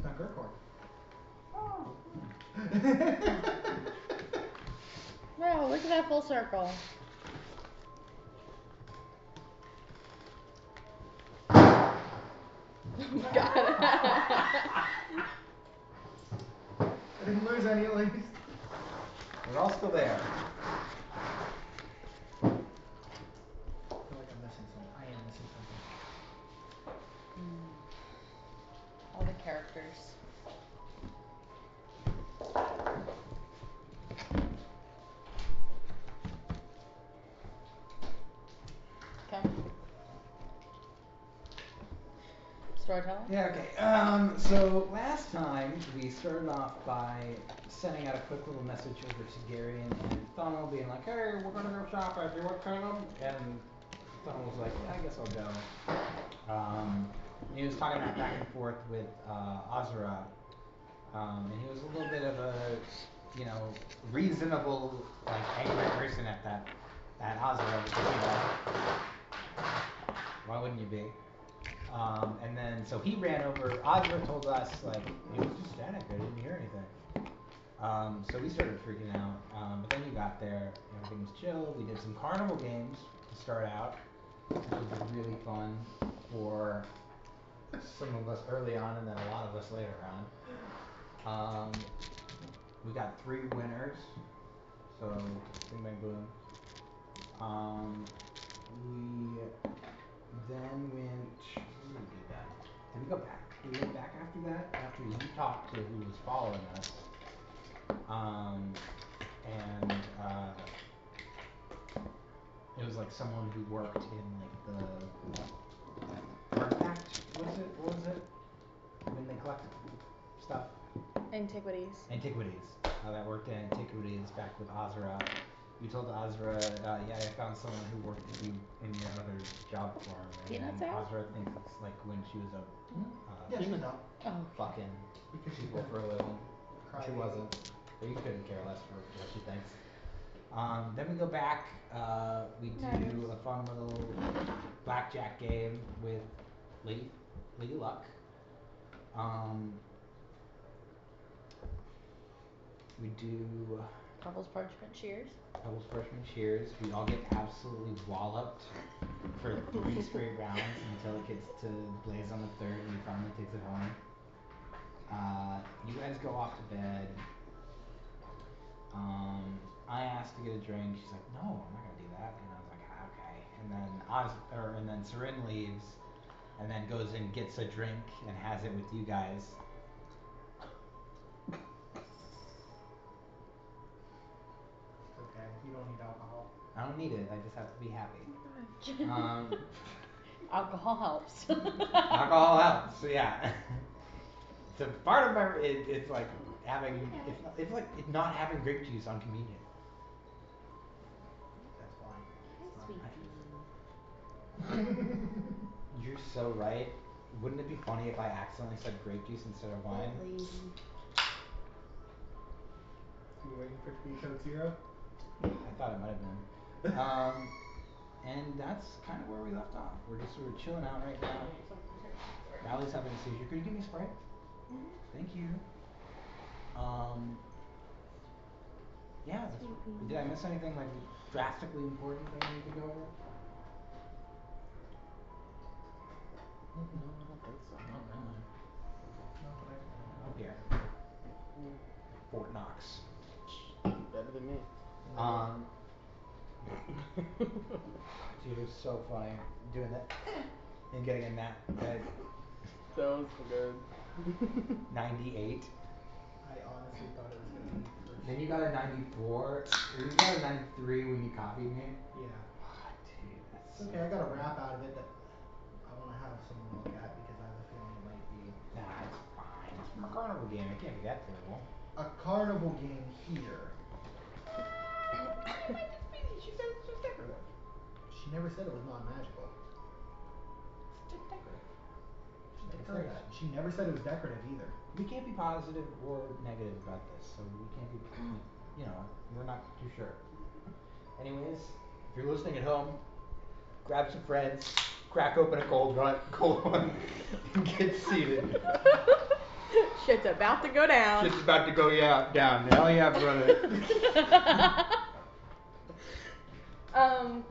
spent Gurkhor. Oh. Wow, look at that full circle. Got it. I didn't lose any at least. They're all still there. I feel like I'm missing something. I am missing something. All the characters. Okay. Storytelling? Yeah, okay. So last time we started off by sending out a quick little message over to Gary and Funnel being like, hey, we're gonna go shop after what kind of? And Funnel was like, yeah, I guess I'll go. He was talking about back and forth with Azura. And he was a little bit of a, reasonable, like, angry person at that Azura was, why wouldn't you be? And then, so he ran over, Azura told us, like, it was just static, I didn't hear anything. So we started freaking out, but then you got there, everything was chill, we did some carnival games to start out, which was really fun for some of us early on and then a lot of us later on. We got 3 winners, so bing bang boom. We then went, where did we do that? Did we go back? Did we go back after that? After you talked to who was following us. And it was like someone who worked in like the artifact, what was it? When they collect stuff? Antiquities. Antiquities. That worked in Antiquities back with Azura. You told Azura, yeah, I found someone who worked with you in your other job form. Peanuts And out? Azura thinks it's like when she was Yeah, she's out. fucking Because she's people been for a living. She crybaby. wasn't. But you couldn't care less for what she thinks. Then we go back, we do a fun little blackjack game with Lady Luck. We do Couples Parchment Shears. Couples Parchment Shears. We all get absolutely walloped for 3 straight rounds until it gets to Blaze on the 3rd and he finally takes it home. You guys go off to bed. I asked to get a drink. She's like, no, I'm not gonna do that. And I was like, okay. And then Seren leaves and then goes and gets a drink and has it with you guys. It's okay. You don't need alcohol. I don't need it. I just have to be happy. Alcohol helps. Alcohol helps, yeah. So part of my, it's like having, it's like not having grape juice on communion. That's fine. Hi, It's sweetie. You're so right. Wouldn't it be funny if I accidentally said grape juice instead of wine? You were waiting for it to be Coke Zero? I thought it might have been. And that's kind of where we left off. We're just sort of chilling out right now. Riley's having a seizure. Could you give me a Sprite? Thank you. Yeah, did I miss anything like drastically important that I need to go over? No, I don't think so. Not really. No, but I can Oh help. dear. Fort Knox. Better than me. Dude, it was so funny doing that and getting a nat at That was so good. 98. I honestly thought it was gonna be first. Then you got a 94, or you got a 93 when you copied me. Yeah. Dude, It's that's so okay, I got a funny. rap out of it that I wanna have someone look at because I have a feeling it might be Nah, it's fine. It's from a carnival game. It can't be that terrible. a carnival game here. She said it's just decorative. She never said it was not magical. It's just decorative. She never said that. Decoration. She never said it was decorative either. We can't be positive or negative about this, so we can't be, we're not too sure. Anyways, if you're listening at home, grab some friends, crack open a cold one, and get seated. Shit's about to go down. Shit's about to go down. Hell yeah, brother.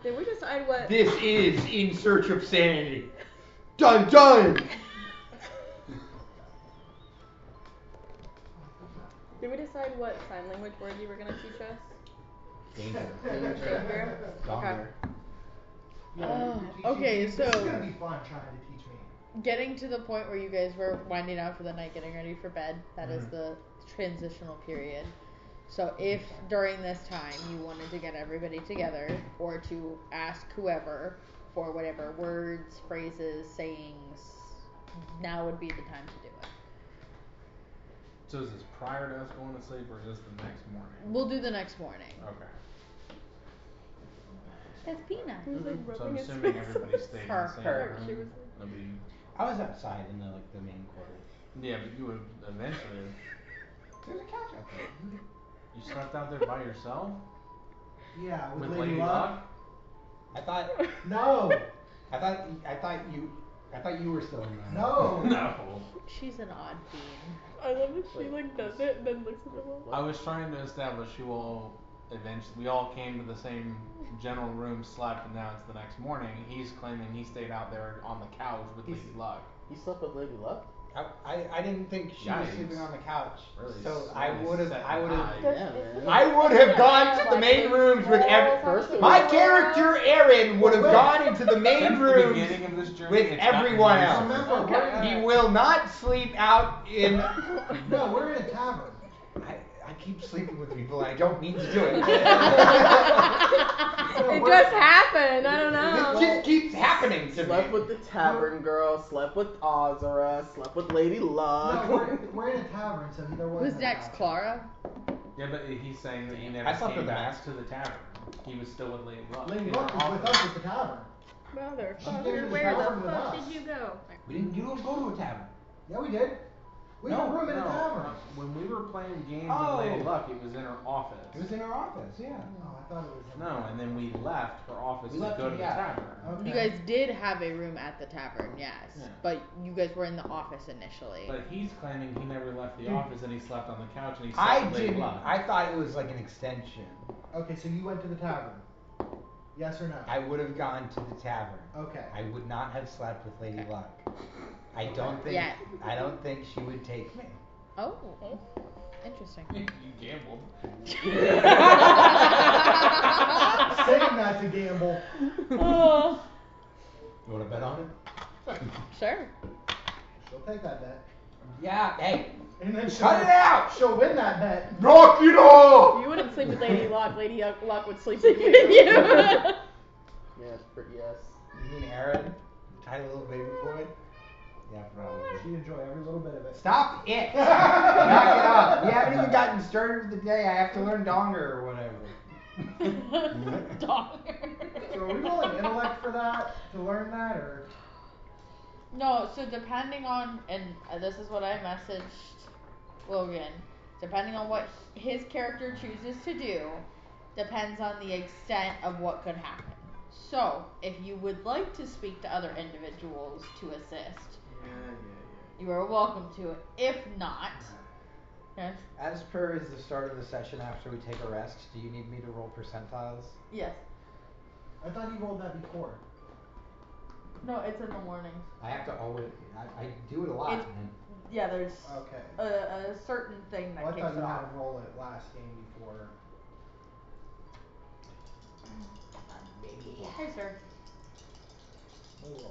Did we decide what? This is In Search of Sanity. Dun dun! Did we decide what sign language word you were gonna teach us? Danger. Danger. Donger. Yeah, Oh, you're teaching okay, me. This is so- gonna be fun trying to teach me. Getting to the point where you guys were winding down for the night, getting ready for bed, that is Mhm. the transitional period. So if during this time you wanted to get everybody together or to ask whoever for whatever words, phrases, sayings, now would be the time to do it. So is this prior to us going to sleep or is this the next morning? We'll do the next morning. Okay. It's Peanut. He was like So rubbing I'm his assuming face. everybody stayed in the same Her. She room. was It'll be I was outside in the main quarters. Yeah, but you would eventually There's a couch out there. You slept out there by yourself? Yeah, with, With Lady Lady Luck. Luck? I thought No. I thought you were still in there. No. No. She's an odd bean. I love that she Wait. like does it and then looks at them all. I was trying to establish who all eventually we all came to the same general room, slept, and now it's the next morning. He's claiming he stayed out there on the couch with Lady Luck. You slept with Lady Luck? I didn't think she was Yikes. sleeping on the couch. Really So set I would have the eye. Yeah, man. I would have gone to the main rooms with First my of all- character Aaron would have gone into the main Since the rooms beginning of this journey, with it's gotten everyone worse. else. Remember, Okay. He will not sleep out in. No, we're in a tavern. I keep sleeping with people and I don't mean to do it. It just happened. I don't This know. just keeps happening to Slept me. with the tavern girl, slept with Azura, slept with Lady Luck. No, we're in a tavern, so there was Who's no next, couch. Clara? Yeah, but he's saying that he never I slept came with back Max. to the tavern. He was still with Lady Luck. Lady in Luck her was with office. us at the tavern. She came to Motherfucker, the where tavern the with fuck us. did you go? You don't go to a tavern. Yeah, we did. We had a room in a tavern. When we were playing games Oh. with Lady Luck, it was in her office. It was in our office, yeah. Oh, I thought it was. In No, and then we left her office We to left go it, to the yeah. tavern. Okay. You guys did have a room at the tavern, yes. Yeah. But you guys were in the office initially. But he's claiming he never left the Dude. office and he slept on the couch and he I slept with Lady didn't. Luck. I thought it was like an extension. Okay, so you went to the tavern. Yes or no? I would have gone to the tavern. Okay. I would not have slept with Lady Luck. I don't think. Yet. I don't think she would take me. Oh, interesting. You gambled. Saying that to gamble. Oh. You want to bet on it? Sure. She'll take that bet. Yeah. Hey. And then she'll Cut it out. She'll win that bet. Knock it off. You wouldn't sleep with Lady Luck. Lady Luck would sleep with you. Yeah, it's pretty yes. You mean Aaron, tiny little baby boy? Yeah, probably. She'd enjoy every little bit of it. Stop it! Knock it off. We haven't even gotten started with the day. I have to learn Donger or whatever. Dog. So are we rolling intellect for that? To learn that, or? No, so depending on, and this is what I messaged Logan, depending on what his character chooses to do, depends on the extent of what could happen. So, if you would like to speak to other individuals to assist, you are welcome to it. If not, yes, As per is the start of the session after we take a rest, do you need me to roll percentiles? yes. I thought you rolled that before. No, it's in the mornings. I have to always. I do it a lot. It's- man. Yeah, there's Okay. a certain thing that Well, I kicks thought it you off. had to roll it last game before. Baby. Hey, sir.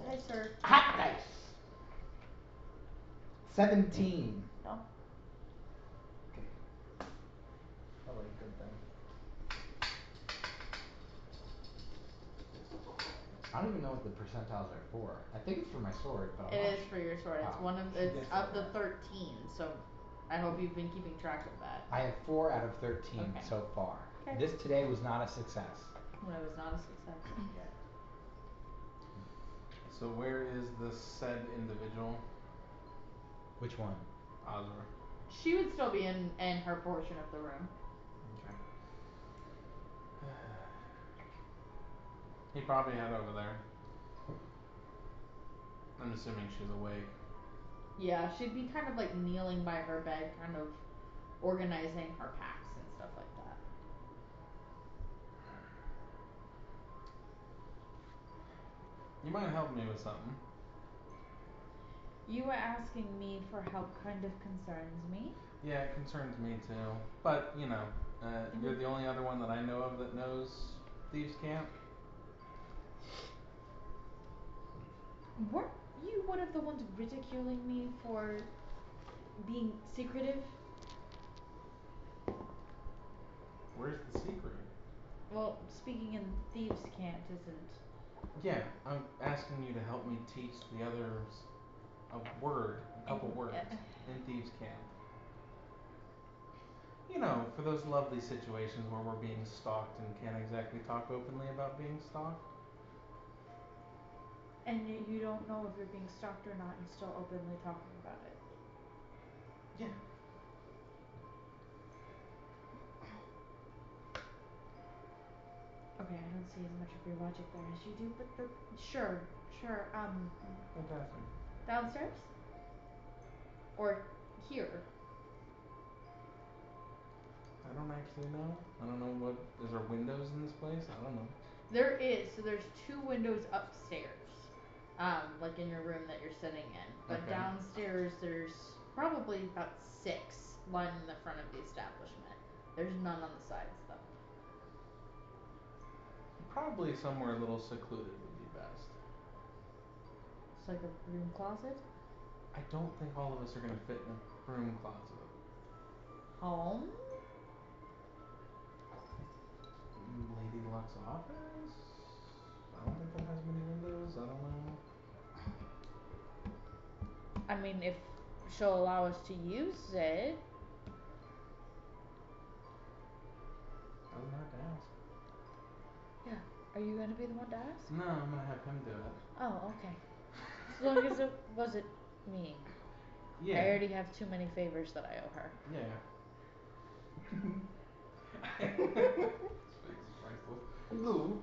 Hey, sir. Hot dice. 17. No. Probably a good thing. I don't even know what the percentiles are for. I think it's for my sword, but I'm It not is for your sword. It's Oh. one of She it's gets of it. the 13. So, I hope you've been keeping track of that. I have 4 out of 13 Okay. so far. Okay. This today was not a success. Well, it was not a success. So where is the said individual? Which one? Azura. She would still be in her portion of the room. Okay. He probably head over there. I'm assuming she's awake. Yeah, she'd be kind of like kneeling by her bed, kind of organizing her packs and stuff like that. You might help me with something. You were asking me for help kind of concerns me. Yeah, it concerns me too. But, you know, you're the only other one that I know of that knows Thieves Camp. Weren't you one of the ones ridiculing me for being secretive? Where's the secret? Well, speaking in thieves' camp isn't. Yeah, I'm asking you to help me teach the others a word, a couple words in Thieves Camp. You know, for those lovely situations where we're being stalked and can't exactly talk openly about being stalked. And yet you don't know if you're being stalked or not and still openly talking about it. Yeah. Okay, I don't see as much of your logic there as you do, but sure, sure, Fantastic. downstairs? Or here? I don't actually know. I don't know what, is there windows in this place? I don't know. There is, so there's 2 windows upstairs. Like in your room that you're sitting in. But Okay. downstairs there's probably about 6 lining the front of the establishment. There's none on the sides though. Probably somewhere a little secluded would be best. It's like a broom closet? I don't think all of us are gonna fit in a broom closet. Home? Lady Luck's office? I don't think that has many windows. I don't know. I mean, if she'll allow us to use it. Doesn't hurt to ask. Yeah. Are you gonna be the one to ask? No, I'm gonna have him do it. Oh, okay. As long as it wasn't me. Yeah. I already have too many favors that I owe her. Yeah. His face is priceless. Hello.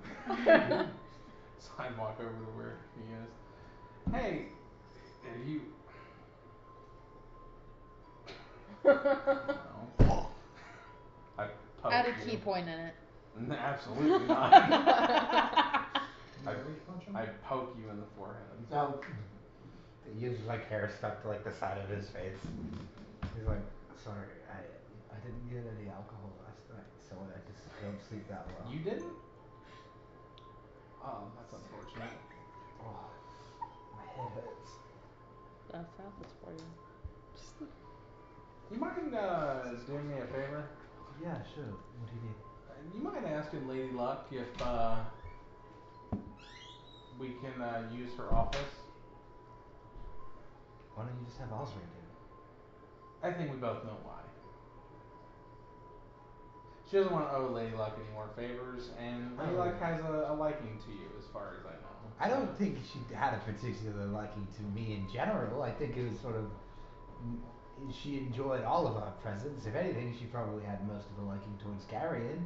Sidewalk over to where he is. Hey, are you? No. I poke Add a you. key point in it. Absolutely not. I poke you in the forehead. No. He has like hair stuck to like the side of his face. He's like, sorry, I didn't get any alcohol last night, so I just don't sleep that well. You didn't? Oh, that's unfortunate. Oh, my head hurts. That's happens for you. You mind doing me a favor? Yeah, sure. What do you need? You mind asking Lady Luck if we can use her office? Why don't you just have Osric do it? I think we both know why. She doesn't want to owe Lady Luck any more favors, and Lady Luck has a liking to you, as far as I know. I don't think she had a particular liking to me in general. I think it was sort of, she enjoyed all of our presence. If anything, she probably had most of a liking towards Carrion.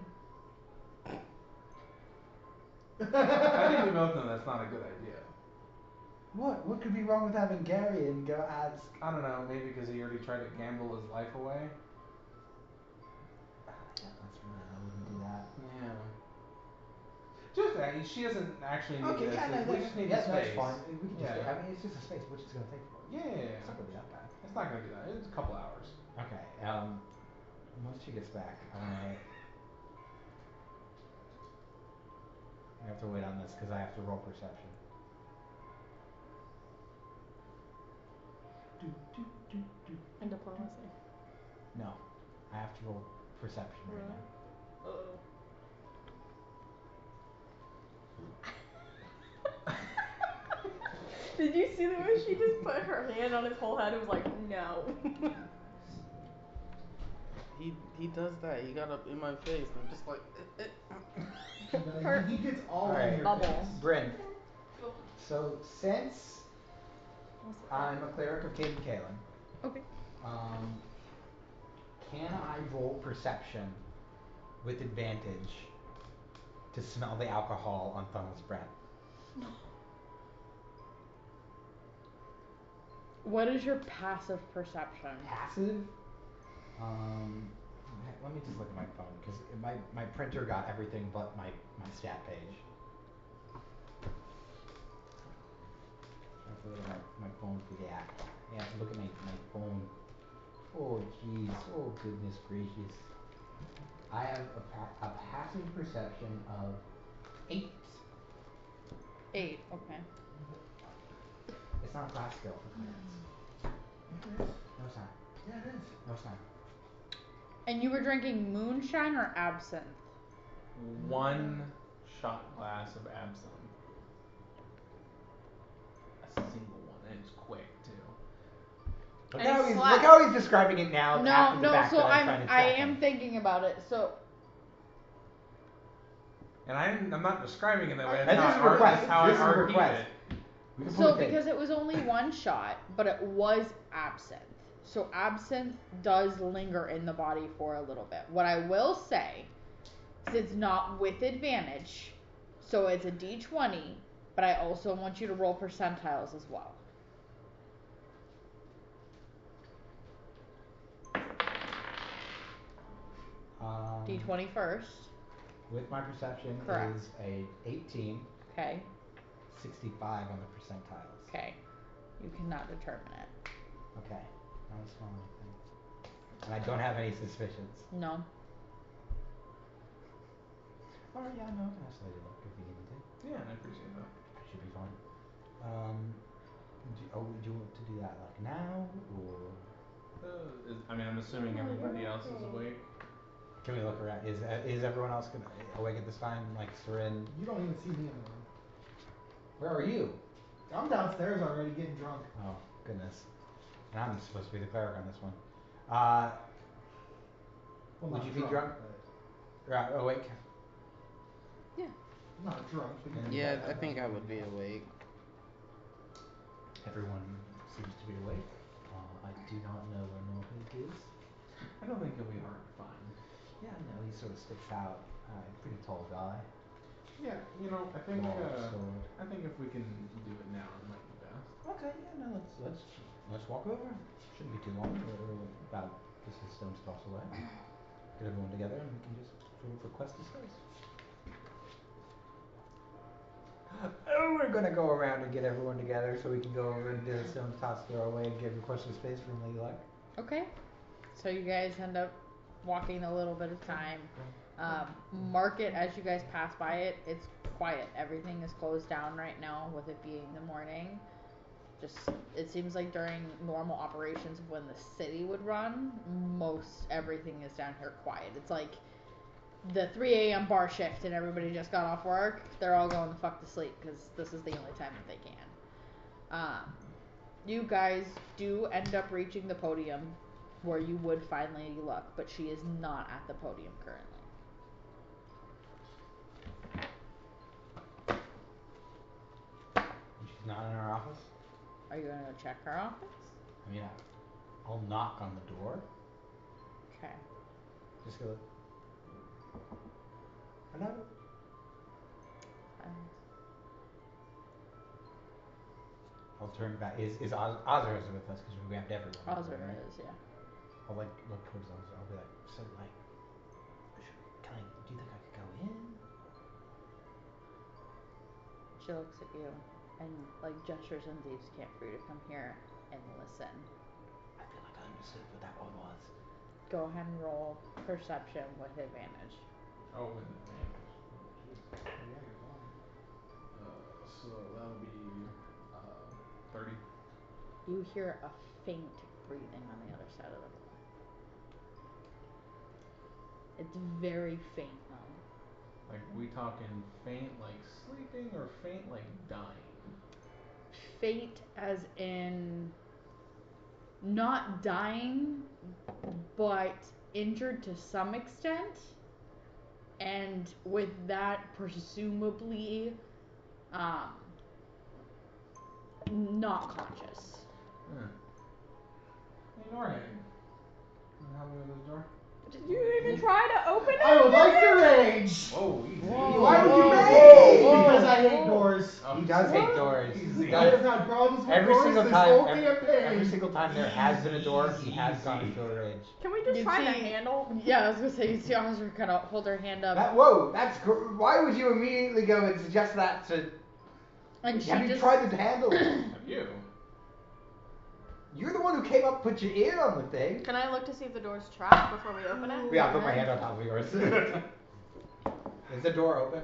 I think we both know that's not a good idea. What? What could be wrong with having Carrion go ask? I don't know, maybe because he already tried to gamble his life away. Yeah, that's right. I wouldn't do that. Yeah. Just that, she doesn't actually need Okay, this. yeah, no, We just need the that's space. fine. We can just. Yeah. I mean, it's just a space. What's it gonna take for you? Yeah. It's not gonna be that bad. It's not gonna be that. It's a couple hours. Okay. Once she gets back, I have to wait on this because I have to roll perception. And diplomacy. No, I have to roll perception right now. Uh-oh. Did you see the way she just put her hand on his whole head and was like, no. He does that. He got up in my face and I'm just like He gets all Alright. in your Bubble. face. Bryn. So since What's the I'm a cleric of Caden Kaelin, Okay. can I roll perception with advantage to smell the alcohol on Funnel's breath? What is your passive perception? Passive? Let me just look at my phone because my printer got everything but my stat page. I have to look at my phone for that. Yeah, I have to look at my phone. Oh jeez. Oh goodness gracious. I have a passive perception of 8. 8, okay. It's not a class skill for clerics. It is. No, it's not. Yeah, it is. No, it's not. And you were drinking moonshine or absinthe? 1 shot glass of absinthe. A single one, and it's quick too. Look And how, it's look how he's describing it now after the fact so that I'm trying to track I am him. thinking about it. So And I'm not describing it that way. This is a request. That's how This is I a repeat request. it. We can So put it in. because it was only 1 shot, but it was absinthe. So absinthe does linger in the body for a little bit. What I will say is it's not with advantage, so it's a D20, but I also want you to roll percentiles as well. D20 first. With my perception Correct. is a 18, Okay. 65 on the percentiles. Okay. You cannot determine it. Okay. Not a small thing. And I don't have any suspicions. No. Alright, yeah, no, I can ask Lady Luck if you need me to. Yeah, and I appreciate that. Should be fine. Do you want to do that like now or I'm assuming everybody else is awake. can we look around? Is everyone else awake at this time? Like Soren? You don't even see me in the room. Where are you? I'm downstairs already getting drunk. Oh goodness. And I'm supposed to be the cleric on this one. Well, Would not you be drunk? but Awake? not drunk, but Yeah, I think I would be awake. Everyone seems to be awake. I do not know where Norhig is. I don't think he'll be hard to find. Yeah, no, he sort of sticks out. Pretty tall guy. Yeah, I think if we can do it now, it might be best. Okay, yeah, no, let's walk over. Shouldn't be too long. We're about just a stone's toss away. Get everyone together and we can just sort of request a space. Oh, we're gonna go around and get everyone together so we can go over and do a stone's toss throw away and get request a space from Lady Luck. Okay. So you guys end up walking a little bit of time. Mark it as you guys pass by it. It's quiet. Everything is closed down right now with it being the morning. Just, it seems like during normal operations of when the city would run, most everything is down here quiet. It's like the 3 a.m. bar shift and everybody just got off work. They're all going the fuck to sleep because this is the only time that they can. You guys do end up reaching the podium where you would find Lady Luck, but she is not at the podium currently. She's not in our office? Are you gonna go check her office? I mean, I'll knock on the door. Okay. Just go. Hello? I'll turn back. Is Ozra with us? Because we grabbed everyone. Ozra right? is, yeah. I'll like look towards Ozra. I'll be like, so like, do you think I could go in? She looks at you and like gestures and leaves camp for you to come here and listen. I feel like I understood what that one was. Go ahead and roll perception with advantage. Oh, with advantage. yeah, you're fine. So that'll be 30. You hear a faint breathing on the other side of the room. It's very faint though. Like, we talking faint like sleeping or faint like dying? Faint as in not dying, but injured to some extent. And with that, presumably, not conscious. Hey, Norhig. Can you help me with this door? Did you even try to open it? I would like to rage! Whoa, easy. Why would you Whoa, rage? whoa, Because I I hate doors. Oh, He does hate doors. Easy. He I have does. had problems with Every doors single this time, whole every campaign. single time there has been a door, he has gone Easy. into a rage. Can we just You try the see- handle? Yeah, I was gonna say, you see Oscar kind of hold her hand up, Whoa, why would you immediately go and suggest that to? and she Have you just. tried to handle it? Have you? You're the one who came up, put your ear on the thing. Can I look to see if the door's trapped before we open it? Yeah, I'll put my hand on top of yours. Is the door open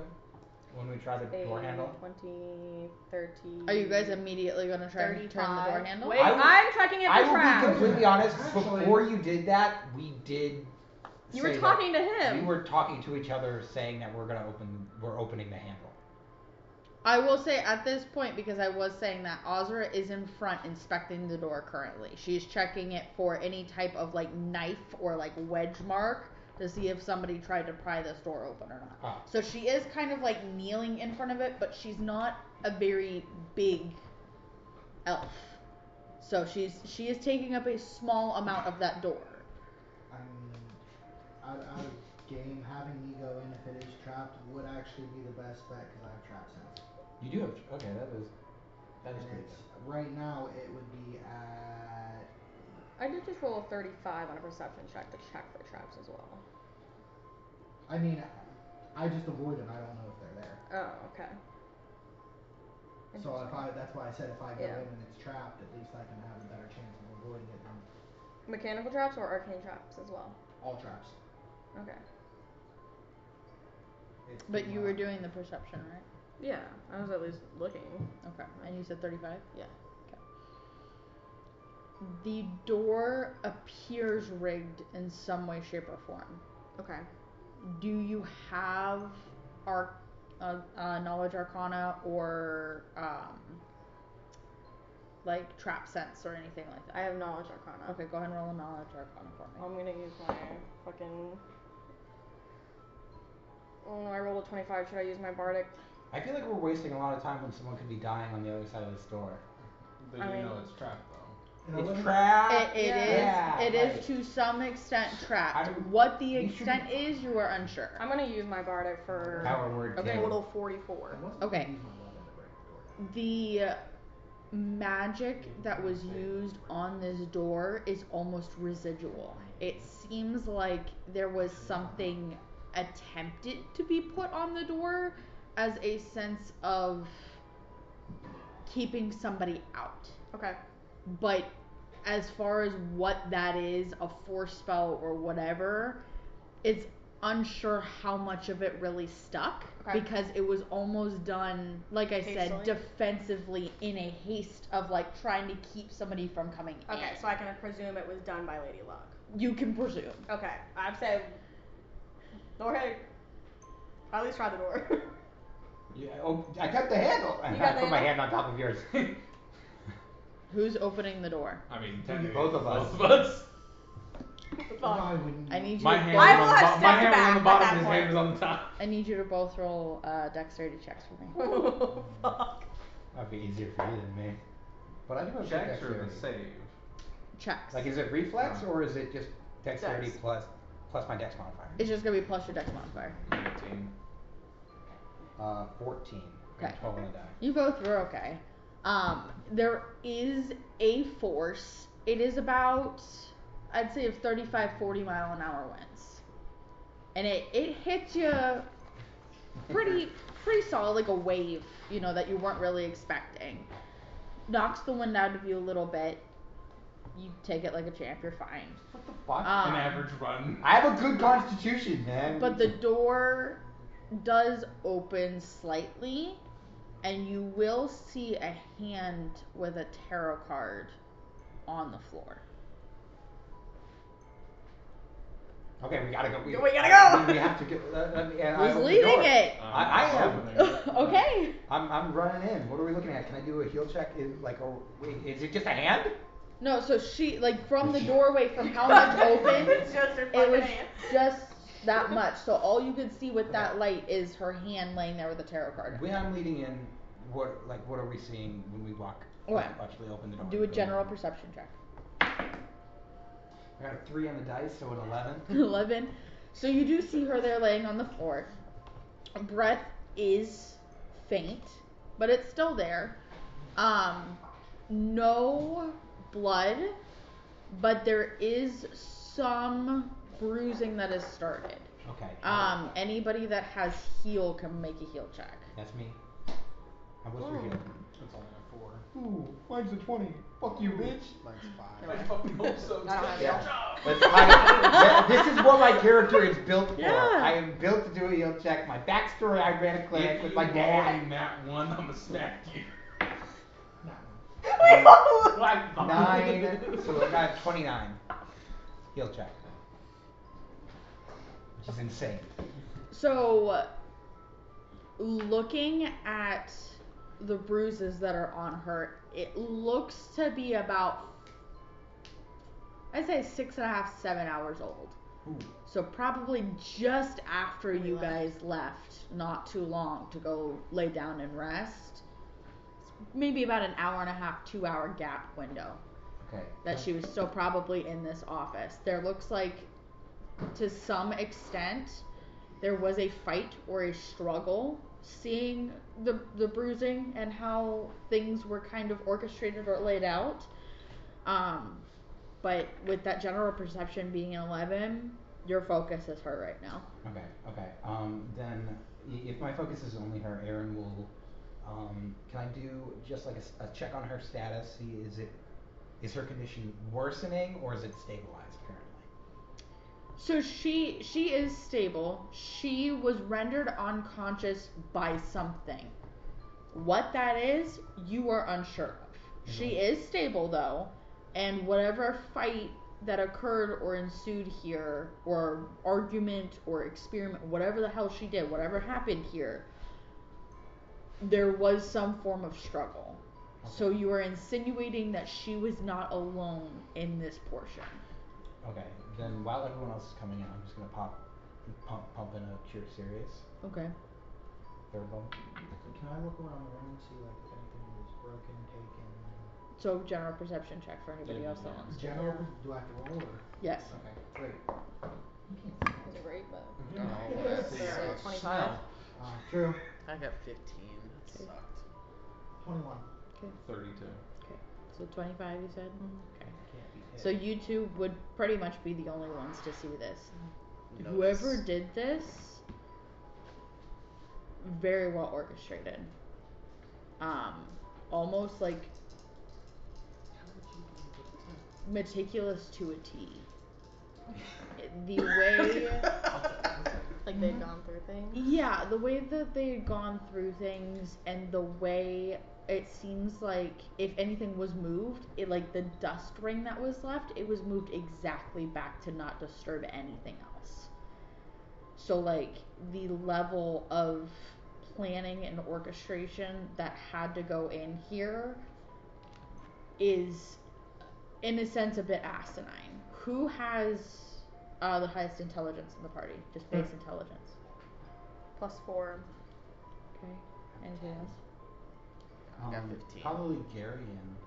when we try the door handle? 20, 30. Are you guys immediately gonna try and turn the door 35. handle? Wait, I will- I'm checking if I the will be trap. completely honest. Actually- Before you did that, we did. You were say that talking to him. We were talking to each other, saying that we're opening the handle. I will say at this point, because I was saying that Ozra is in front inspecting the door currently. She's checking it for any type of like knife or like wedge mark to see if somebody tried to pry this door open or not. Ah. So she is kind of like kneeling in front of it, but she's not a very big elf. So she is taking up a small amount of that door. I mean, out of game, having me go in if it is trapped would actually be the best bet because I have trap sense. You do have. Okay, that is And pretty it's, good. right now it would be at. I did just roll a 35 on a perception check to check for traps as well. I mean, I just avoid them. I don't know if they're there. Oh, okay. So that's why I said if I go Yeah. in and it's trapped, at least I can have a better chance of avoiding it than Mechanical traps or arcane traps as well? all traps. Okay. It's But too you were loud. doing the perception, right? Yeah, I was at least looking. Okay. And you said 35? Yeah. Okay. The door appears rigged in some way, shape, or form. Okay. Do you have knowledge arcana or like trap sense or anything like that? I have knowledge arcana. Okay, go ahead and roll a knowledge arcana for me. I'm gonna use my fucking. Oh no, I rolled a 25. Should I use my bardic? I feel like we're wasting a lot of time when someone could be dying on the other side of this door. But I you mean- know it's trapped though. And I It's wouldn't- trapped. It Yeah, is right. to some extent trapped. How do- What the you should- extent is, you are unsure. I'm gonna use my bardic for Power word. Okay. two. total 44. I wasn't Okay. gonna use my weapon to break the door. The magic that was used on this door is almost residual. It seems like there was something attempted to be put on the door as a sense of keeping somebody out. Okay. But as far as what that is, a force spell or whatever, it's unsure how much of it really stuck. Okay. Because it was almost done, like I said, Hastily? defensively in a haste of like trying to keep somebody from coming in. Okay, so I can presume it was done by Lady Luck. You can presume. Okay, I'd say. Go ahead. At least try the door. Yeah, oh, I got the handle. And You got I the put my handle? hand on top of yours. Who's opening the door? I mean, technically, Both of us. Both of us. Why wouldn't you? I need you My to hand both, I was will on the have bo- my stepped hand was on the back bottom, at his that hand was on the top. I need you to both roll dexterity checks for me. Oh, fuck. That'd be easier for you than me. But I do have Checks good or the dexterity. save? Checks. Like, is it reflex or is it just dexterity Dex. plus my dex modifier? It's just gonna be plus your dex modifier. 19. 14. Okay. 12 on the die. You both were okay. There is a force. It is about, I'd say, of 35, 40 mile an hour winds. And it hits you pretty solid, like a wave, that you weren't really expecting. Knocks the wind out of you a little bit. You take it like a champ, you're fine. What the fuck? An average run. I have a good constitution, man. But the door does open slightly, and you will see a hand with a tarot card on the floor. Okay, we gotta go. We gotta go! We have to get. Who's leading it? I am. Okay. I'm running in. What are we looking at? Can I do a heal check? Is it just a hand? No, so she, like, from the doorway, from how much open, It's just her it fucking was hand. just that much. So all you could see with that light is her hand laying there with a tarot card. When I'm leading in, what are we seeing when we walk? Okay. Actually open the door. Do a general perception check. I got a 3 on the dice, so an 11. 11. So you do see her there laying on the floor. Breath is faint, but it's still there. No blood, but there is some bruising that has started. Okay. Anybody that has heal can make a heal check. That's me. What's your heal? It's only a 4. Ooh, mine's a 20. Fuck you, bitch. Mine's 5. I fucking hope so. I don't have Yeah. heal. That's my, this is what my character is built for. Yeah. I am built to do a heal check. My backstory, I ran a clinic with my dad. Nat 1, I'm gonna smack you. 9, so I got 29. Heal check. Which is insane. So, looking at the bruises that are on her, it looks to be about, I'd say 6.5, 7 hours old. Ooh. So probably just after you guys left, not too long to go lay down and rest. Maybe about an hour and a half, 2 hour gap window Okay. that she was still probably in this office. There looks like, to some extent, there was a fight or a struggle, seeing the bruising and how things were kind of orchestrated or laid out. But with that general perception being an 11, your focus is her right now. Okay. Then if my focus is only her, Aaron will. Can I do just like a check on her status? See, is her condition worsening or is it stabilized currently? So she is stable. She was rendered unconscious by something. What that is, you are unsure of. She is stable though, and whatever fight that occurred or ensued here, or argument or experiment, whatever the hell she did, whatever happened here, there was some form of struggle. Okay. So you are insinuating that she was not alone in this portion. Okay. Then while everyone else is coming in, I'm just gonna pump in a cure serious. Okay. Third bump. Can I look around the room and see like if anything was broken, taken? So general perception check for anybody else that wants to. General, do I have to roll or? Yes. Okay, great. It's a great, but. Yeah. 25. True. I got 15. That Okay. sucked. 21. 32. Okay. So 25 you said? Okay. Can't be hit. So you two would pretty much be the only ones to see this. Notice. Whoever did this, very well orchestrated. Almost like meticulous to a T. The way, Like they've gone through things. yeah, the way that they had gone through things, and the way it seems like if anything was moved, it like the dust ring that was left, it was moved exactly back to not disturb anything else. So like the level of planning and orchestration that had to go in here is in a sense a bit asinine. Who has the highest intelligence in the party? Just base intelligence. +4. Okay. Anything else? I got 15. Probably Garion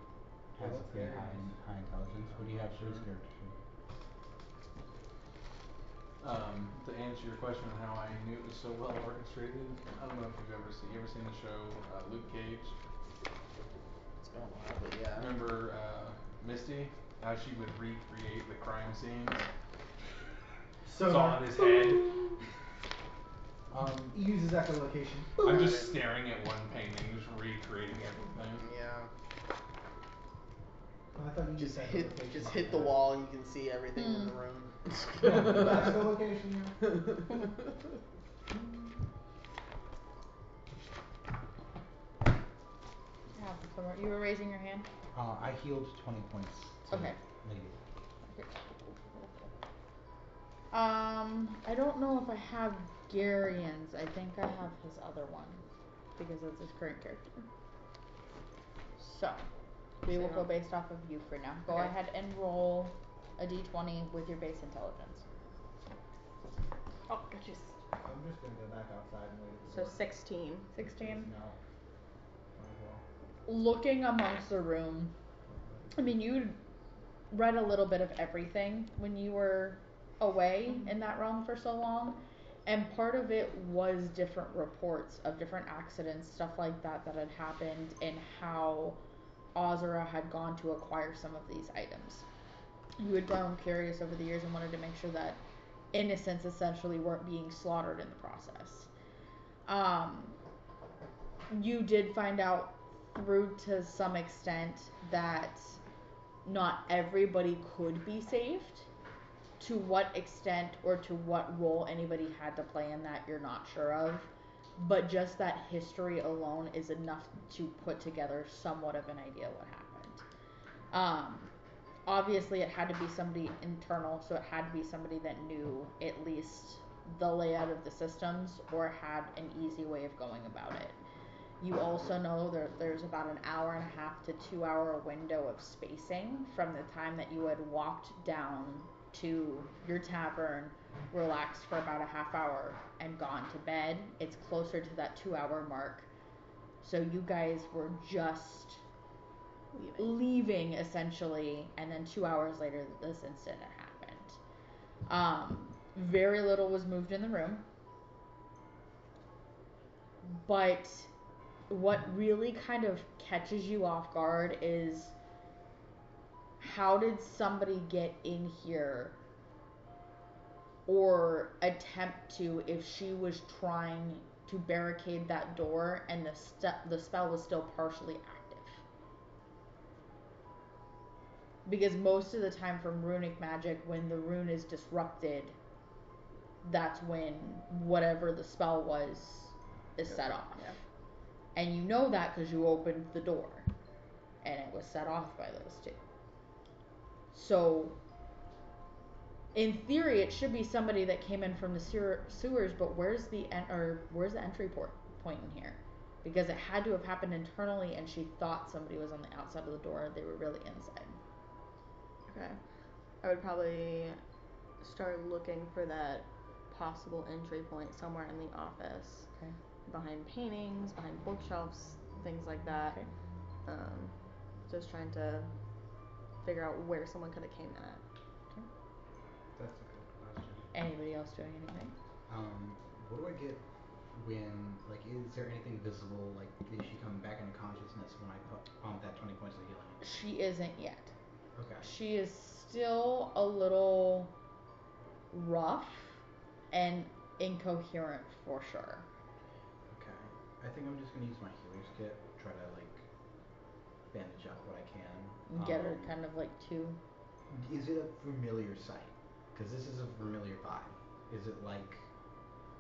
has what's a pretty Garion's? high intelligence. What do you have for his character? To answer your question on how I knew it was so well orchestrated, I don't know if you ever seen the show Luke Cage. It's been a while, but yeah. Remember Misty? How she would recreate the crime scenes? So It's all in his head. he uses echolocation. I'm just staring at one painting, just recreating everything. Yeah. I thought you Just used hit echolocation just on hit the that. wall and you can see everything in the room. Echolocation, yeah. You were raising your hand? I healed 20 points. So Okay. maybe. I don't know if I have Garion's. I think I have his other one because that's his current character. So we will go based off of you for now. Go Okay. ahead and roll a d20 with your base intelligence. Oh, goodness. I'm just gonna go back outside and wait at the So door. 16. 16. No. Might as well. Looking amongst the room, I mean, you read a little bit of everything when you were away in that realm for so long, And part of it was different reports of different accidents, stuff like that that had happened, and how Ozra had gone to acquire some of these items. You had grown curious over the years and wanted to make sure that innocents essentially weren't being slaughtered in the process. You did find out through to some extent that not everybody could be saved. To what extent or to what role anybody had to play in that, you're not sure of. But just that history alone is enough to put together somewhat of an idea what happened. Obviously, it had to be somebody internal, so it had to be somebody that knew at least the layout of the systems or had an easy way of going about it. You also know there's about an hour and a half to 2 hour window of spacing from the time that you had walked down to your tavern, relaxed for about a half hour, and gone to bed. It's closer to that 2 hour mark. So you guys were just leaving essentially, and then 2 hours later this incident happened. Very little was moved in the room. But what really kind of catches you off guard is how did somebody get in here or attempt to if she was trying to barricade that door and the spell was still partially active. Because most of the time from runic magic, when the rune is disrupted, that's when whatever the spell was is set off. Yeah. And you know that because you opened the door and it was set off by those two. So in theory, it should be somebody that came in from the sewers, but where's the entry point in here? Because it had to have happened internally, and she thought somebody was on the outside of the door. They were really inside. Okay. I would probably start looking for that possible entry point somewhere in the office. Okay. Behind paintings, behind bookshelves, things like that. Okay. Just trying to figure out where someone could have came at. Okay. That's a good question. Anybody else doing anything? What do I get when, like, is there anything visible? Like, is she coming back into consciousness when I put on that 20 points of healing? She isn't yet. Okay. She is still a little rough and incoherent for sure. Okay. I think I'm just gonna use my healer's kit, try to, like, bandage up what I can. Get her kind of like to. Is it a familiar sight? Because this is a familiar vibe. Is it like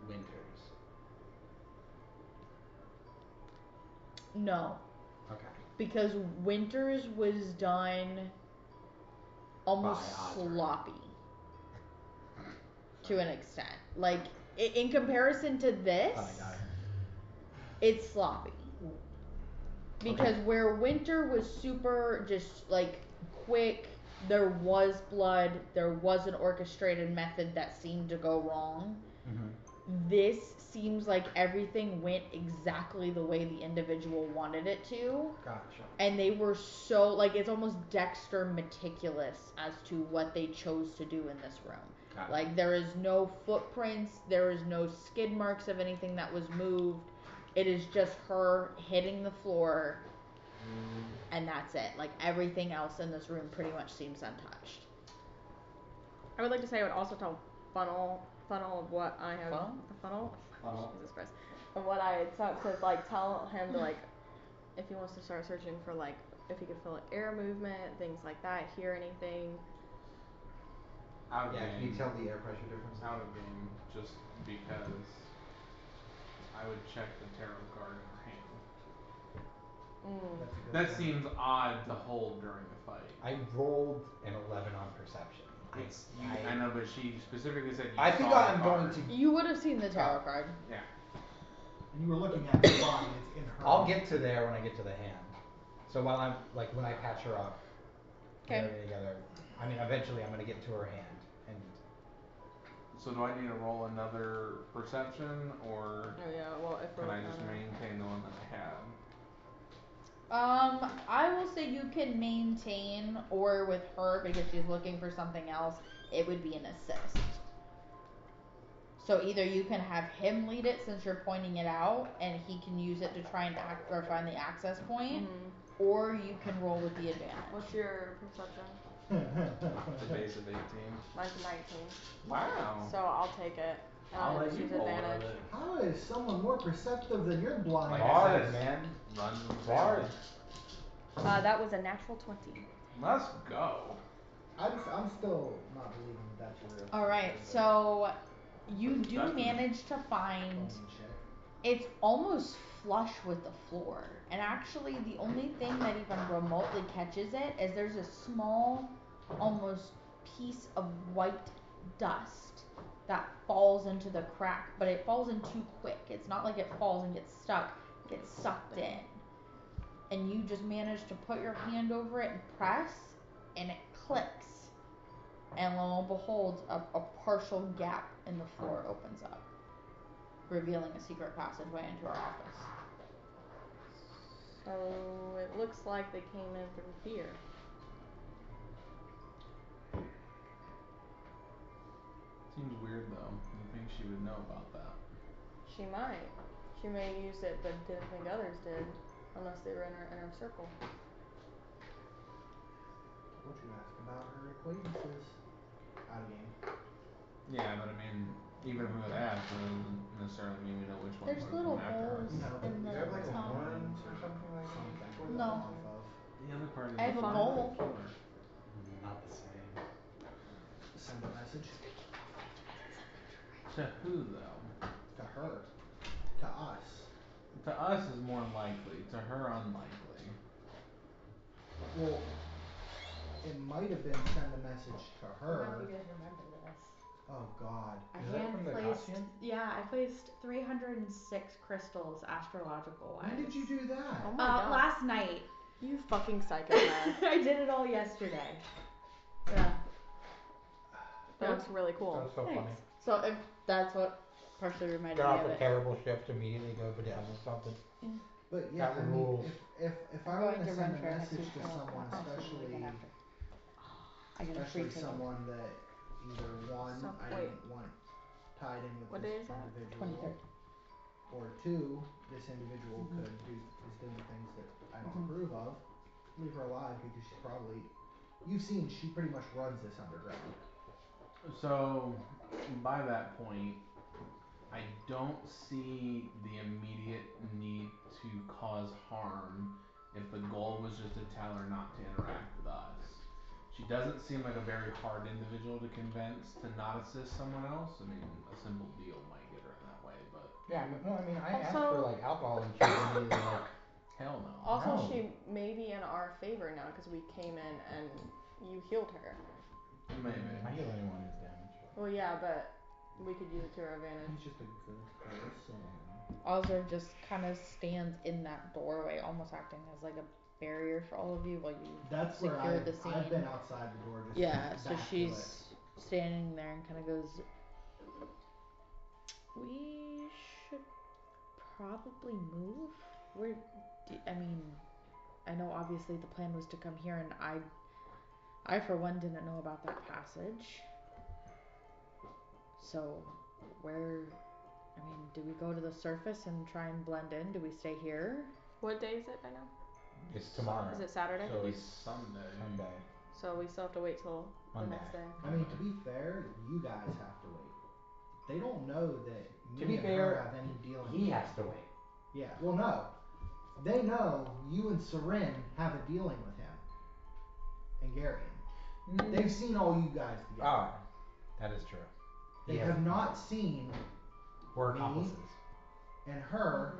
Winters? No. Okay. Because Winters was done almost By Ozra. sloppy. To an extent. Like, in comparison to this, Oh, I got it. it's sloppy. Because where Winter was super just like quick, there was blood, there was an orchestrated method that seemed to go wrong. Mm-hmm. This seems like everything went exactly the way the individual wanted it to. Gotcha. And they were so, like, it's almost Dexter meticulous as to what they chose to do in this room. Gotcha. Like, there is no footprints, there is no skid marks of anything that was moved. It is just her hitting the floor, and that's it. Like, everything else in this room pretty much seems untouched. I would like to say I would also tell Funnel of what I have. Funnel? Funnel. Jesus Christ. Of what I to like tell him to, like, if he wants to start searching for, like, if he could feel like air movement, things like that, hear anything. Out of Yeah, game. can you tell the air pressure difference? Out of game, just because I would check the tarot card in her hand. That's a good That point. seems odd to hold during a fight. I rolled an 11 on perception. I know, but she specifically said you I think saw I'm the going card. to. You would have seen the tarot card. Yeah. And you were looking at the body, it's in her. I'll get to there when I get to the hand. So while I'm like when I patch her up, Okay. get everything together. I mean, eventually I'm gonna get to her hand, and So do I need to roll another perception, or Oh yeah, well if we're can I looking just at it. maintain the one that I had? I will say you can maintain, or with her, because she's looking for something else, it would be an assist. So either you can have him lead it since you're pointing it out, and he can use it to try and find the access point, or you can roll with the advantage. What's your perception? The base of 18. Mine's 19. Wow. So I'll take it. I'll let you use roll advantage. with it. How is someone more perceptive than your blind? Like Bard, I said, man. Runs in the Bard. family. That was a natural 20. Let's go. I'm still not believing that's real. Alright, so you do That's manage to find Phone check. it's almost flush with the floor. And actually the only thing that even remotely catches it is there's a small, almost piece of white dust that falls into the crack, but it falls in too quick. It's not like it falls and gets stuck, it gets sucked in. And you just manage to put your hand over it and press, and it clicks. And lo and behold, a partial gap in the floor opens up, revealing a secret passageway into our office. So it looks like they came in through here. Seems weird though. You think she would know about that? She might. She may use it, but didn't think others did, unless they were in her inner circle. Would you ask about her acquaintances? Out of game. Yeah, but I mean, even if we would ask, it doesn't necessarily mean we know which one There's would little come after her. holes No, but in you the have like a top. horns or something like that? No. Off of. The other part is I have the a fun bowl. killer. Not the same. Send a message To who though? to her. To us. To us is more likely. To her, unlikely. Well, it might have been send a message to her. you guys remember this. Oh God. Is that from the costume? I placed 306 crystals astrological wise. When did you do that? Oh my god. Last night. You fucking psychopath. I did it all yesterday. Yeah. That looks really cool. That's so Thanks. funny. So if that's what partially reminded Got me off of a it. terrible shift, immediately go for down or something. But yeah, Got I mean, rules. if I I'm were going gonna to send run a fair next message week to for someone, I'll see you especially again after. I get a free ticket. someone that either one, So, I wait. didn't want tied in with What this day is that? individual, 23rd. or two, this individual is doing things that I don't approve of. Leave her alive because she's probably, you've seen she pretty much runs this underground. So, by that point, I don't see the immediate need to cause harm if the goal was just to tell her not to interact with us. She doesn't seem like a very hard individual to convince to not assist someone else. I mean, a simple deal might get her in that way, but Yeah, I asked Also- for like alcohol and she immediately like, hell no. Also, No. she may be in our favor now because we came in and you healed her. Maybe. I heal anyone who's damaged. Well, yeah, but we could use it to our advantage. He's just a good person. Ozra just kind of stands in that doorway, almost acting as like a barrier for all of you while you That's where secure the scene. I've been outside the door just Yeah, so back to she's it. standing there and kind of goes, we should probably move. I mean, I know obviously the plan was to come here, and I for one didn't know about that passage. So, I mean, do we go to the surface and try and blend in? Do we stay here? What day is it right now? It's tomorrow. Is it Saturday? So It's it's Sunday. Sunday. So we still have to wait till Monday. the next day. I mean, to be fair, you guys have to wait. They don't know that me To be and fair, her have any dealings. He has to wait. Yeah, well no. They know you and Seren have a dealing with him. And Garion. They've seen all you guys together. Oh, that is true. They He has- have not seen We're me? accomplices. and her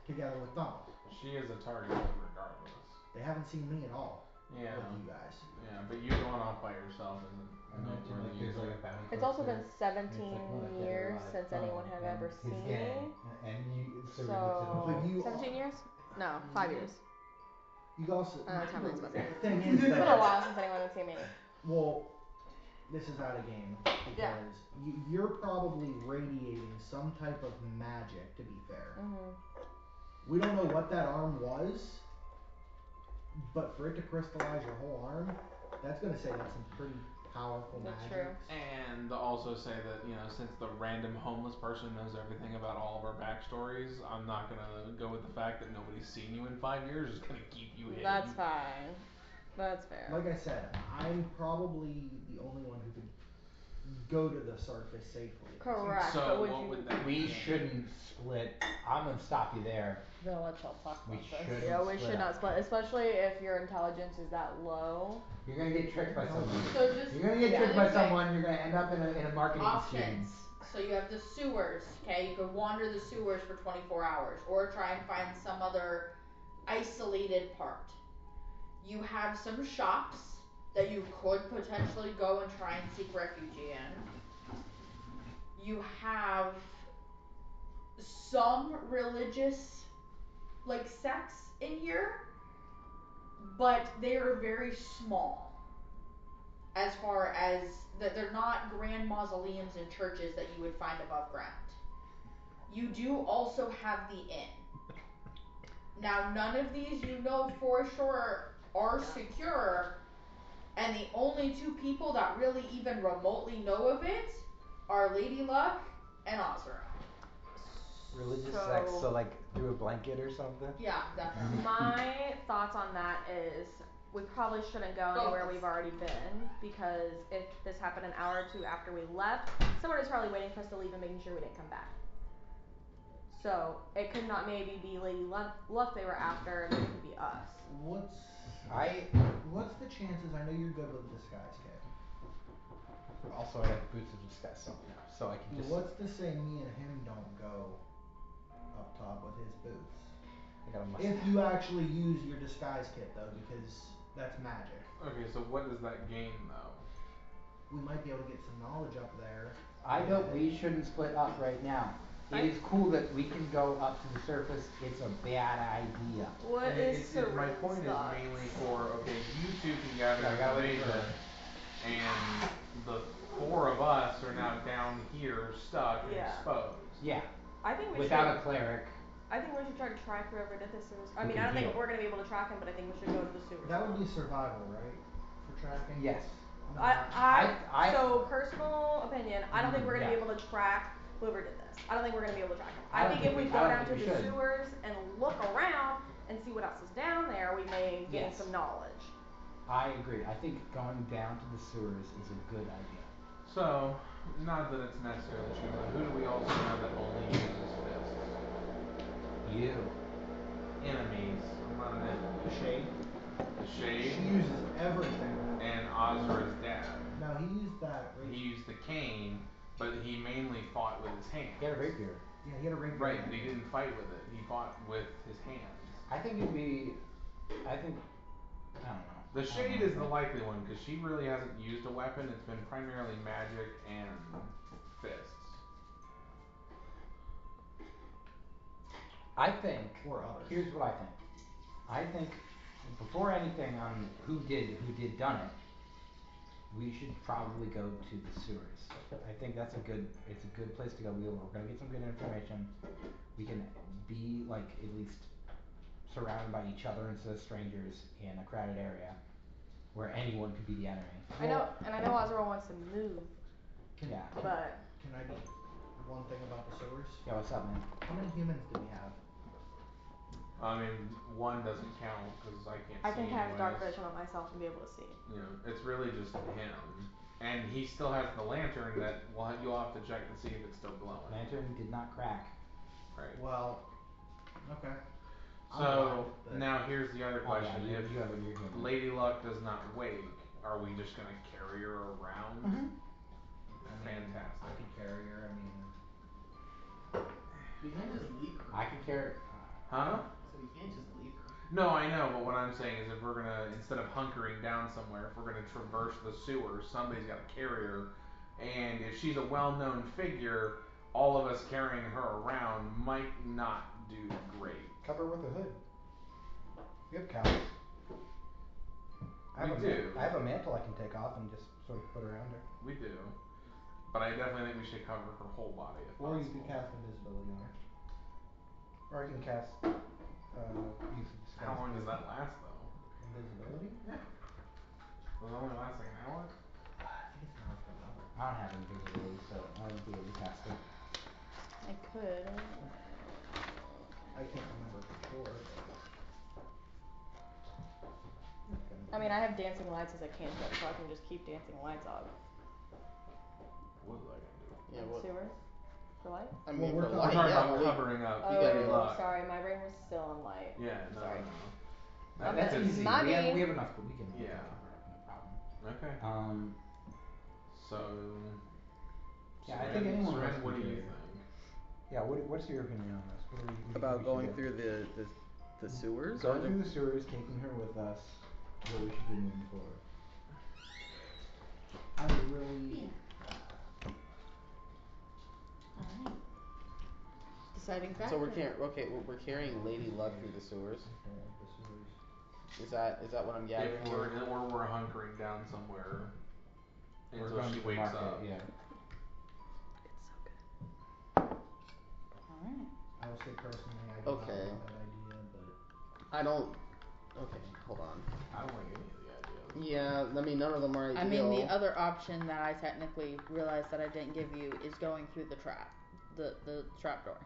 together with Donald. She is a target regardless. They haven't seen me at all Yeah. with you guys. Yeah, but you going off by yourself isn't noteworthy There's either. like a bounty It's also closer. been 17 It's like, well, I years realized, since anyone had and ever his seen gang, me. And you, so, So, But you 17 years? No, 5 years. You also Time runs about the there. thing is It's been a that while since anyone had seen me. well, this is out of game because Yeah. you're probably radiating some type of magic. To be fair, we don't know what that arm was, but for it to crystallize your whole arm, that's gonna say that's some pretty powerful That's magics. true. And also say that, you know, since the random homeless person knows everything about all of our backstories, I'm not gonna go with the fact that nobody's seen you in 5 years is gonna keep you hidden. That's fine. That's fair. Like I said, I'm probably the only one who could go to the surface safely. Correct, So but would what you would that We be? shouldn't split. I'm gonna stop you there. Gonna let y'all talk We about this. shouldn't Yeah, we split should not up. split, especially if your intelligence is that low. You're gonna get tricked by someone. So just You're gonna get tricked by someone. You're gonna end up in a marketing scheme. options. So you have the sewers, okay? You could wander the sewers for 24 hours or try and find some other isolated part. You have some shops that you could potentially go and try and seek refuge in. You have some religious like sects in here, but they are very small. As far as that, they're not grand mausoleums and churches that you would find above ground. You do also have the inn. Now, none of these you know for sure are secure, and the only two people that really even remotely know of it are Lady Luck and Ozra. Religious sex, so like through a blanket or something? Yeah, definitely. My thoughts on that is we probably shouldn't go anywhere we've already been, because if this happened an hour or two after we left, someone was probably waiting for us to leave and making sure we didn't come back. So it could not maybe be Lady Luck they were after, and it could be us. What's I what's the chances? I know you're good with disguise, Kay. also I have boots of disguise so I can just. What's to say me and him don't go up top with his boots? I got a mustache. If you actually use your disguise kit though, because that's magic. Okay, so what does that gain though? We might be able to get some knowledge up there. We shouldn't split up right now. It is cool that we can go up to the surface. It's a bad idea. What is My point is thoughts? mainly for, okay, you two can gather I gotta wait for information, her. and the 4 of us are now down here stuck and Yeah. exposed. Yeah. I think we Without should. a cleric. I think we should try to track whoever did this. I Who mean, can I don't think heal. we're gonna be able to track him, but I think we should go to the sewers. That would be survival, right? For tracking? Yes. I so personal opinion, I don't think we're gonna yeah. be able to track whoever did this. I don't think we're gonna be able to track him. I I don't think if think we we- go I don't down to think we the should. sewers and look around and see what else is down there, we may gain Yes. some knowledge. I agree. I think going down to the sewers is a good idea. So, not that it's necessarily true, but who do we also know that only uses fists? You. Enemies. I'm not an enemy. The shade? The She Shade uses everything. and Ozra's dad. No, he used that He used the cane, but he mainly fought with his hands. He had a rapier. Yeah, he had a rapier. Right, but he didn't fight with it. He fought with his hands. I think it'd be. I don't know. The Shade is the likely one, because she really hasn't used a weapon. It's been primarily magic and fists. I think. Or others. Here's what I think. I think before anything on who did done it, we should probably go to the sewers. I think it's a good place to go. We're gonna get some good information. We can be like at least surrounded by each other instead of strangers in a crowded area where anyone could be the enemy. I know Ozra wants to move, Yeah. but Can I do one thing about the sewers? Yeah, what's up, man? How many humans do we have? I mean, one doesn't count, because I can't see I can have dark anyways. vision on myself and be able to see. You know, it's really just him. And he still has the lantern that you'll have to check to see if it's still glowing. Lantern did not crack. Right. Well, okay. So, now here's the other Oh yeah, question. you If have a you're human. Lady Luck does not wake, are we just gonna carry her around? Mhm. I mean, Fantastic. I could carry her, I mean. We can't just leave her. I could carry. Huh? So we can't just leave her. No, I know, but what I'm saying is if we're gonna, instead of hunkering down somewhere, if we're gonna traverse the sewers, somebody's gotta carry her. And if she's a well-known figure, all of us carrying her around might not do great. Cover her with a hood. You have cows. We do. I have a mantle I can take off and just sort of put around her. We do. But I definitely think we should cover her whole body if Or you possible. could cast invisibility on her. Or I can cast use of disguise. How long does that last though? Invisibility? Yeah. Will it only last like an hour? I don't have invisibility, so I won't be able to cast it. I could. I can't remember for sure, I mean, I have dancing lights as a cantrip, so I can just keep dancing lights on. What is that gonna do? Yeah, In what? sewers? For light? I Well, mean, we're for talking We're light, talking yeah, about but covering up You gotta Lady Oh, Luck. sorry, my brain was still on light. Yeah, no, Sorry. no. My That's bad. easy. My We bad. have enough. We can Yeah. cover it, no problem. Okay. So. Yeah, I think anyone else What do can you do it. think? Yeah, what's your opinion on this? What do we about think we going should through the sewers? do? Going through the sewers, taking her with us. What we should do moving forward. I really. Alright. Deciding So factor. we're carrying Lady Luck through the sewers. Okay, the sewers. Is that what I'm gathering? If we're hunkering down somewhere We're until going she to the wakes market, up. yeah. Alright. I will say personally, I do not Okay. love that idea, but I don't. Okay, hold on. I don't like any of the ideas. Yeah, I mean none of them are ideal. I mean, the other option that I technically realized that I didn't give you is going through the trap. The trap door.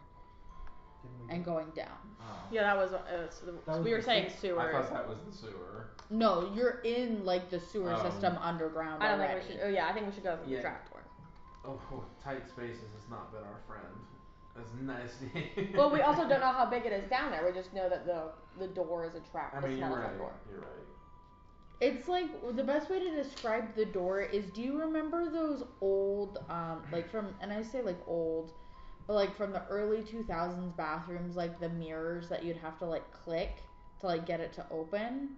didn't we And do- going down. Oh. Yeah, that was That we was were the saying se- I sewers. thought that was the sewer. No, you're in like the sewer Oh. system underground I don't already. think we should. Oh yeah, I think we should go through Yeah. the trap door. Oh, tight spaces has not been our friend. That's nice. Well, we also don't know how big it is down there. We just know that the door is a trap. I mean, It's you're not a right. trap door. You're right. It's like the best way to describe the door is, do you remember those old like from, and I say like old, but like from the early 2000s bathrooms, like the mirrors that you'd have to like click to like get it to open?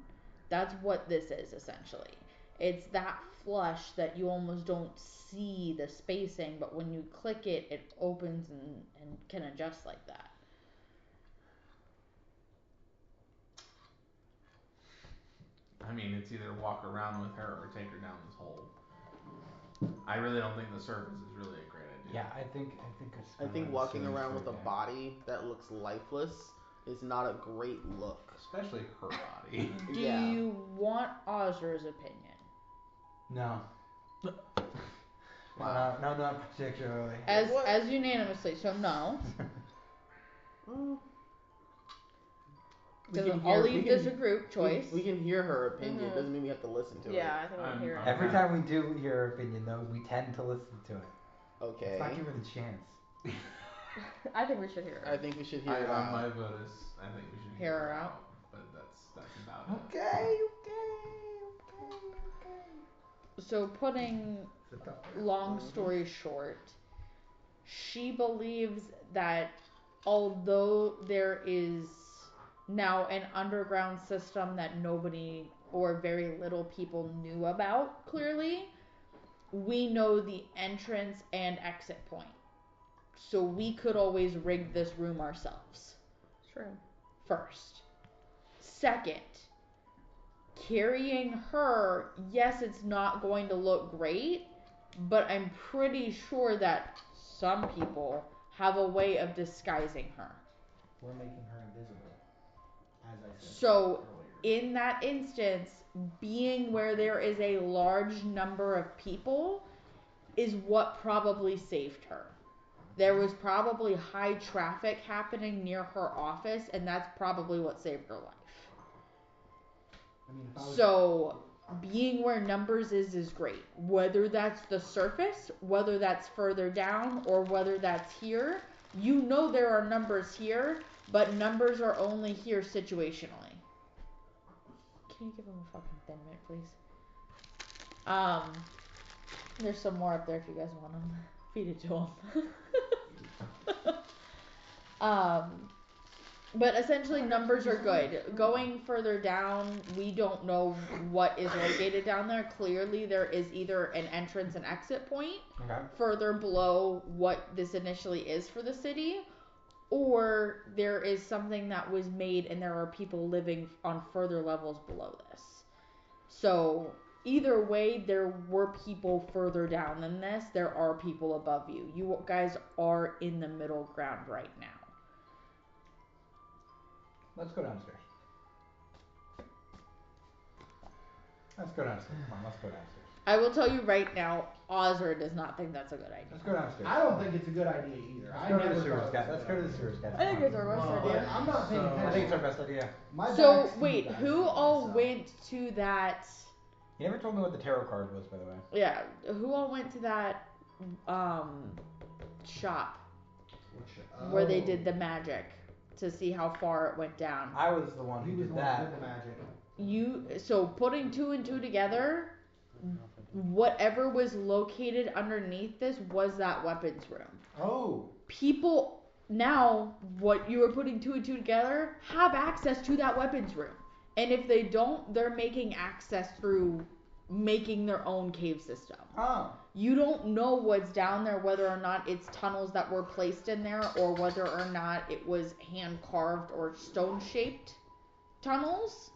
That's what this is essentially. It's that flush that you almost don't see the spacing, but when you click it, it opens and can adjust like that. I mean, it's either walk around with her or take her down this hole. I really don't think the surface is really a great idea. Yeah, I think it's I think walking around with a body that looks lifeless is not a great look. Especially her body. Do Yeah. you want Ozra's opinion? No. Wow. No, not particularly. As unanimously, so no. Because I'll leave this a group choice. We can hear her opinion. Mhm. Doesn't mean we have to listen to Yeah, I think we'll hear it. Every time we do hear her opinion, though, we tend to listen to it. it. Okay. Let's not give her the chance. I think we should hear it. I think we should hear it out. My vote is I think we should Hear her out. But that's about it. Okay. So putting It's a tough long story short, she believes that although there is now an underground system that nobody or very little people knew about clearly, we know the entrance and exit point. So we could always rig this room ourselves. True. First. Second, carrying her, yes, it's not going to look great, but I'm pretty sure that some people have a way of disguising her. We're making her invisible, as I said So, earlier. in that instance, being where there is a large number of people is what probably saved her. There was probably high traffic happening near her office, and that's probably what saved her life. I mean, if I was So, being where numbers is great. Whether that's the surface, whether that's further down, or whether that's here, you know there are numbers here, but numbers are only here situationally. Can you give him a fucking Thin Mint, please? There's some more up there if you guys want them. Feed it to him. But essentially numbers are good. Going further down, we don't know what is located down there. Clearly there is either an entrance and exit point Okay. further below what this initially is for the city, or there is something that was made and there are people living on further levels below this. So either way, there were people further down than this. There are people above you. You guys are in the middle ground right now. Let's go downstairs. Come on, let's go downstairs. I will tell you right now, Ozra does not think that's a good idea. Let's go downstairs. I don't think it's a good idea either. Let's I go to never the sewers, thought guys. it was Let's a go to good the idea. sewers, guys. I think it's our best Well, idea. But I'm not paying So- attention. I think it's our best idea. My So back's to wait, you guys who anyway, all so. went to that? You never told me what the tarot card was, by the way. Yeah, who all went to that shop where they did the magic to see how far it went down? I was the one He who was did the one who that. did the magic. So putting 2 and 2 together, whatever was located underneath this was that weapons room. Oh. People now, what you were putting 2 and 2 together, have access to that weapons room. And if they don't, they're making access through making their own cave system. Oh. You don't know what's down there, whether or not it's tunnels that were placed in there, or whether or not it was hand carved or stone shaped tunnels.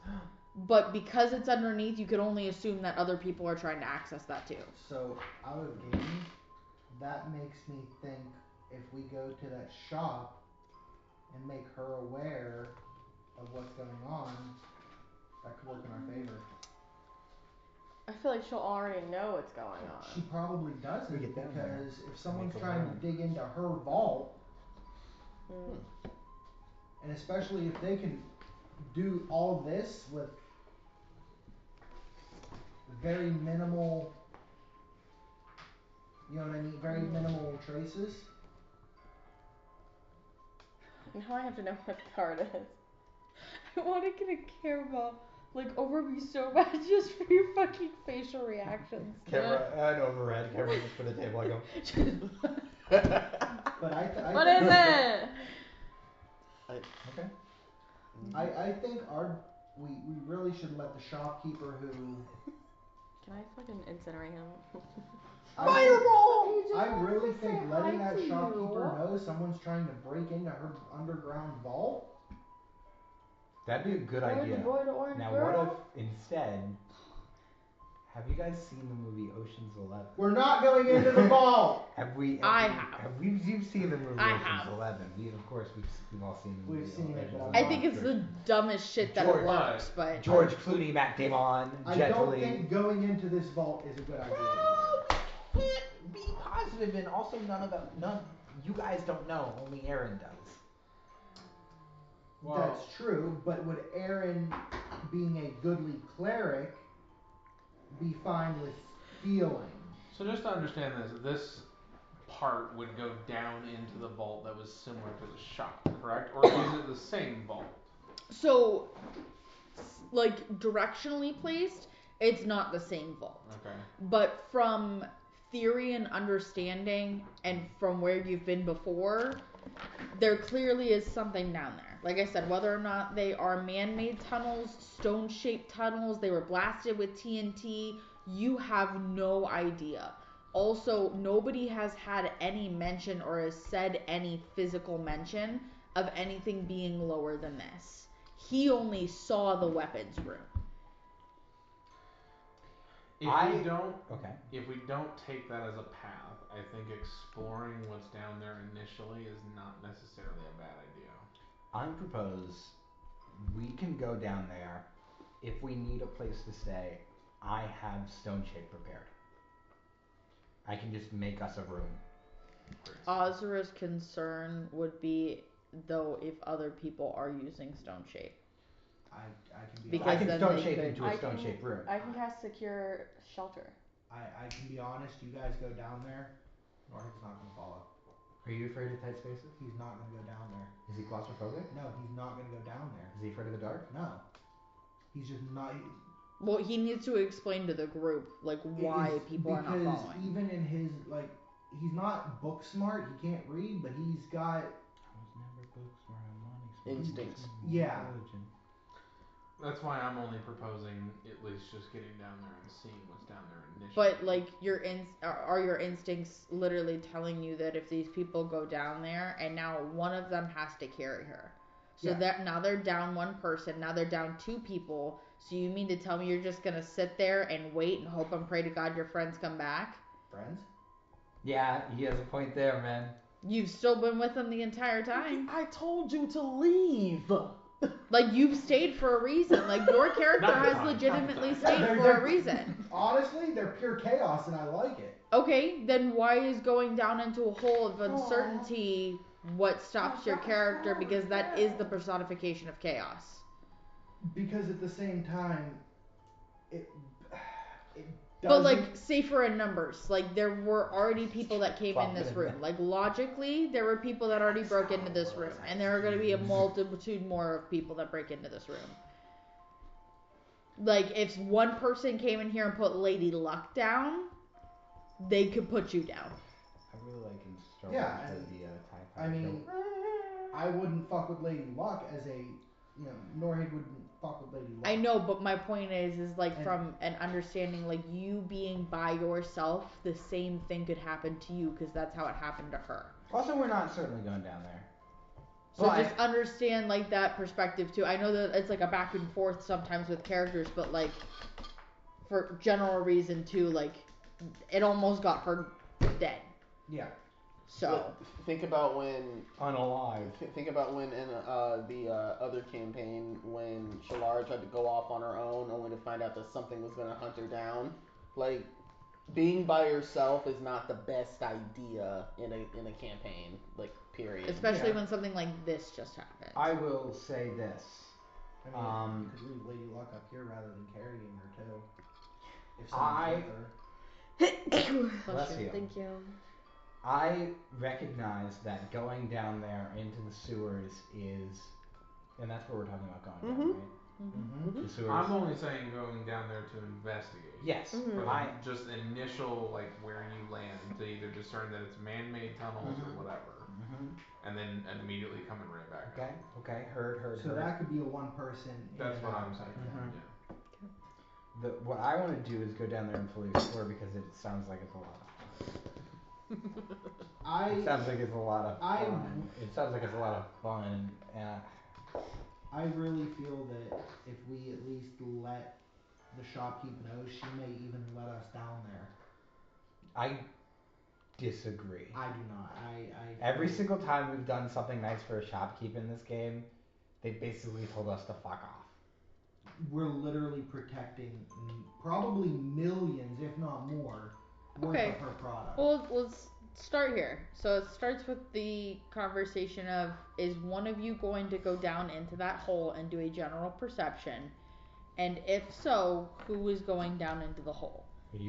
But because it's underneath, you can only assume that other people are trying to access that too. So, out of game, that makes me think if we go to that shop and make her aware of what's going on, that could work in our favor. I feel like she'll already know what's going She on. probably doesn't, We get down there. because if someone's Make a trying run. to dig into her vault, Mm. and especially if they can do all this with very minimal, you know what I mean, very minimal traces. Now I have to know what the card is. I want to get a camera over me so bad just for your fucking facial reactions. Camera and overhead. Camera just for the table. I go. But I What think, is it? Okay. I think we really should let the shopkeeper who Can I fucking incinerate him? I really think letting that shopkeeper know someone's trying to break into her underground vault. That'd be a good idea. Now, what if instead, have you guys seen the movie Ocean's 11? We're not going into the vault. You've seen the movie I Ocean's have. 11? Of course, we've all seen the movie. We've seen it, Ocean's but 11. I think it's the dumbest shit that George- works, but George Clooney, Matt Damon, I Jet don't Li. think going into this vault is a good idea. Can't be positive, and also none. You guys don't know. Only Aaron does. Well, That's true, but would Aaron, being a goodly cleric, be fine with feeling? so just to understand this part would go down into the vault that was similar to the shop, correct? Or is it the same vault? so directionally placed, it's not the same vault. Okay. But from theory and understanding, and from where you've been before, there clearly is something down there. Like I said, whether or not they are man-made tunnels, stone-shaped tunnels, they were blasted with TNT, you have no idea. Also, nobody has had any mention or has said any physical mention of anything being lower than this. He only saw the weapons room. Okay. If we don't take that as a path, I think exploring what's down there initially is not necessarily a bad idea. I propose we can go down there. If we need a place to stay, I have Stone Shape prepared. I can just make us a room. Ozra's concern would be, though, if other people are using Stone Shape. I can be Because I can then Stone they Shape could- into a Stone Shape room. I can cast Secure Shelter. I can be honest, you guys go down there, Norton's not gonna follow. Are you afraid of tight spaces? He's not gonna go down there. Is he claustrophobic? No, he's not gonna go down there. Is he afraid of the dark? No. He's just not. Well, he needs to explain to the group, why It's people are not because following. even in his, he's not book smart, he can't read, but he's got, I was never book smart. I'm money smart. Instincts. Yeah. Religion. That's why I'm only proposing at least just getting down there and seeing what's down there initially. But are your instincts literally telling you that if these people go down there and now one of them has to carry her, so Yeah. that now they're down one person, now they're down 2 people. So you mean to tell me you're just gonna sit there and wait and hope and pray to God your friends come back? friends? Yeah, he has a point there, man. You've still been with them the entire time. I told you to leave. You've stayed for a reason. Your character Not has time, legitimately not stayed time. for a reason. Honestly, they're pure chaos and I like it. Okay, then why is going down into a hole of uncertainty what stops your character? Because that is the personification of chaos. Because at the same time, it But doesn't. like, say for in numbers, like there were already people that came in this room. Like logically, there were people that already broke into this room, and there are going to be a multitude more of people that break into this room. Like if one person came in here and put Lady Luck down, they could put you down. I really like in Star Wars Yeah, the TIE I fighter. mean, I wouldn't fuck with Lady Luck as a, you know, Norhead wouldn't fuck with Lady Luck. I know, but my point is like from an understanding, like you being by yourself, the same thing could happen to you because that's how it happened to her. Also, we're not certainly going down there. So just understand like that perspective too. I know that it's like a back and forth sometimes with characters, but like for general reason too, like it almost got her dead. Yeah. So think about when unalive. Think about when in the other campaign when Shallara tried to go off on her own, only to find out that something was going to hunt her down. Like being by yourself is not the best idea in a campaign. Like period. Especially when something like this just happened. I will say this. I mean, you could leave Lady Luck up here rather than carrying her too. If someone's with her. Bless you. Thank you. I recognize that going down there into the sewers is, and that's what we're talking about going down, right? Mm-hmm. The sewers. I'm only saying going down there to investigate. Yes. For just initial, like where you land, to either discern that it's man-made tunnels or whatever, and then immediately coming right back up. Okay. Heard. So that could be a one person. That's what I'm saying. Yeah. What I want to do is go down there and fully explore because it sounds like it's a lot of fun. It sounds like it's a lot of fun. It sounds like it's a lot of fun. I really feel that if we at least let the shopkeep know, she may even let us down there. I disagree. I do not. Every single time we've done something nice for a shopkeep in this game, they basically told us to fuck off. We're literally protecting probably millions, if not more, worth of her product. Well, let's start here. So it starts with the conversation of, is one of you going to go down into that hole and do a general perception? And if so, who is going down into the hole?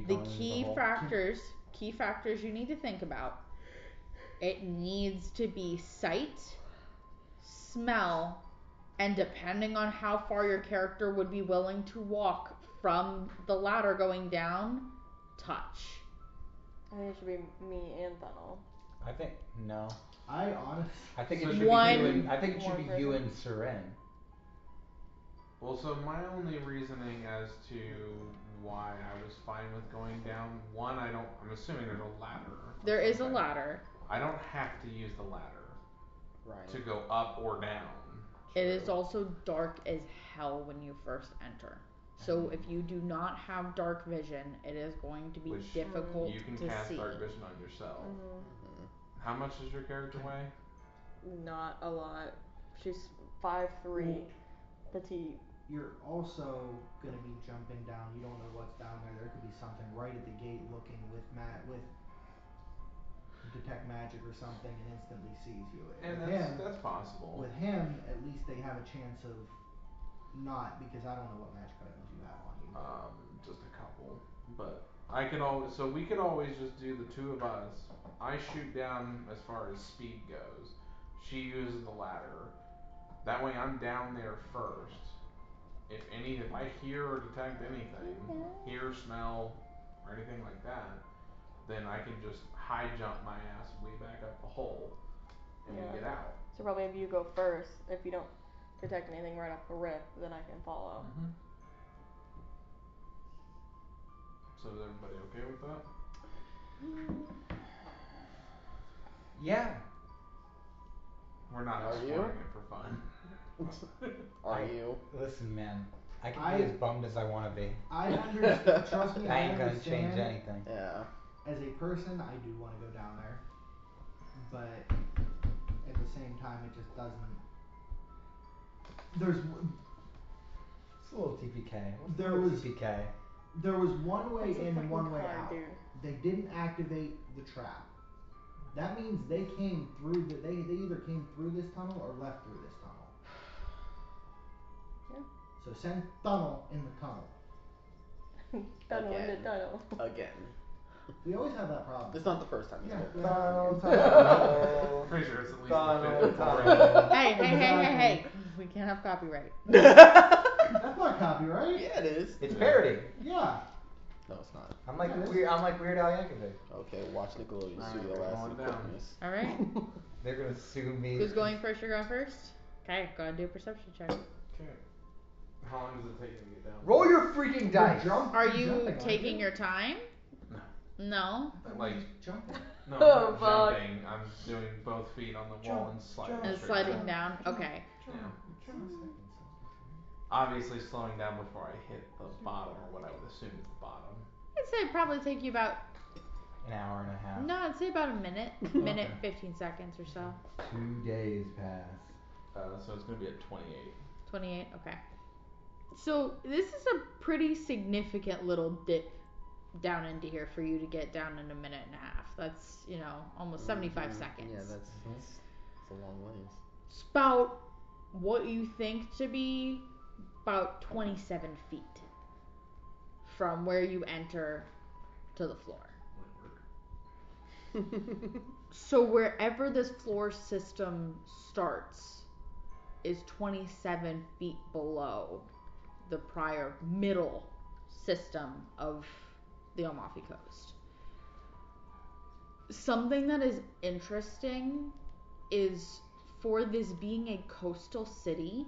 The key factors you need to think about. It needs to be sight, smell, and depending on how far your character would be willing to walk from the ladder going down, touch. I think it should be me and Funnel. I think no. I think it So should be you and Seren. Well, so my only reasoning as to why I was fine with going down, one, I'm assuming there's a ladder. There is a ladder. I don't have to use the ladder. Right. To go up or down. It is also dark as hell when you first enter. So if you do not have dark vision, it is going to be difficult to see. You can cast dark vision on yourself. How much does your character weigh? Not a lot. She's 5'3", petite. You're also gonna be jumping down. You don't know what's down there. There could be something right at the gate looking with detect magic or something and instantly sees you. And that's possible. With him, at least they have a chance of not, because I don't know what magic items you have on you. Just a couple. But we could always just do the two of us. I shoot down as far as speed goes. She uses the ladder. That way I'm down there first. If I hear or detect anything, hear, smell, or anything like that, then I can just high jump my ass way back up the hole and we get out. So probably if you go first, if you don't detect anything right off the rip, then I can follow. So is everybody okay with that? Yeah. We're not exploring it for fun. Are you? Listen, man. I can be as bummed as I want to be. I understand. Trust me, I ain't gonna change anything. Yeah. As a person, I do want to go down there, but at the same time, it just doesn't. It's a little TPK. There was TPK. there was one way That's a in and fucking one way car, out. dude. They didn't activate the trap. That means they came through they either came through this tunnel or left through this tunnel. Yeah. So send tunnel in the tunnel. Tunnel in the Again. tunnel. Again. We always have that problem. It's not the first time he's Yeah. done that. Tunnel, tunnel. Pretty sure it's at least Tunnel, the fifth or tunnel. Hey. We can't have copyright. That's not copyright. Yeah, it is. It's parody. Yeah. No, it's not. I'm like Yeah, it is. Weird Al Yankovic. Okay, watch Nickelodeon Alright, Studio we're last going week. down. Goodness. Alright. They're gonna sue me. Who's going first? You're going first? Okay, go ahead and do a perception check. Okay. How long does it take to get down? Roll your freaking dice. Are You're you jumping, aren't taking you? your time? No. No? Like, Jumping. no, Oh, I'm not fuck. jumping. I'm doing both feet on the wall and sliding. And straight sliding down. down? Okay. Yeah. Obviously slowing down before I hit the bottom, or what I would assume is the bottom. I'd say it'd probably take you about, An hour and a half. no, I'd say about a minute. Minute, 15 seconds or so. 2 days pass. So it's gonna be at 28. 28, okay. So this is a pretty significant little dip down into here for you to get down in a minute and a half. That's, almost 75 seconds. Yeah, that's a long ways. It's about what you think to be about 27 feet from where you enter to the floor. So wherever this floor system starts is 27 feet below the prior middle system of the Amalfi Coast. Something that is interesting is, for this being a coastal city,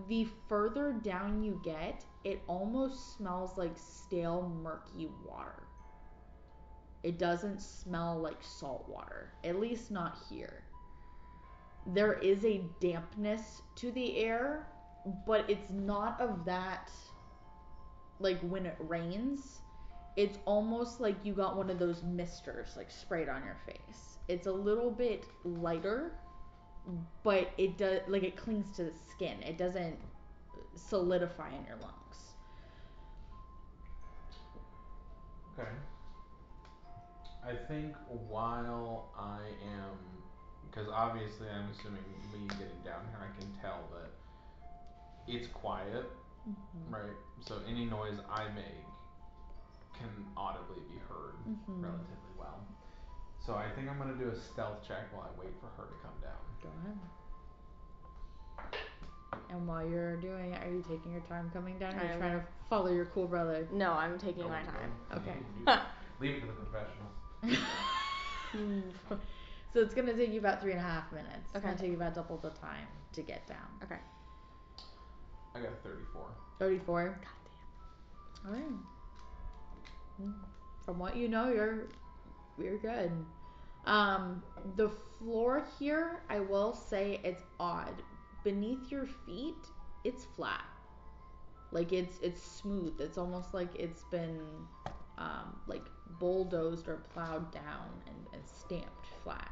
the further down you get, it almost smells like stale, murky water. It doesn't smell like salt water, at least not here. There is a dampness to the air, but it's not of that, like when it rains, it's almost like you got one of those misters like sprayed on your face. It's a little bit lighter, but it does, like, it clings to the skin. It doesn't solidify in your lungs. Okay. I think while I am, because obviously I'm assuming me getting down here, I can tell that it's quiet, right? So any noise I make can audibly be heard relatively well. So I think I'm gonna do a stealth check while I wait for her to come down. Go ahead. And while you're doing it, are you taking your time coming down, or are you trying to follow your cool brother? No, I'm taking my time. Okay. Leave it to the professionals. So it's gonna take you about 3.5 minutes. It's Okay. gonna take you about double the time to get down. Okay. I got a 34. 34. Alright. From what you know, you're good. The floor here, I will say it's odd. Beneath your feet, it's flat. Like it's smooth. It's almost like it's been like bulldozed or plowed down and stamped flat.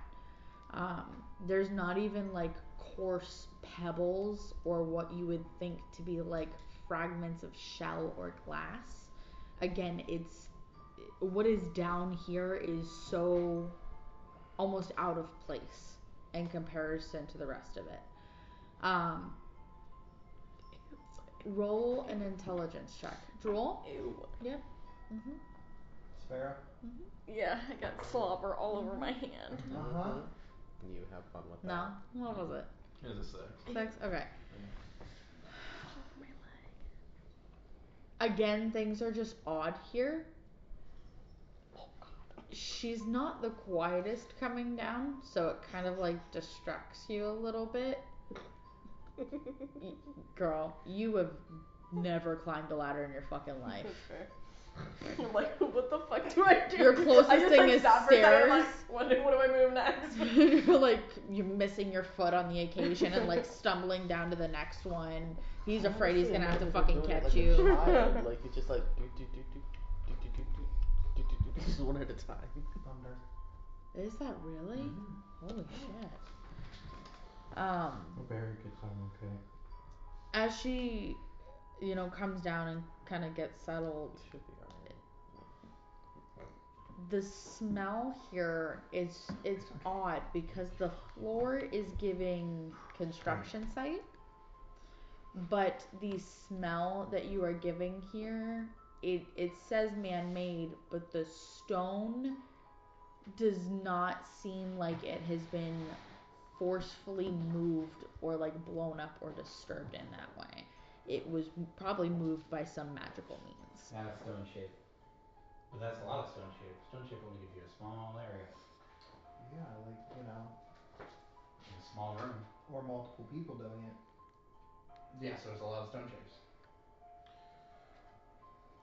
There's not even like coarse pebbles or what you would think to be like fragments of shell or glass. Again, it's what is down here is so almost out of place in comparison to the rest of it. Roll an intelligence check. Drool? Ew. Yep. Sparrow? Yeah, I got slobber all over my hand. Uh-huh. You have fun with No? that. What was it? It was a 6. 6? Okay. Again, things are just odd here. She's not the quietest coming down, so it kind of like distracts you a little bit. Girl, you have never climbed a ladder in your fucking life. I'm like, what the fuck do I do? Your closest I just, thing like, is stop for a second, I'm stairs. like, what do I move next? You're like, you're missing your foot on the occasion and like stumbling down to the next one. He's afraid he's gonna have to fucking catch you. Like it's just like just one at a time. Thunder. Is that really? Holy shit. Barry gets on okay. As she comes down and kind of gets settled. Should be alright. The smell here is it's odd because the floor is giving construction site, but the smell that you are giving here, it says man-made, but the stone does not seem like it has been forcefully moved or like blown up or disturbed in that way. It was probably moved by some magical means. That's stone shape. But that's a lot of stone shape. Stone shape only gives you a small area. Yeah, like, In a small room. or multiple people doing it. Yeah, so there's a lot of stone shapes.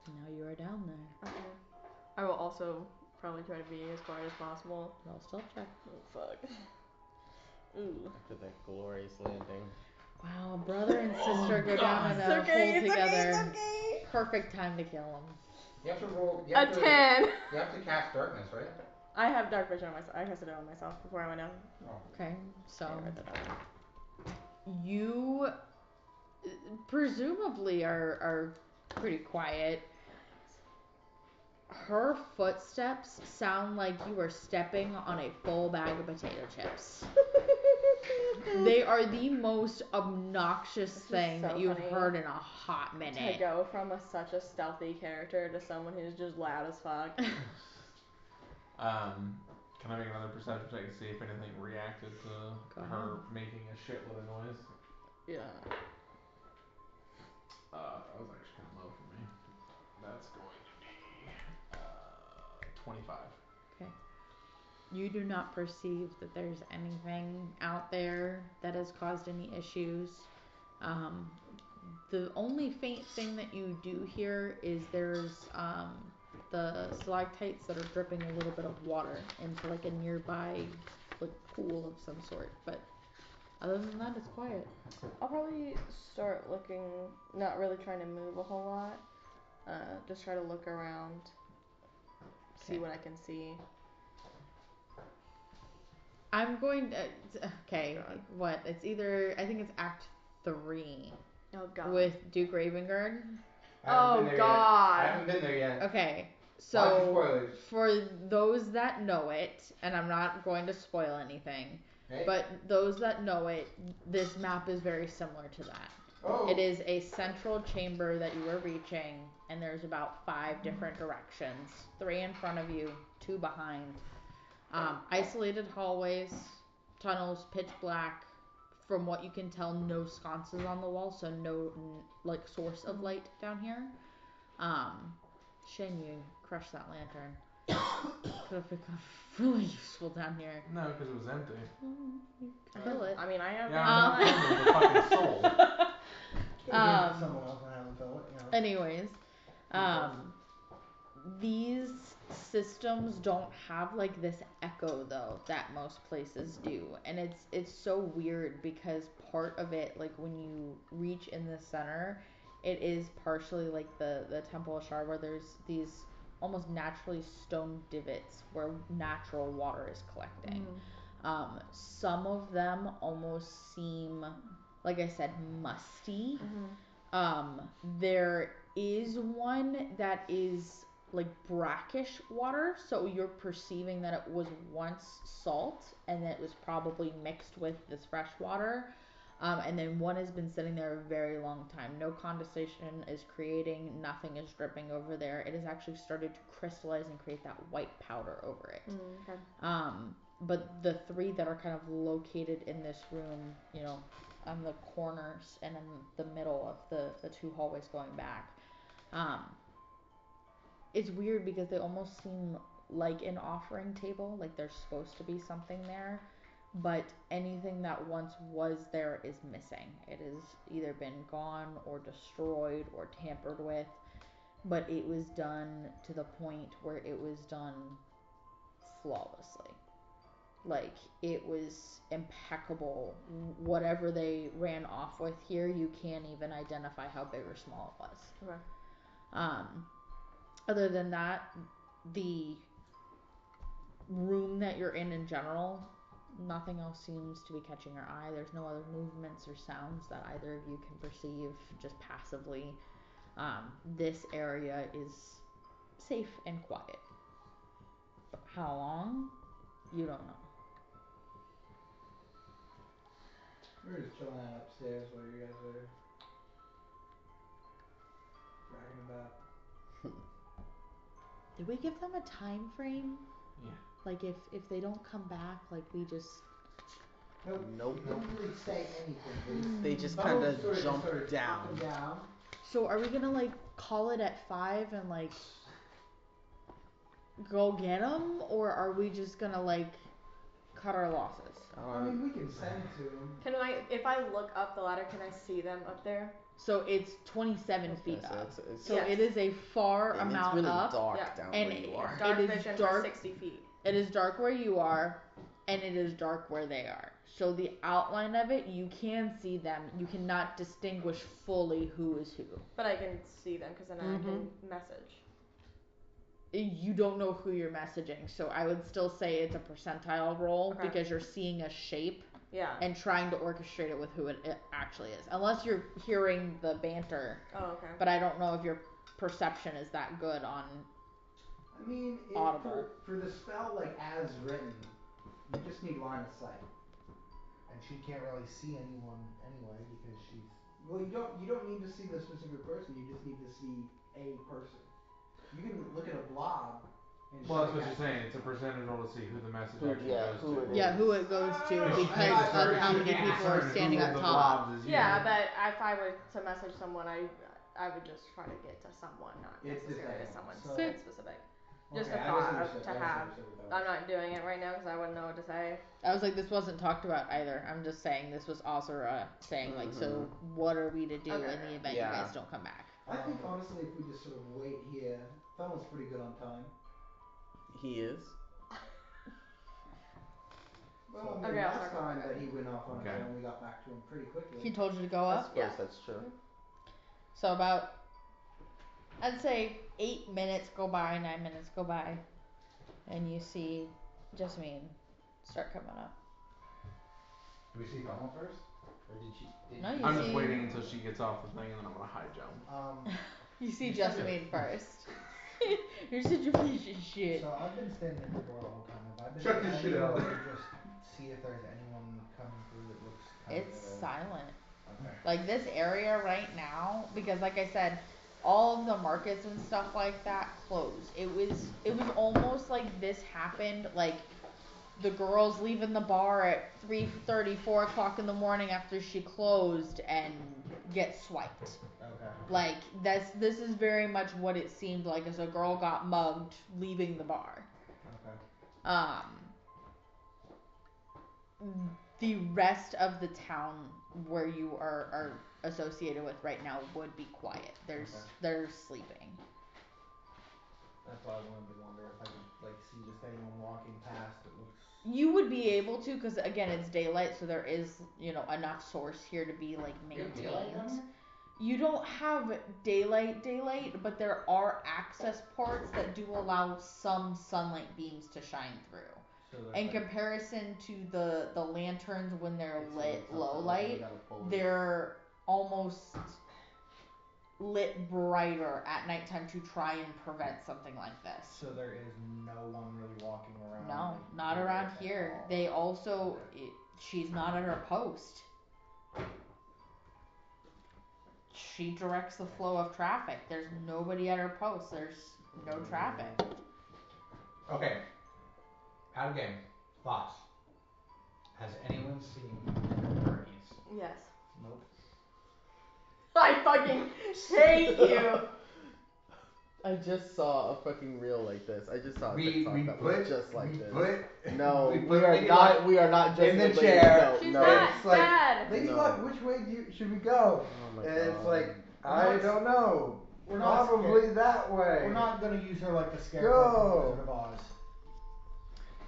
Now you are down there. Okay. I will also probably try to be as quiet as possible. Roll stealth check. Oh fuck. Ooh. After that glorious landing. Wow, brother and sister go down in a hole together. It's okay. Perfect time to kill him. You have to roll. You A have to, 10. You have to cast darkness, right? I have dark vision on myself. I casted it on myself before I went down. Okay, so Yeah, write that down. you presumably are pretty quiet. Her footsteps sound like you are stepping on a full bag of potato chips. They are the most obnoxious thing so that you've funny heard in a hot To minute. go from such a stealthy character to someone who's just loud as fuck. Can I make another perception check to see if anything reacted to her making a shitload of noise? Yeah. That was actually kind of low for me. That's going to be 25. Okay. You do not perceive that there's anything out there that has caused any issues. The only faint thing that you do hear is there's the stalactites that are dripping a little bit of water into like a nearby like pool of some sort, but other than that it's quiet. I'll probably start looking, not really trying to move a whole lot. Just try to look around, see what I can see. I'm going to, okay, God. what? It's either, I think it's Act 3 Oh god. with Duke Ravengard. Oh god. I haven't been there yet. Okay, Watch the so spoilers. for those that know it, and I'm not going to spoil anything, Okay. but those that know it, this map is very similar to that. Oh. It is a central chamber that you are reaching, and there's about 5 different directions. 3 in front of you, 2 behind. Isolated hallways, tunnels, pitch black. From what you can tell, no sconces on the wall, so no like source of light down here. Shame you crushed that lantern. Could have become really useful down here. No, because it was empty. Kill it. I mean, I have. Yeah, I'm the fucking soul. Someone else and have them fill it, Anyways, these systems don't have like this echo though that most places do, and it's so weird because part of it, like when you reach in the center, it is partially like the Temple of Shar, where there's these almost naturally stone divots where natural water is collecting. Some of them almost seem, like I said, musty. There is one that is like brackish water, so you're perceiving that it was once salt and that it was probably mixed with this fresh water. And then one has been sitting there a very long time. No condensation is creating, nothing is dripping over there. It has actually started to crystallize and create that white powder over it. Okay. But the 3 that are kind of located in this room, on the corners and in the middle of the 2 hallways going back, it's weird because they almost seem like an offering table, like there's supposed to be something there, but anything that once was there is missing. It has either been gone or destroyed or tampered with, but it was done to the point where it was done flawlessly. Like, it was impeccable. Whatever they ran off with here, you can't even identify how big or small it was. Okay. Other than that, the room that you're in general Nothing else seems to be catching your eye. There's no other movements or sounds that either of you can perceive just passively. This area is safe and quiet. But how long? You don't know. We're just chilling out upstairs while you guys are bragging about. Did we give them a time frame? Yeah. Like if they don't come back, like we just Nope. Nope. They don't really say anything. They just Some of kinda them sort of jump started down. popping down. So are we gonna like call it at 5 and like go get them, or are we just gonna like cut our losses? I mean, we can send to them. Can I, if I look up the ladder, can I see them up there? So it's 27 feet Okay, so up. it's- So Yes. it is a far And amount it's really up. dark Yeah. down And where you it- are. Dark is vision dark. for 60 feet. It is dark where you are, and it is dark where they are. So the outline of it, you can see them. You cannot distinguish fully who is who. But I can see them because then I can message. You don't know who you're messaging, so I would still say it's a percentile roll Okay. because you're seeing a shape Yeah. and trying to orchestrate it with who it actually is. Unless you're hearing the banter, Oh, okay. but I don't know if your perception is that good on. I mean, Audible. for the spell, like as written, you just need line of sight. And she can't really see anyone anyway because she's. Well, you don't need to see the specific person. You just need to see a person. You can look at a blob. And Well, that's show what that- you're saying. It's a percentage roll to see who the message Who- actually yeah, goes who to. it Yeah, who it goes to Oh, because I of thought how you many could people are discern standing who up the top. blobs is you. Yeah, but if I were to message someone, I would just try to get to someone, not It's necessarily to different. someone So- specific. Just Okay, a I thought misunderstood. to I have. misunderstood what that I'm was. not doing it right now because I wouldn't know what to say. I was like, this wasn't talked about either. I'm just saying this was Asura saying like, so what are we to do Okay. in the event Yeah. you guys don't come back? I think honestly, if we just sort of wait here, Funnel's pretty good on time. He is. Well, I mean, Okay, I'll last start time going. that he went off on his Okay. own, we got back to him pretty quickly. He told you to go I up. suppose Yeah. that's true. So about, I'd say 8 minutes go by, 9 minutes go by, and you see Jasmine start coming up. Do we see Funnel first? Or did she? No, you I'm see- just waiting until she gets off the thing and then I'm gonna high jump. You see You said Jasmine it. first. You're such a piece of shit. So I've been standing at the door the whole time. Have I been Shut this shit able out. to just see if there's anyone coming through that looks kind It's of silent. okay. Like this area right now, because like I said, all of the markets and stuff like that closed. It was almost like this happened like the girls leaving the bar at 3:30, 4 o'clock in the morning after she closed and get swiped. Okay. Like this is very much what it seemed like as a girl got mugged leaving the bar. Okay. The rest of the town where you are associated with right now would be quiet. Okay. They're sleeping. That's why I wanted to wonder if I could like see just anyone walking past that looks. You would be able to, because again it's daylight, so there is enough source here to be like We have maintained. daylight down here? You don't have daylight, but there are access ports that do allow some sunlight beams to shine through. So there's In like, comparison to the lanterns when they're It's lit something low that we light, gotta pull it. they're almost lit brighter at nighttime to try and prevent something like this. so there is no one really walking around. No, like, not around at here. all. They also, she's not at her post. She directs the flow of traffic. There's nobody at her post. There's no traffic. Okay. Out of game. Thoughts. Has anyone seen Hermes? Yes. Nope. I fucking hate you. I just saw a fucking reel like this. I just saw a TikTok that put was just like we this. put No, we we put are Lady not. Luck We are not just in the with chair. Lady, She's no, not It's like, bad. Lady No. Luck, which way should we go? Oh my And it's God. like, I don't know. We're not Probably scared. that way. We're not gonna use her like the scarecrow from Go. Wizard of Oz.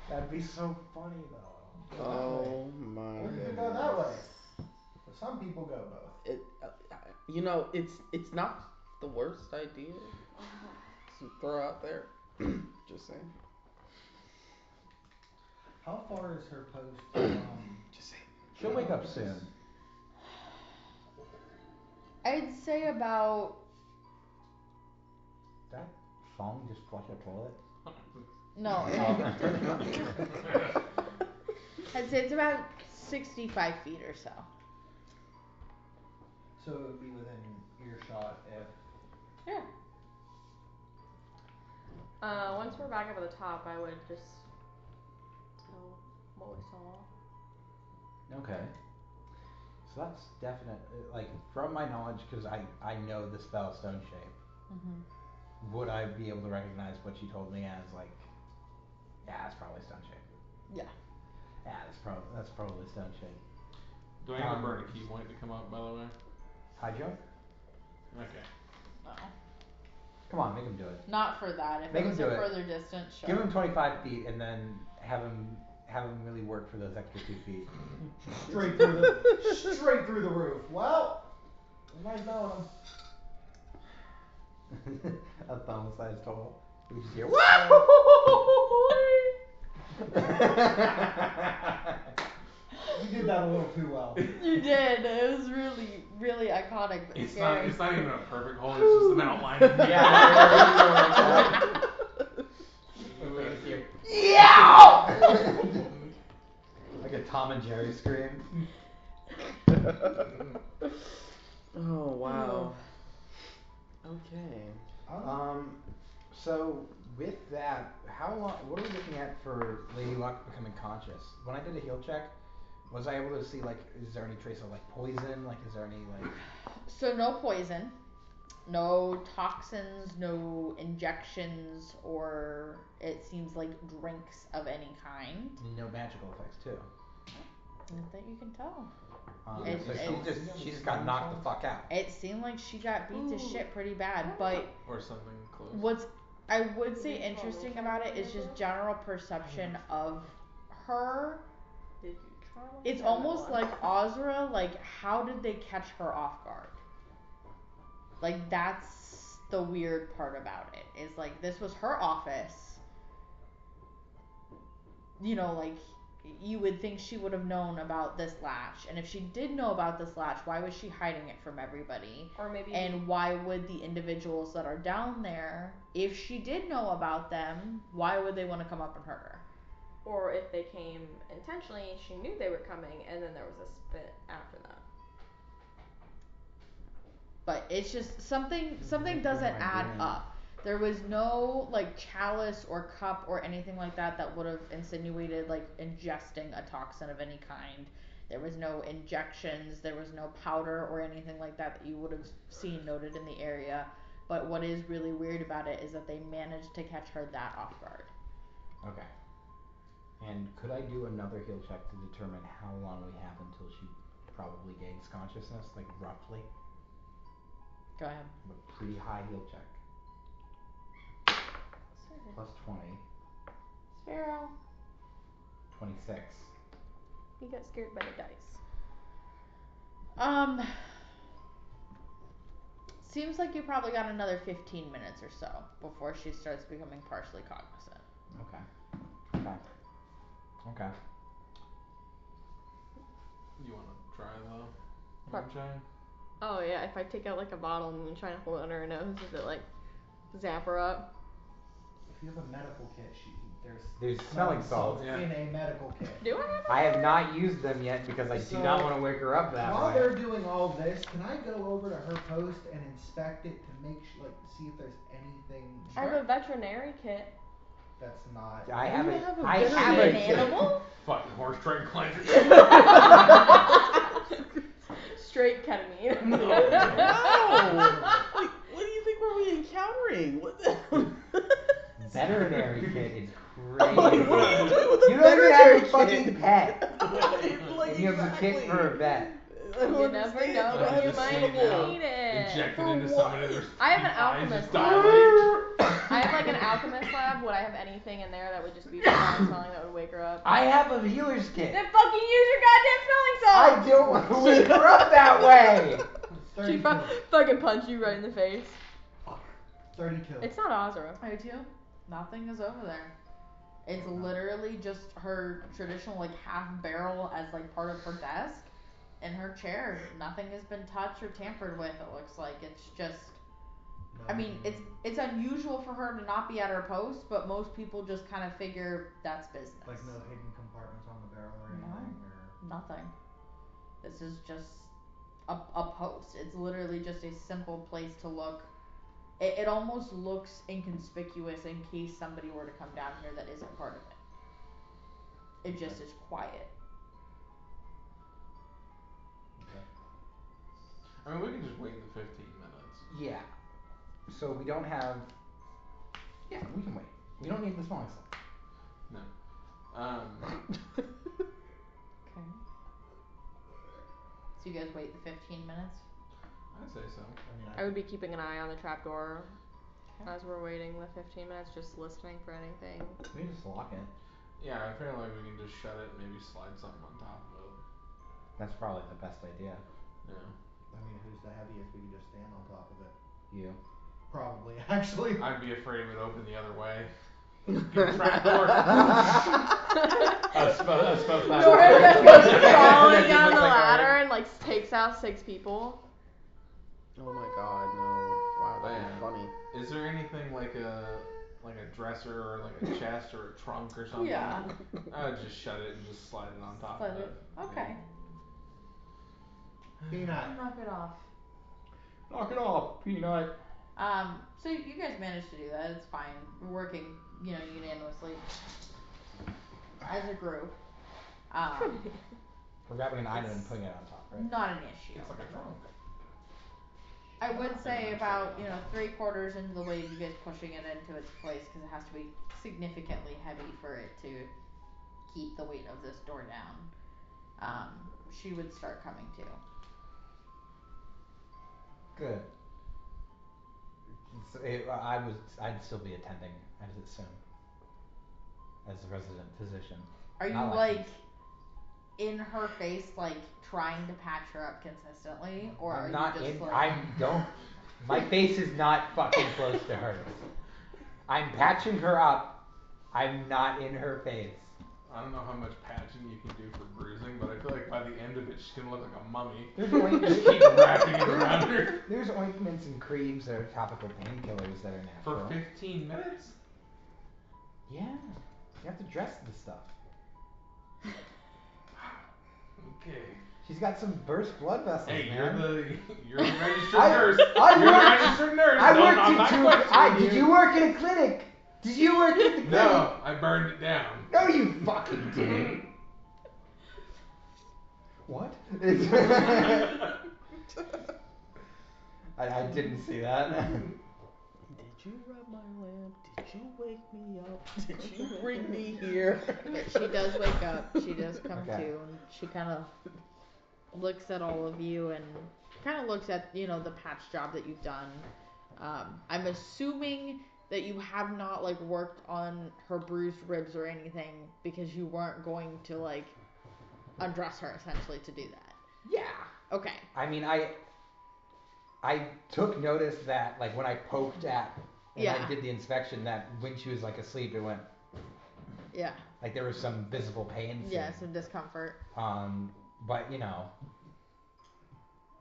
That'd be so funny though. Go that way. Oh my. Or you could goodness. go that way. But some people go both. It, it's not the worst idea to throw out there. Just saying. How far is her post from? She'll wake up soon. I'd say about. That phone just flush a toilet? No. I'd say it's about 65 feet or so. So it would be within earshot if. Yeah. Once we're back up at the top, I would just tell what we saw. Okay. So that's definite, like, from my knowledge, because I know the spell Stone Shape, would I be able to recognize what she told me as, like, yeah, it's probably Stone Shape. Yeah. Yeah, that's probably Stone Shape. Do I have to burn a key point to come up, by the way? Hi, Joe? Okay. No. Come on, make him do it. Not for that. If Make it him was do a it. further distance, sure. Give him 25 feet and then have him really work for those extra 2 feet. Straight through the roof. Well, nice knowing him. A thumb-sized hole. We just hear. You did that a little too well. You did. It was really, really iconic, but scary. It's not even a perfect hole. It's just an outline of me. Yeah. Like a Tom and Jerry scream. Oh wow. Okay. So with that, how long? What are we looking at for Lady Luck becoming conscious? When I did a heal check, was I able to see, like, is there any trace of, like, poison? Like, is there any, like? So no poison, no toxins, no injections, or it seems like drinks of any kind. No magical effects too. Not that you can tell. So she just got knocked the fuck out. It seemed like she got beat to shit pretty bad, but or something close. What's I would say interesting about it is just general perception of her. Did you try one? It's almost like Ozra, like, how did they catch her off guard? Like, that's the weird part about it. Is like, this was her office. You know, like, you would think she would have known about this latch, and if she did know about this latch, why was she hiding it from everybody? Or maybe. And why would the individuals that are down there, if she did know about them, why would they want to come up and hurt her? Or if they came intentionally, she knew they were coming, and then there was a spit after that. But it's just something doesn't add up. There was no, like, chalice or cup or anything like that would have insinuated, like, ingesting a toxin of any kind. There was no injections, there was no powder or anything like that you would have seen noted in the area. But what is really weird about it is that they managed to catch her that off guard. Okay. And could I do another heal check to determine how long we have until she probably gains consciousness, like, roughly? Go ahead. A pretty high heal check. Plus 20. Sparrow. 26. You got scared by the dice. Seems like you probably got another 15 minutes or so before she starts becoming partially cognizant. Okay. You wanna try the What? moonshine? Oh yeah, if I take out like a bottle and try to hold it under her nose, does it like zap her up? If you have a medical kit, There's smelling salts. Yeah. in a medical kit. Do I have I have not used them yet because I do not want to wake her up that While way. they're doing all this, can I go over to her post and inspect it to make see if there's anything? I have a veterinary kit. That's not. I have a animal? Fucking horse tranquilizer. Straight ketamine. No. Like, what do you think were we encountering? What the Veterinary kit is Like, what are you crazy. doing with a You don't even have veterinary a fucking kit? pet. Like, And you have a kit for a vet. You never know when you might need it. Injected into someone and their I have an eyes alchemist just lab. dilate. I have like an alchemist lab. Would I have anything in there that would just be smelling that would wake her up? I have a healer's kit. Then fucking use your goddamn smelling I salts! don't want to wake her up that way. She fucking punch you right in the face. 32. It's not Ozra. I do. Nothing is over there. It's literally just her traditional like half barrel as like part of her desk and her chair. Nothing has been touched or tampered with, it looks like. It's just I mean, it's unusual for her to not be at her post, but most people just kind of figure that's business. Like no hidden compartments on the barrel or anything, or Nothing. This is just a post. It's literally just a simple place to look. It almost looks inconspicuous in case somebody were to come down here that isn't part of it. It just is quiet. I mean, we can just wait the 15 minutes. Yeah. So we don't have. Yeah, we can wait. We don't need the smaller slot. No. Okay. So you guys wait the 15 minutes? I'd say so. I would be keeping an eye on the trapdoor Okay. as we're waiting the 15 minutes, just listening for anything. We can just lock it. Yeah, I feel like we can just shut it and maybe slide something on top of it. That's probably the best idea. Yeah. I mean, who's the heaviest? We could just stand on top of it. You. Probably, actually. I'd be afraid it would open the other way. Trapdoor. Nora just goes crawling down the ladder and like takes out 6 people. Oh my god, no. Wow, that'd be funny. Is there anything like a dresser or like a chest or a trunk or something? Yeah. I would just shut it and just slide it on top Slide of it. it. Okay. Peanut. Knock it off. Knock it off, Peanut. So you guys managed to do that. It's fine. We're working, unanimously as a group. We're grabbing an item and putting it on top, right? Not an issue. It's like a trunk. I would say about 3/4 into the way of you guys pushing it into its place because it has to be significantly heavy for it to keep the weight of this door down. She would start coming to. Good. I'd still be attending, I'd assume. As the resident physician. Are you Not like licensed. in her face, like trying to patch her up consistently, or are I'm you not just in. like? I don't. My face is not fucking close to hers. I'm patching her up. I'm not in her face. I don't know how much patching you can do for bruising, but I feel like by the end of it she's gonna look like a mummy. There's Just keep wrapping it around her. There's ointments and creams that are topical painkillers that are natural. For 15 minutes? Yeah. You have to dress the stuff. Okay. She's got some burst blood vessels, Hey, man. you're the registered nurse. You're the registered nurse. I No, worked I'm not questioning Did you work in a clinic? Did you work at the clinic? No, I burned it down. No, you fucking didn't. What? I didn't see that. Did you rub my lamp? Did you wake me up? Did you bring me here? She does wake up. She does come Okay. to, and she kind of looks at all of you and kind of looks at the patch job that you've done. I'm assuming that you have not like worked on her bruised ribs or anything because you weren't going to like undress her essentially to do that. Yeah. Okay. I mean, I took notice that like when I poked at and I did the inspection that when she was like asleep it went. Yeah. Like there was some visible pain. Yeah, some discomfort. But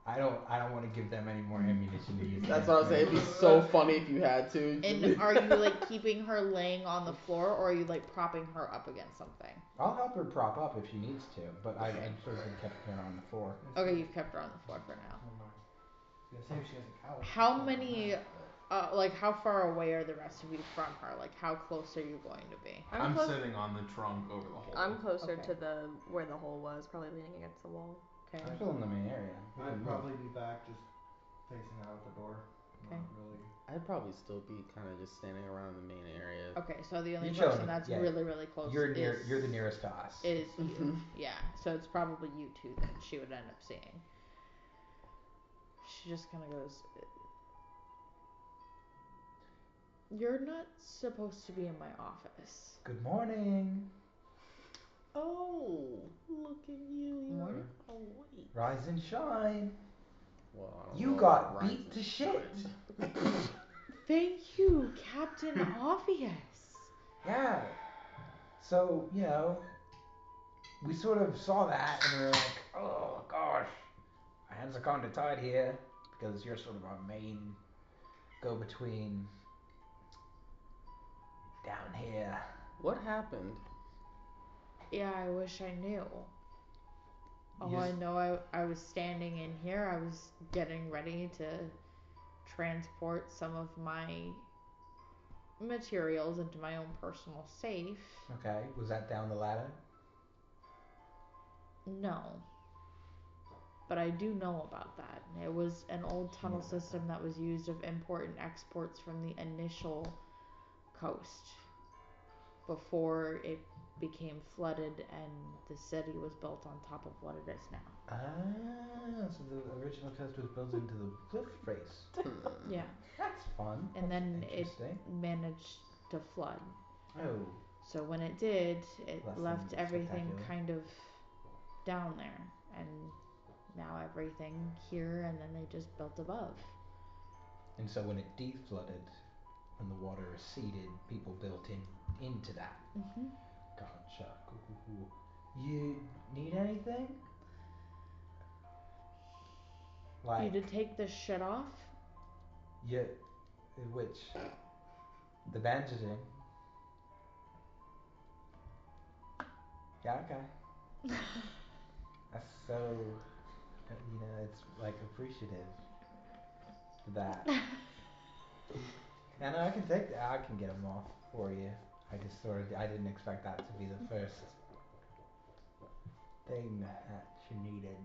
I don't want to give them any more ammunition to use. That's what I'm saying. It'd be so funny if you had to. And are you like keeping her laying on the floor, or are you like propping her up against something? I'll help her prop up if she needs to, but I sort of kept her on the floor. Okay, you've kept her on the floor for now. I was gonna say if she has a couch. How many, like how far away are the rest of you from her? Like how close are you going to be? I'm sitting on the trunk over the hole. I'm closer Okay. to where the hole was, probably leaning against the wall. Okay. I'm still in the main area. I'd probably be back just facing out the door. Okay. Not really. I'd probably still be kind of just standing around the main area. Okay, so the only You're person chilling, that's yeah. really, really close You're is the nearest to us. is you. Mhm. Yeah, so it's probably you two that she would end up seeing. She just kind of goes, "You're not supposed to be in my office." Good morning. Oh, look at you. You're Morning. awake. Rise and shine. Well, I don't You know got about beat rise to and shit. Thank you, Captain Obvious. Yeah. So, we sort of saw that and we were like, oh gosh, our hands are kind of tied here because you're sort of our main go-between down here. What happened? Yeah, I wish I knew. All I know, I was standing in here. I was getting ready to transport some of my materials into my own personal safe. Okay, was that down the ladder? No. But I do know about that. It was an old tunnel system that was used of import and exports from the initial coast before it became flooded and the city was built on top of what it is now. Ah, so the original coast was built into the cliff face. Yeah. That's fun. And That's then it interesting. managed to flood. Oh. So when it did, it Less left than everything spectacular. kind of down there. And now everything here, and then they just built above. And so when it de-flooded, when the water receded, people built into that. Mm-hmm. Gotcha. Cool. You need anything? You to take this shit off? Yeah. Which? The bandaging. Yeah, okay. That's so, it's like appreciative for that. And I can take that. I can get them off for you. I just I didn't expect that to be the first thing that you needed.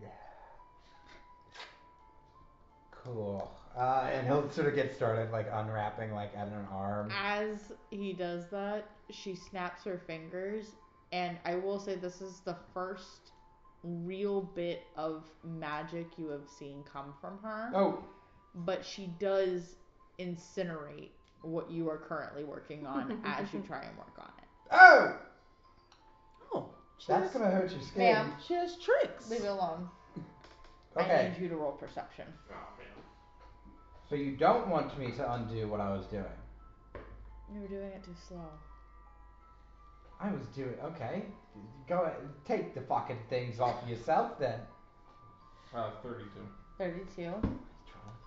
Cool. And he'll sort of get started like unwrapping like at an arm. As he does that, she snaps her fingers, and I will say this is the first real bit of magic you have seen come from her. Oh. But she does incinerate what you are currently working on as you try and work on it. Oh! Oh. That's gonna hurt your skin. Ma'am. She has tricks. Leave it alone. Okay. I need you to roll perception. Oh man. So you don't want me to undo what I was doing? You were doing it too slow. I was doing, okay. Go ahead, take the fucking things off yourself then. 32. 32. Trying to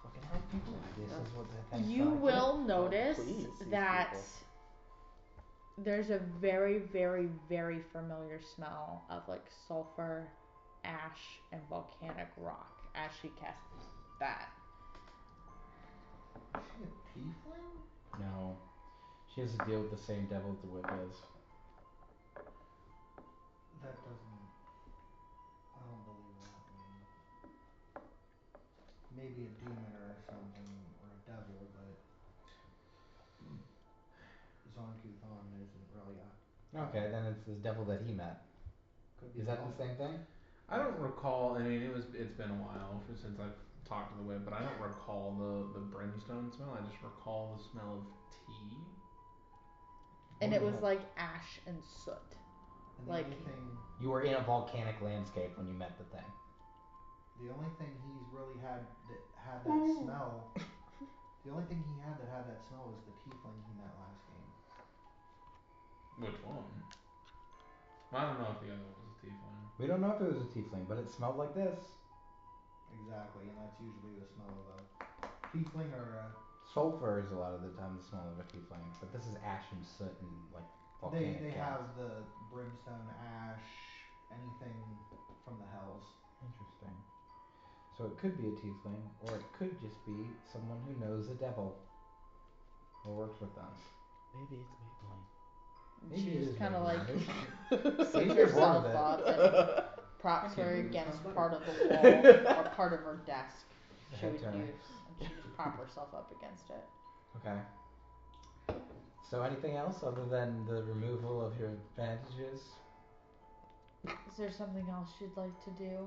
fucking help people. This is what the things You like will it. notice Please, that people. there's a very, very, very familiar smell of like sulfur, ash, and volcanic rock as she casts that. Is she a tiefling? No. She has to deal with the same devil the whip is. That doesn't... I don't believe that one. Maybe a demon or something, or a devil, but... Zon-Kuthon isn't really a... Okay, then it's the devil that he met. Could be Is that both. the same thing? I don't recall. I mean, it's been a while since I've talked to the whip, but I don't recall the brimstone smell. I just recall the smell of tea. And it was like ash and soot. And Like- the only thing... You were in a volcanic landscape when you met the thing. The only thing he's really had that had that smell... The only thing he had that smell was the tiefling he met last game. Which one? I don't know if the other one was a tiefling. We don't know if it was a tiefling, but it smelled like this. Exactly, and that's usually the smell of a tiefling or a... Sulfur is a lot of the time the smell of a tiefling, but this is ash and soot and like volcanic They gas. have the brimstone, ash, anything from the hells. Interesting. So it could be a tiefling, or it could just be someone who knows the devil. Or works with us. Maybe it's Maybelline. Maybe She it just is kind of like Maybelline. picks Maybe it's one herself of it. up and props I can't her believe it's against not part of butter. the wall or part of her desk. She Head would turner. use, and she would prop herself up against it. Okay. So anything else other than the removal of your bandages? Is there something else you'd like to do?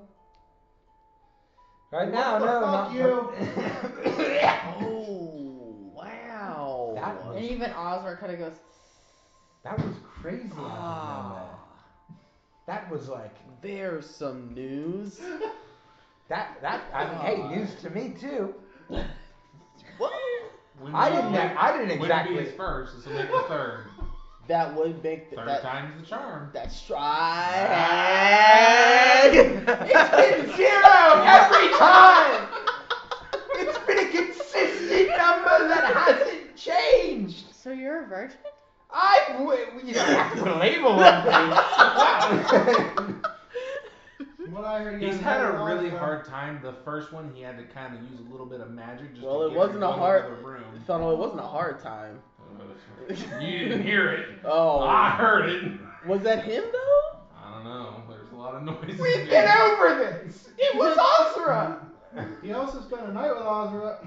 Right What now, the no, fuck not you? Oh, wow. That was- And even Ozra kind of goes. That was crazy out of nowhere. That was like There's some news. I mean, hey, news to me too. What? I didn't exactly. Wouldn't be his first, this will make the third. that would make Third time's the charm. that strike. It's been 0 every time. It's been a consistent number that hasn't changed. So you're a virgin? You don't have to put a label on things. What I heard, He's had a really hard time. The first one, he had to kind of use a little bit of magic just Well, to it get wasn't a everyone hard. into the room. Funnel, it wasn't a hard time. You didn't hear it. Oh. I heard it. Was that him though? I don't know. There's a lot of noises. We've been over this. It was Azra. He also spent a night with Azra.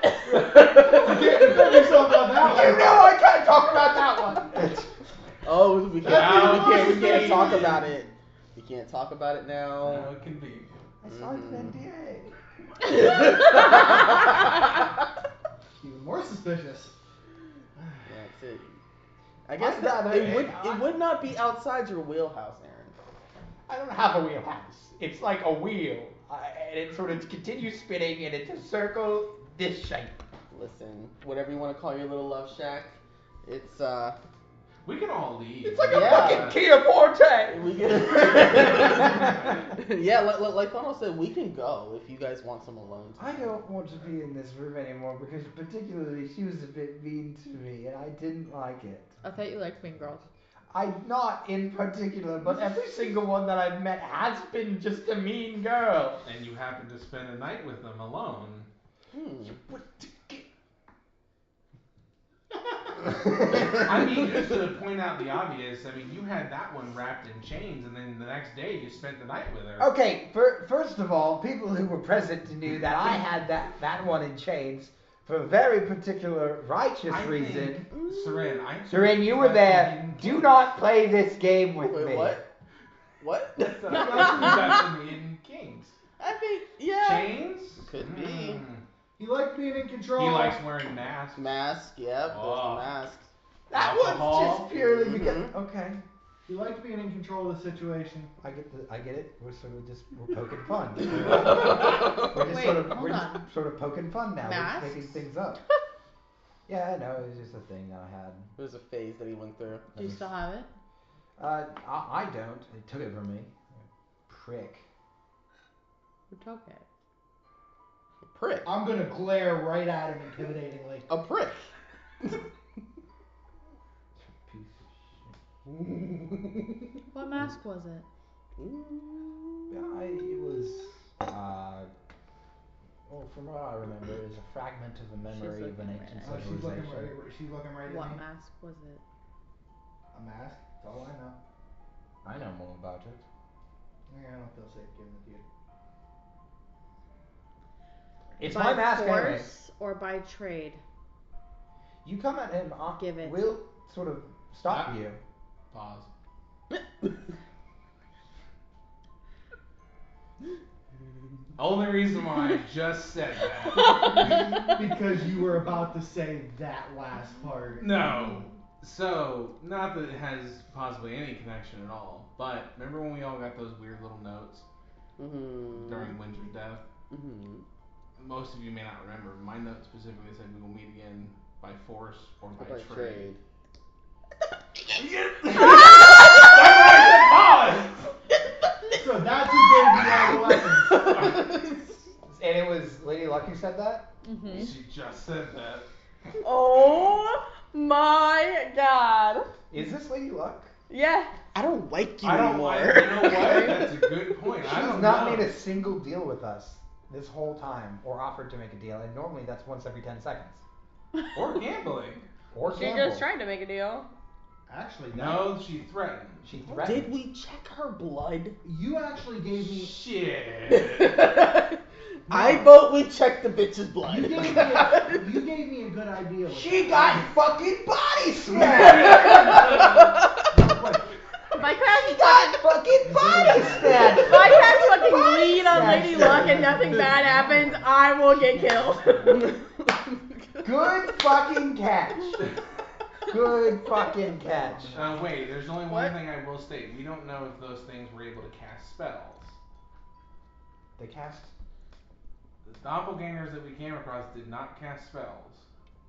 You can't defend yourself on that one. You know I can't talk about that one. Oh, we can't That's talk about it. We can't talk about it now. It can be. I signed an NDA. Even more suspicious. That's it. I guess I'd rather- it would not be outside your wheelhouse, Aaron. I don't have a wheelhouse. It's like a wheel, and it sort of continues spinning, and it's a circle this shape. Listen, whatever you want to call your little love shack, it's We can all leave. It's like a Yeah. fucking Kia Forte. we can. Yeah, like Funnel said, we can go if you guys want some alone time. I don't want to be in this room anymore because particularly she was a bit mean to me and I didn't like it. I thought you liked mean girls. Not in particular, but every single one that I've met has been just a mean girl. And you happen to spend a night with them alone. I mean, just to point out the obvious, I mean, you had that one wrapped in chains, and then the next day you spent the night with her. Okay, first of all, people who were present knew that I had that one in chains for a very particular righteous reason. Seren, Seren, you were there. Do not play this game with Wait, me. what? You got some hidden kinks. I think, yeah. Chains? Could be. He liked being in control. He likes wearing masks. Mask, yep, Oh. there's the mask. That Alcohol. one's just purely you get. Mhm. Okay, He liked being in control of the situation. I get it. We're poking fun. We're just Wait, sort hold on. of poking fun now. We're Masks? just making things up. Yeah, no, it was just a thing that I had. It was a phase that he went through. Do you still have it? I don't. They took it from me. Prick. Who took it? A prick. I'm gonna glare right at him intimidatingly. A prick. Piece of What mask was it? shit. It was. Well, from what I remember, it was a fragment of a memory of an looking ancient right at civilization. She's looking right at What me. mask was it? A mask? That's all I know. I know more about it. Yeah, I don't feel safe giving it to you. it's by my mask anyway. force or by trade? You come at him. Give it. We'll sort of stop Ah. you. Pause. Only reason why I just said that. Because you were about to say that last part. No. So, not that it has possibly any connection at all, but remember when we all got those weird little notes Mm-hmm. during Winter's death? Mm-hmm. Most of you may not remember. My note specifically said we will meet again by force or by, By trade. trade. That's why I said pause! So that's who gave you all the weapons. And it was Lady Luck who said that? Mm-hmm. She just said that. Oh my god. Is this Lady Luck? Yeah. I don't like you I don't anymore. like, you know what? That's a good point. I She's don't not know. made a single deal with us this whole time, or offered to make a deal, and normally that's once every 10 seconds. Or gambling. Or She gamble. just tried to make a deal. Actually, No, she threatened. She threatened. Did we check her blood? you actually gave me. Shit. I vote we check the bitch's blood. You gave me a good idea. With She that. got fucking body smashed! My class got fucking body smashed! My class fucking Body lead on smashed. Lady Luck and nothing bad happens, I will get killed. Good fucking catch. Good fucking catch. Wait, there's only What? one thing I will state. We don't know if those things were able to cast spells. They cast The doppelgangers that we came across did not cast spells.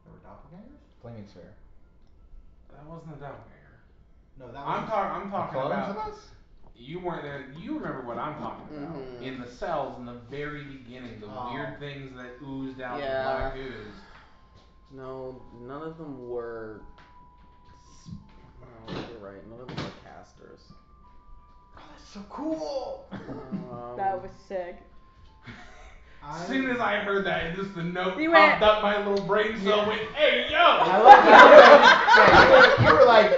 There were doppelgangers? Flaming sphere. That wasn't a doppelganger. No, that I'm was. talking Clones about. of us? You weren't there. You remember what I'm talking about? Mhm. In the cells, in the very beginning, the Oh. weird things that oozed out Yeah. the black ooze. No, none of them were. Oh, you're right. None of them were casters. Oh, that's so cool. That was sick. As soon as I heard that, just the note You popped went- up, my little brain cell went, "Hey, yo!" I love that. Yeah, you were like,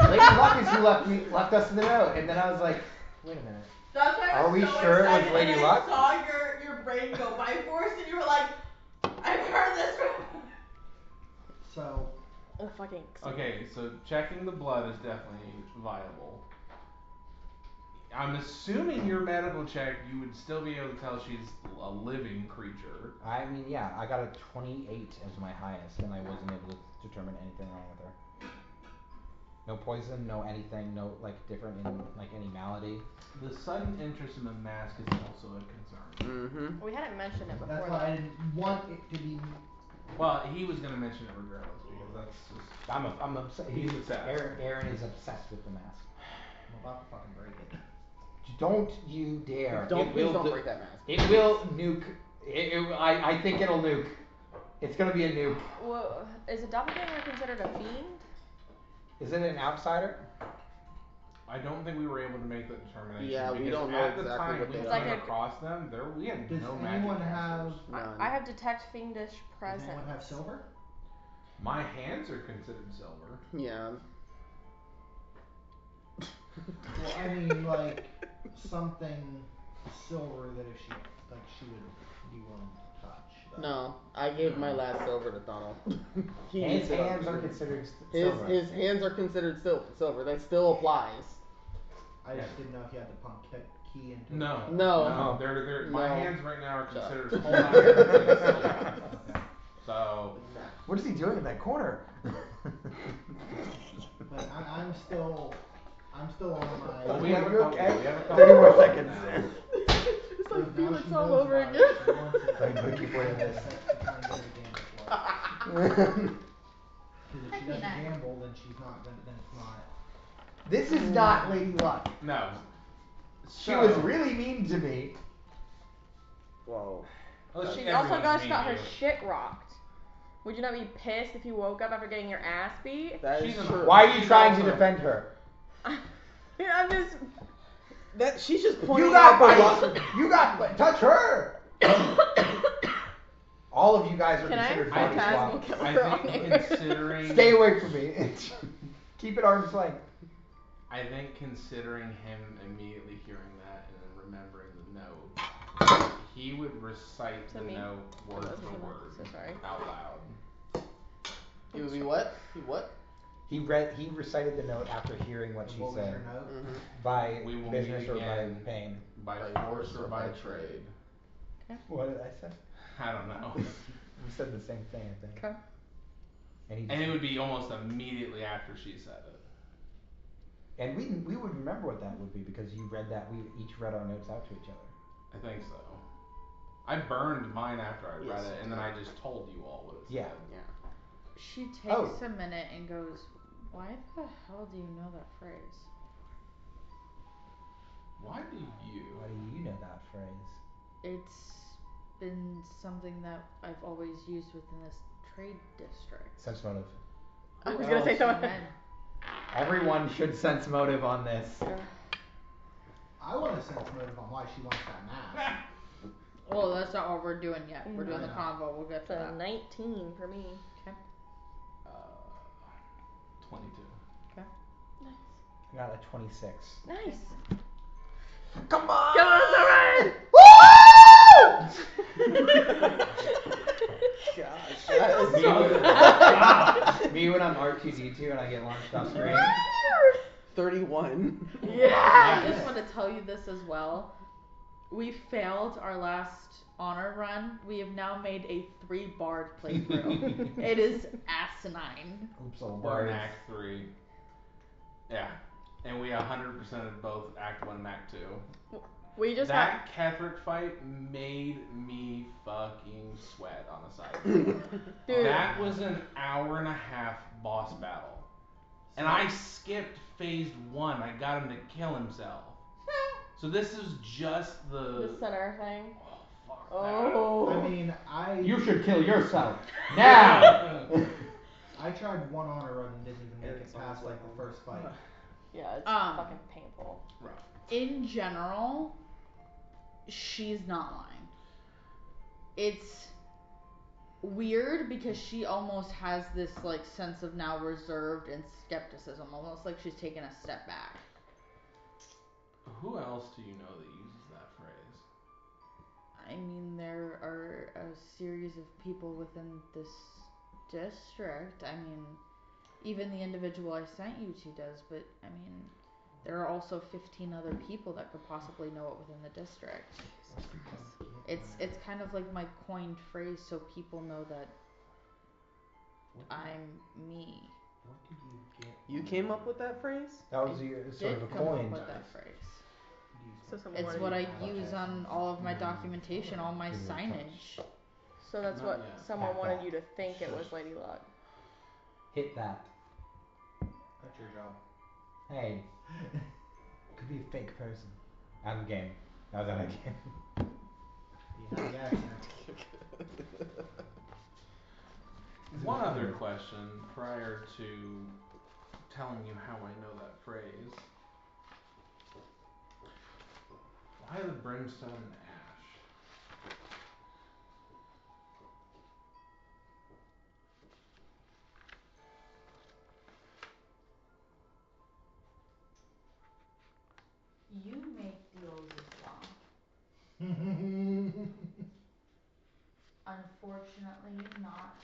Lady Luck is who left us the note, and then I was like, wait a minute. That's why I Are was we so sure it was excited Lady and Luck? I saw your brain go by force and you were like, I've heard this before. So. Oh, fucking. Okay, so checking the blood is definitely viable. I'm assuming your medical check, you would still be able to tell she's a living creature. I mean, yeah, I got a 28 as my highest, and I wasn't able to determine anything wrong with her. No poison, no anything, no like different in like any malady. The sudden interest in the mask is also a concern. Mm-hmm. We hadn't mentioned it before. That's why I didn't want it to be. Well, he was gonna mention it regardless because that's just. I'm obsessed. He's obsessed. Aaron is obsessed with the mask. I'm about to fucking break it. Don't you dare! Please don't break that mask. It will nuke. I think it'll nuke. It's gonna be a nuke. Well, is a doppelganger considered a fiend? Is it an outsider? I don't think we were able to make that determination. Yeah, we because don't know at the exactly time what we they came are. across them, we had Does no magic anyone have? casters. None. I have detect fiendish Does presence. anyone have silver? My hands are considered silver. Yeah. Well, I mean, like something silver that if she would be willing to touch. But No, I gave my last silver to Donald. He His used it on hands are his- considered His silver. his hands are considered silver. That still applies. I just didn't know if you had to pump key into. No. it. No. They're my No. hands right now are Shut up. considered whole silver. Okay. So What is he doing in that corner? But I'm still on my. Well, we have a You couple. okay? We have a couple 30 more more seconds. now. It's So like now Felix she all knows over about again. it. She wants it. Like, look, keep playing this. To try and get her gamble for it. Because if she doesn't Nice. gamble, then she's not. Then it's not. This is not Lady Luck. No. She was really mean to me. Whoa. Well, She everyone's also got mean got to her you. shit rocked. Would you not be pissed if you woke up after getting your ass beat? That She's is an- true. Why are you She's trying to also- defend her? Yeah, I'm just. That she's just pointing You got out. you got touch her. All of you guys are Can I? considered I body Phantasmal swap. killer I on think here. considering Stay away from me. Keep it arm's length. I think considering him immediately hearing that and then remembering the note, he would recite To the me. note word That's for me. word So sorry. out loud. He would be what? He what? He recited the note after hearing what she What was said. your note? Mm-hmm. By We will business meet or by again. pain. By By force or by trade. What did I say? I don't know. We said the same thing, I think. Okay. And he And it would be almost immediately after she said it. and we would remember what that would be because you read that we each read our notes out to each other. I think so. I burned mine after I read Yes, it, you and then did. I just told you all what it Yeah. said. Yeah. She takes Oh. a minute and goes, why the hell do you know that phrase? Why do you? Why do you know that phrase? It's been something that I've always used within this trade district. Sense motive. I was gonna say something. Men. Everyone should sense motive on this. I want to sense motive on why she wants that mask. Well, that's not what we're doing yet. We're doing I the know. convo. We'll get to So that. 19 for me. 22. Nice. I got a 26. Nice. Come on! Come on, Soren! Me when I'm R2D2 and I get launched off screen. 31. I just want to tell you this as well. We failed our last honor run. We have now made a 3-bard playthrough. It is asinine. Oops, old We're in birds. Act 3. Yeah. And we 100%ed both Act 1 and Act 2. We just that Ketherick fight made me fucking sweat on the side. Dude. That was an hour and a half boss battle. And I skipped phase 1. I got him to kill himself. So this is just the center thing. Oh, fuck Oh. I mean, You should kill yourself now. I tried one honor run and didn't even make it past like the first fight. Yeah, it's fucking painful. Rough. In general, she's not lying. It's weird because she almost has this like sense of now reserved and skepticism, almost like she's taken a step back. Who else do you know that uses that phrase? I mean, there are a series of people within this district. I mean, even the individual I sent you to does, but I mean, there are also 15 other people that could possibly know it within the district. It's kind of like my coined phrase so people know that I'm me. What did you get? You came up with that phrase? That was your sort of a Did come coin. up with that phrase. So It's what I use on all of my documentation, all my signage. So that's Not what yet. someone Tap wanted that. you to think it was Lady Luck. Hit that. That's your job. Hey. Could be a fake person. Out of the game. That was out of the game. Yeah, the accent. One other question prior to telling you how I know that phrase. Why the brimstone and ash? You make deals as well. Unfortunately, not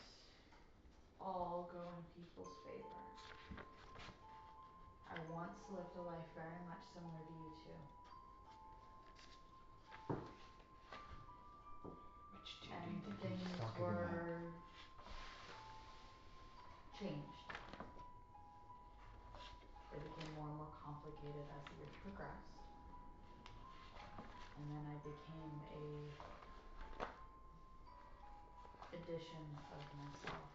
all go in people's favor. I once lived a life very much similar to you two. Which dude do And you think things he's talking were changed. They became more and more complicated as the years progressed. And then I became a edition of myself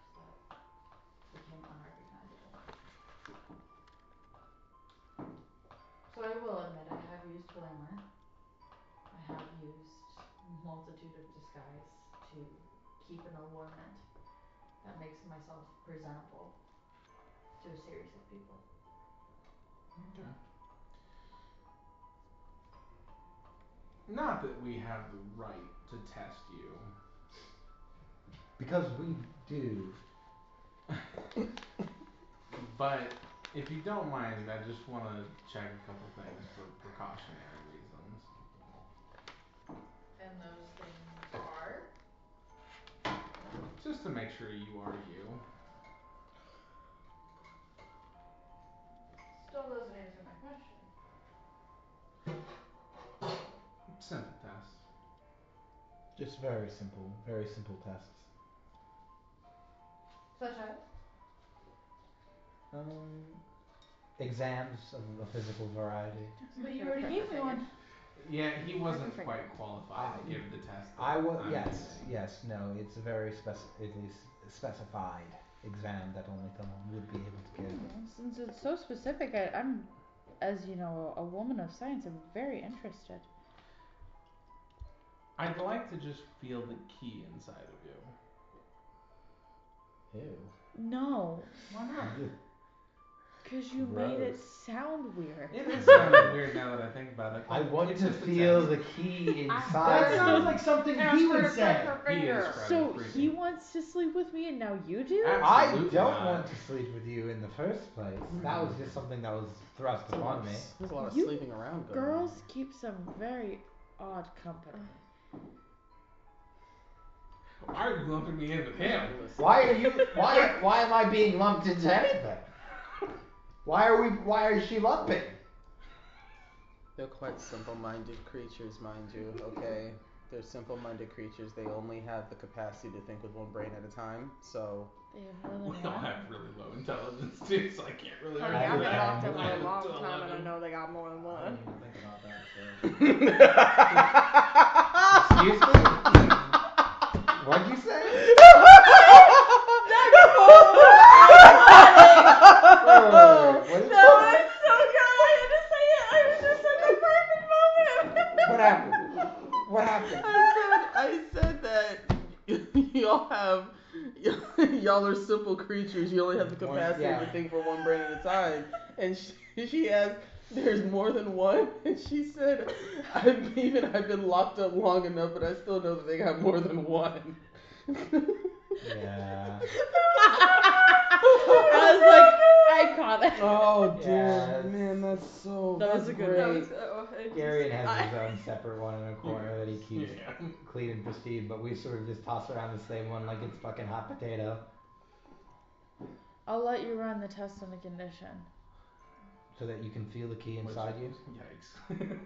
that became unrecognizable. So I will admit I have used glamour. I have used multitude of disguise to keep an allurement that makes myself presentable to a series of people. Okay. Not that we have the right to test you. Because we do. But if you don't mind, I just want to check a couple things for precautionary reasons. And those things are? Just to make sure you are you. Still doesn't answer my question. Simple test. Just very simple tests. Such as? Exams of a physical variety. But you already gave me one. Yeah, he wasn't quite qualified to give the test. that I'm Yes, giving. yes, no, it's a very it is specified exam that only someone would be able to give. Since it's so specific, I'm, as you know, a woman of science, I'm very interested. I'd like to just feel the key inside of you. Ew. No. Why not? Cause you made it sound weird. It is kind of weird now that I think about it. I want It's to just a feel test. the key That inside. sounds like something he would say. He is So freaky. he wants to sleep with me and now you do? I Absolutely don't not. want to sleep with you in the first place. That was just something that was thrust upon me. There's a lot of You sleeping around going Girls on. keep some very odd company. Why are you lumping me in with him? Why am I being lumped into anything? Why is she lumping? They're quite simple-minded creatures, mind you, okay? They're simple-minded creatures. They only have the capacity to think with one brain at a time, so... They have more We than all one. have really low intelligence too, so I can't really Honey, argue I've been that. locked in for a Nine long to time and I 11. know they got more than I one. didn't even think about that. Excuse me? What'd you say? That quote was iconic. What did That you was so good. I had to say it. I was just in the perfect moment. What happened? What happened? I said that y'all have y'all are simple creatures. You only have the capacity Yeah. to think for one brain at a time. And she asked, "There's more than one?" And she said, "I've been locked up long enough, but I still know that they got more than one." Yeah. I was like, iconic. Oh dear, Yes. man, that's so. That was that's a good great. Garion has his own separate one in a corner that he keeps Yeah. clean and pristine, but we sort of just toss around the same one like it's fucking hot potato. I'll let you run the test on the condition. So that you can feel the key inside you? Yikes.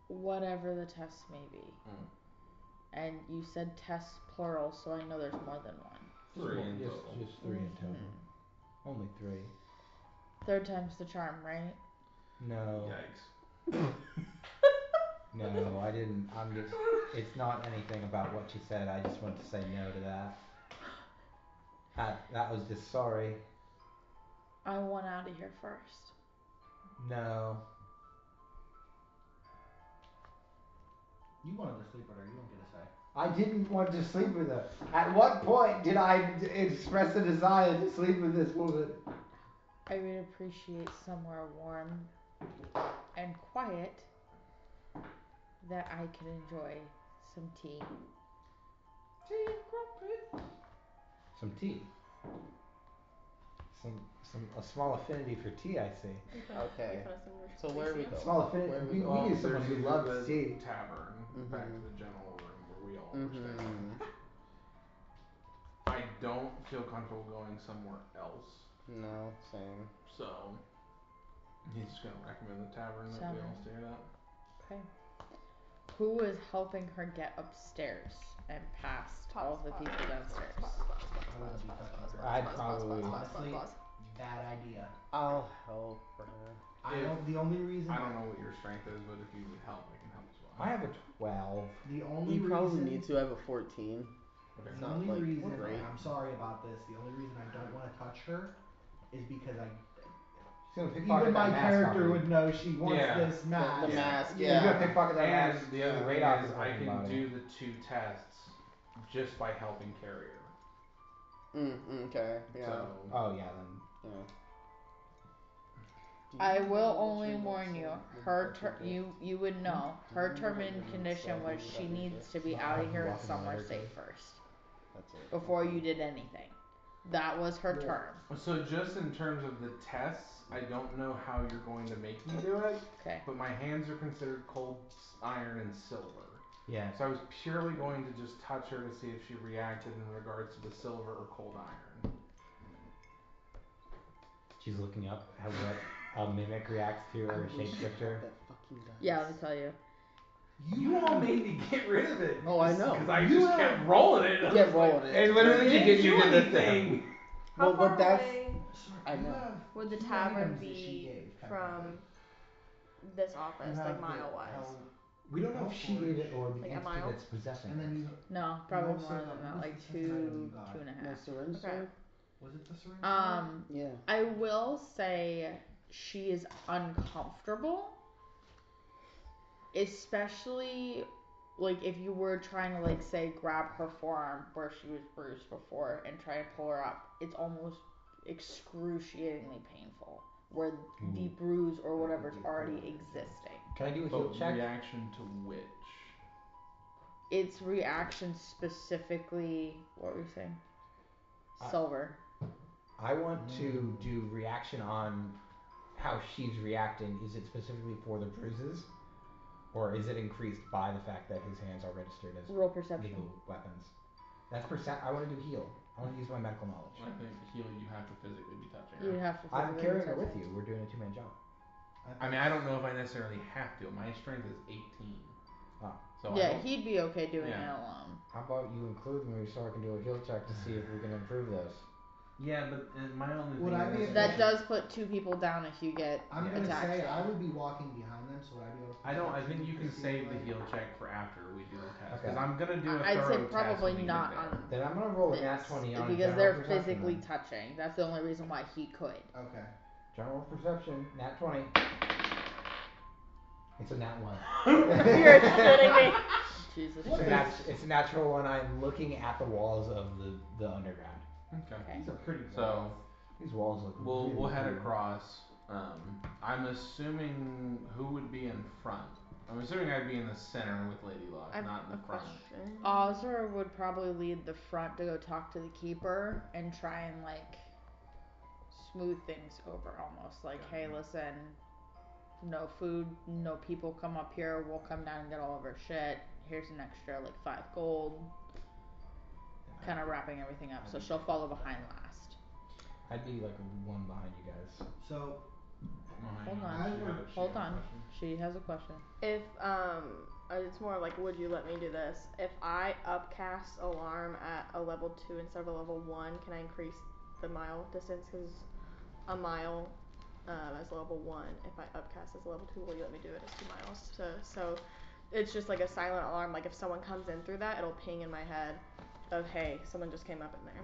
Whatever the test may be. And you said tests plural, so I know there's more than one. Three in total. Just 3 in total. Only 3. Third time's the charm, right? No. Yikes. No, I didn't. I'm just. It's not anything about what she said. I just want to say no to that. That was just sorry. I want out of here first. No. You wanted to sleep with her. You don't get a say. I didn't want to sleep with her. At what point did I express a desire to sleep with this woman? I would appreciate somewhere warm and quiet that I can enjoy some tea. Tea and crumpet. Some tea. A small affinity for tea, I see. Okay. So where are we going? Small affinity. Where are We going? need someone who There's loves the tea. tavern, back to the general room where we all were staying. Mm-hmm. I don't feel comfortable going somewhere else, No, same. so he's just gonna recommend the tavern that we all stayed at. Okay. Who is helping her get upstairs and past all of the people downstairs? I wouldn't be touching her. I'd probably. Honestly, bad idea. I'll help her. I don't. The only reason. I don't know what your strength is, but if you need help, I can help as well. I have a 12. The only You reason. probably need to have a 14. Okay. The Not only like reason. great. And I'm sorry about this. The only reason I don't want to touch her is because She's gonna pickpocket even that my mask character off you. would know she wants Yeah. this mask. The mask, You're yeah. gonna pickpocket that And mask. the other right thing off is, the I fucking can body. do the 2 tests just by helping carrier. Okay. Yeah. So, Oh yeah, then. Yeah. I will only warn you, you would know. Her term and condition was she needs to be out of here and somewhere safe first. That's it. Before you did anything. That was her term. so just in terms of the tests, I don't know how you're going to make me do it, Okay. but my hands are considered cold iron and silver. Yeah. So I was purely going to just touch her to see if she reacted in regards to the silver or cold iron. She's looking up how what a mimic reacts to her shapeshifter. Yeah, let me tell you. You all made me get rid of it. Oh, I know. Because I just kept rolling it. I Kept was like, rolling it. It literally "Didn't did you do did the anything." thing. How Well, far but that's- away I know. would the Two tavern items that she be gave, from technically. this office, You like have the mile wise? L- We don't know if she gave it or the Like a entity mile? that's possessing And her. then you. No, probably also more got- than that. what Like was the second item you 2, got? 2.5. My syringe Okay. sword? Was it the syringe? Yeah. I will say she is uncomfortable. Especially like if you were trying to like say grab her forearm where she was bruised before and try and pull her up, it's almost excruciatingly painful where the bruise or whatever's already existing. Can I do a heal But check? reaction to which? Its reaction specifically, what were you saying? Silver. I want to do reaction on how she's reacting. Is it specifically for the bruises? Or is it increased by the fact that his hands are registered as Roll perception. legal weapons? That's percent. I want to do heal. I want to use my medical knowledge. I think heal you have to physically be touching You her. have to I'm physically carrying her touch with you. We're doing a 2-man job. I mean, I don't know if I necessarily have to. My strength is 18. Ah. So I Yeah, don't- he'd be okay doing Yeah. it alone. How about you include me so I can do a heal check to see if we can improve those? Yeah, but my only Would thing I be is able That to- does put 2 people down if you get I'm Yeah. gonna attacked. say I would be walking behind them, so would I be able to? I think you can see save the like- heal check for after we do the test. Okay. Because I'm gonna do a I'd thorough say test probably when we not get there. on Then I'm gonna roll a this, nat 20 on because general they're perception physically then. touching. That's the only reason why he could. Okay. General perception, nat 20. It's a nat 1. You're kidding me. Jesus It's a, Christ. it's a natural one. I'm looking at the walls of the underground. Okay. Okay. These are pretty So walls. These walls look we'll really head cool. across. I'm assuming who would be in front. I'm assuming I'd be in the center with Lady Luck, I've not in a the front. question. Ozra would probably lead the front to go talk to the keeper and try and like smooth things over almost. Like, hey, listen, no food, no people come up here, we'll come down and get all of our shit. Here's an extra like 5 gold. Kinda wrapping everything up. So she'll follow behind last. I'd be like 1 behind you guys. So Hold I on. would- Hold on. She has a question. If it's more like, would you let me do this? If I upcast alarm at a level 2 instead of a level 1, can I increase the mile distance? Cause a mile as level 1. If I upcast as a level 2, will you let me do it as 2 miles? So it's just like a silent alarm. Like if someone comes in through that, it'll ping in my head of, hey, someone just came up in there.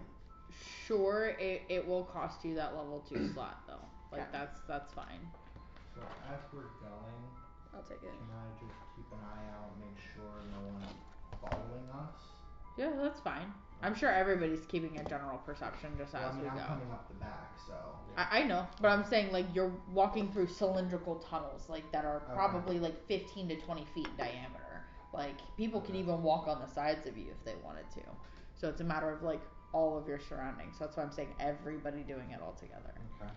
Sure, it will cost you that level 2 slot though. Like Okay. that's fine. So as we're going, I'll take it. can I just keep an eye out, make sure no one's following us? Yeah, that's fine. I'm sure everybody's keeping a general perception just Well, as I mean, we I'm go. coming up the back, so. I know, but I'm saying like you're walking through cylindrical tunnels like that are Okay. probably like 15 to 20 feet in diameter. Like people could even walk on the sides of you if they wanted to. So it's a matter of like all of your surroundings. So that's why I'm saying everybody doing it all together. Okay.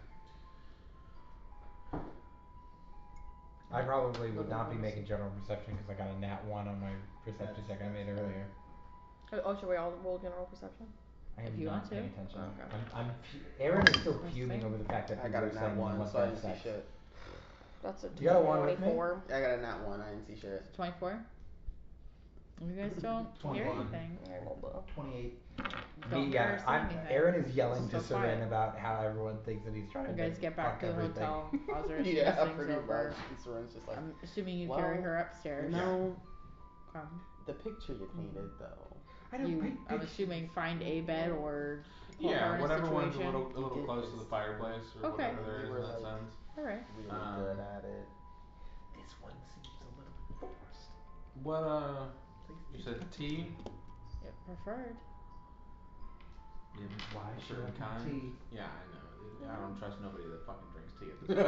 I probably would not be making general perception because I got a nat 1 on my perception check I made earlier. Oh, should we all roll general perception? I am If you not want paying to. attention. Okay. Aaron is still fuming over the fact that I people got are a nat saying 1, what so I that didn't see affects. shit. That's a You got a 1 with me? 24. I got a nat 1, I didn't see shit. 24? You guys don't hear 21. anything. I rolled low. 28. Don't Yeah, hear or see I'm. anything. Aaron is yelling So to Seren quiet. about how everyone thinks that he's trying You to guys get back fuck to the everything. hotel. Ozra Yeah, things pretty over. much. And Seren's just like, I'm assuming you well, carry her upstairs. no, Come. the picture you painted though. I don't You, paint I'm pictures. assuming find a bed or put her Yeah, in a whatever one's a situation. little close to the fireplace or Okay. whatever there is You in were that like- sense. Alright. Really Um, good at it. This one seems a little forced. What you said tea? Yeah, preferred. Yeah, Why a should certain I have kind? tea? Yeah, I know. I don't trust nobody that fucking drinks tea at this point.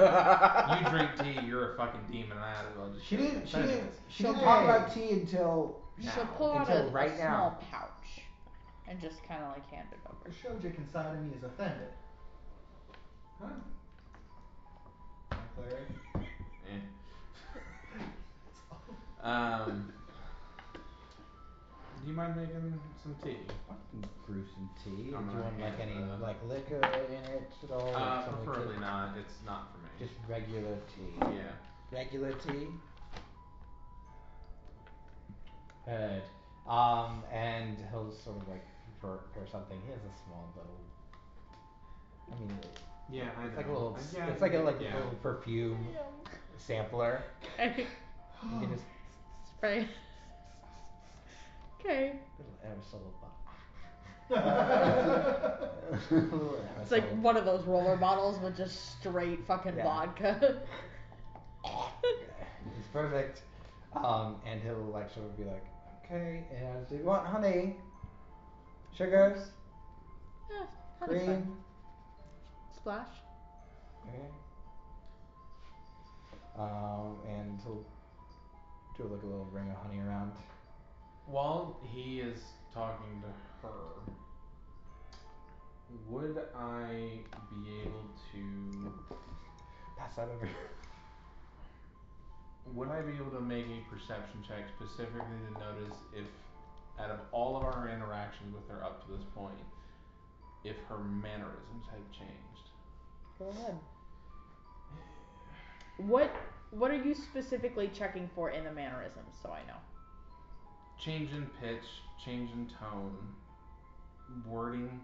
You drink tea, you're a fucking demon, and I might as well just She shit. didn't. She But didn't. anyways. She didn't talk about tea until She'll now. pull out Until a right now. small pouch and just kinda like hand it The over. Shojic inside of me is offended. Huh? My cleric. Eh. Do you mind making some tea? I can brew some tea. I'm Do you gonna want like hand any the- like liquor in it at all? Like something Preferably to- not. It's not for me. Just regular tea. Yeah. Regular tea. Heard. And he'll sort of like prepare something. He has a small little. I mean, Yeah, I it's know. like a little. Yeah, It's like a yeah. little perfume sampler. You can just Spray. Okay. little aerosol. It's like one of those roller bottles with just straight fucking Yeah. vodka. It's perfect. And he'll like sort of be like, okay, and do you want honey? Sugars? Yeah, honey's Cream? fine. Splash. Okay. And he'll do like a little ring of honey around. While he is talking to her, would I be able to? Pass that over. Would I be able to make a perception check specifically to notice if, out of all of our interactions with her up to this point, if her mannerisms had changed? Go ahead. What are you specifically checking for in the mannerisms, so I know? Change in pitch, change in tone, wording.